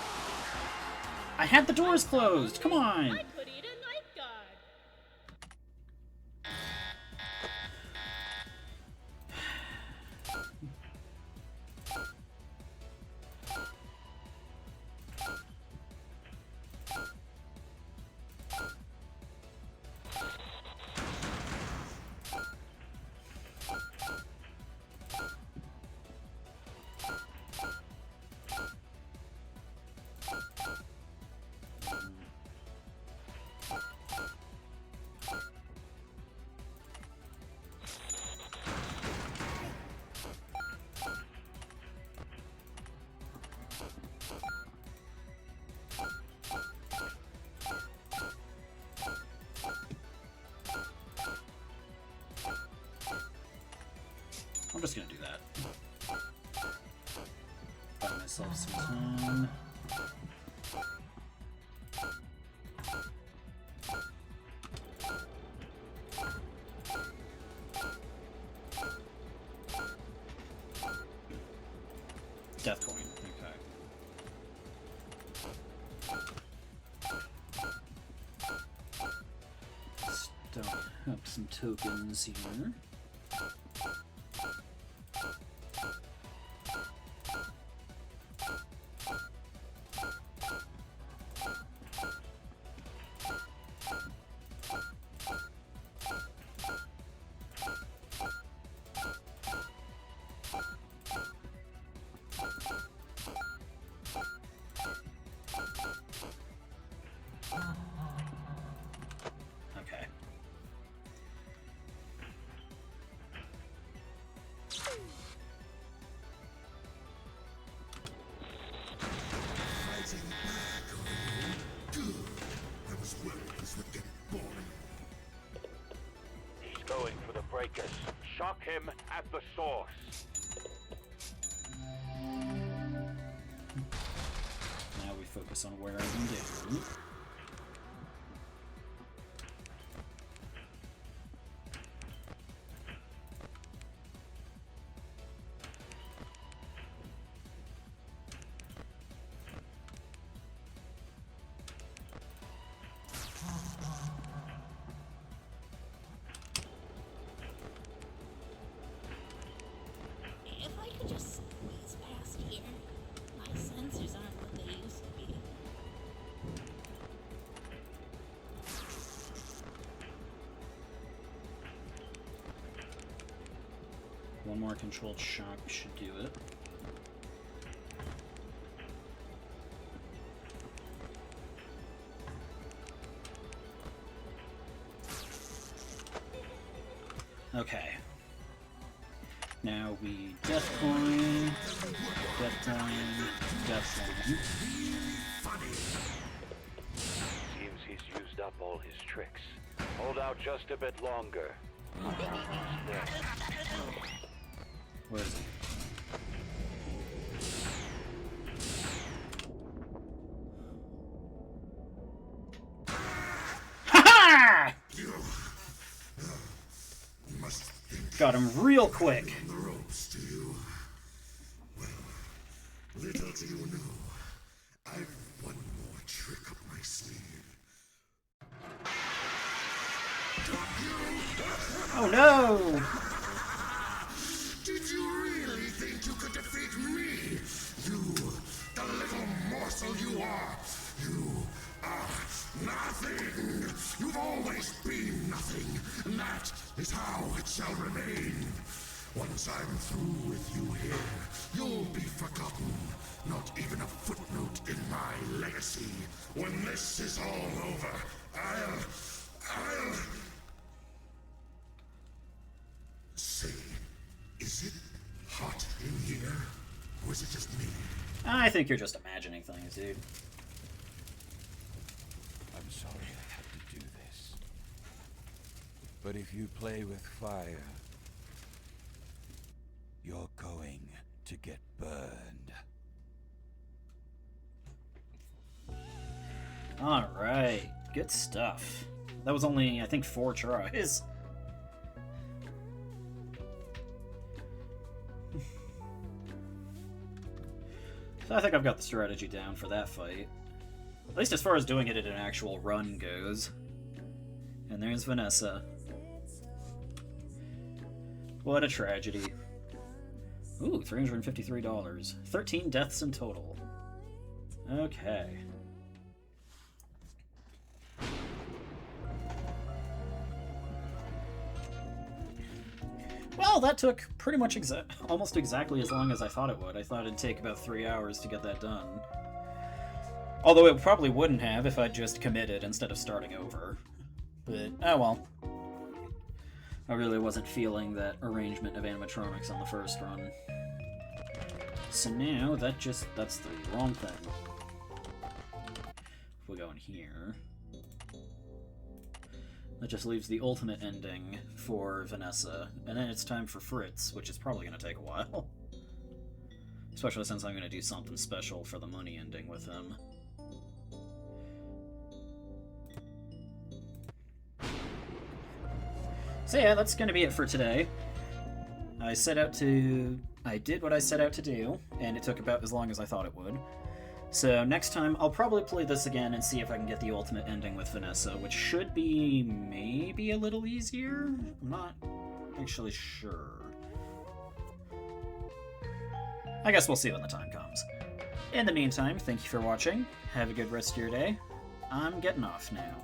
I had the doors closed. Come on. I could eat a night guard. I'm just gonna do that. Buy myself some time. Death coin, okay. Stock up some tokens here. Struck him at the source. Now we focus on wearing him down. If I could just squeeze past here. My sensors aren't what they used to be. One more controlled shock should do it. Okay. Now we death coin, death coin. Seems he's used up all his tricks. Hold out just a bit longer. Where is it? Ha-ha! Got him real quick. The ropes, do you? Well, little do you know, I've one more trick up my sleeve. Oh no! Did you really think you could defeat me? You, the little morsel you are. You are nothing. You've always been nothing, and that is how it shall remain. Once I'm through with you here, you'll be forgotten. Not even a footnote in my legacy. When this is all over, I'll... Say, is it hot in here? Or is it just me? I think you're just imagining things, dude. I'm sorry I have to do this. But if you play with fire, you're going to get burned. Alright, good stuff. That was only, I think, 4 tries. So I think I've got the strategy down for that fight. At least as far as doing it in an actual run goes. And there's Vanessa. What a tragedy. Ooh, $353. 13 deaths in total. Okay. Well, that took pretty much almost exactly as long as I thought it would. I thought it'd take about 3 hours to get that done. Although it probably wouldn't have if I'd just committed instead of starting over. But, oh well. I really wasn't feeling that arrangement of animatronics on the first run. So now, that's the wrong thing. If we go in here... That just leaves the ultimate ending for Vanessa, and then it's time for Fritz, which is probably going to take a while. Especially since I'm going to do something special for the money ending with him. So yeah, that's going to be it for today. I did what I set out to do, and it took about as long as I thought it would. So next time, I'll probably play this again and see if I can get the ultimate ending with Vanessa, which should be maybe a little easier? I'm not actually sure. I guess we'll see when the time comes. In the meantime, thank you for watching. Have a good rest of your day. I'm getting off now.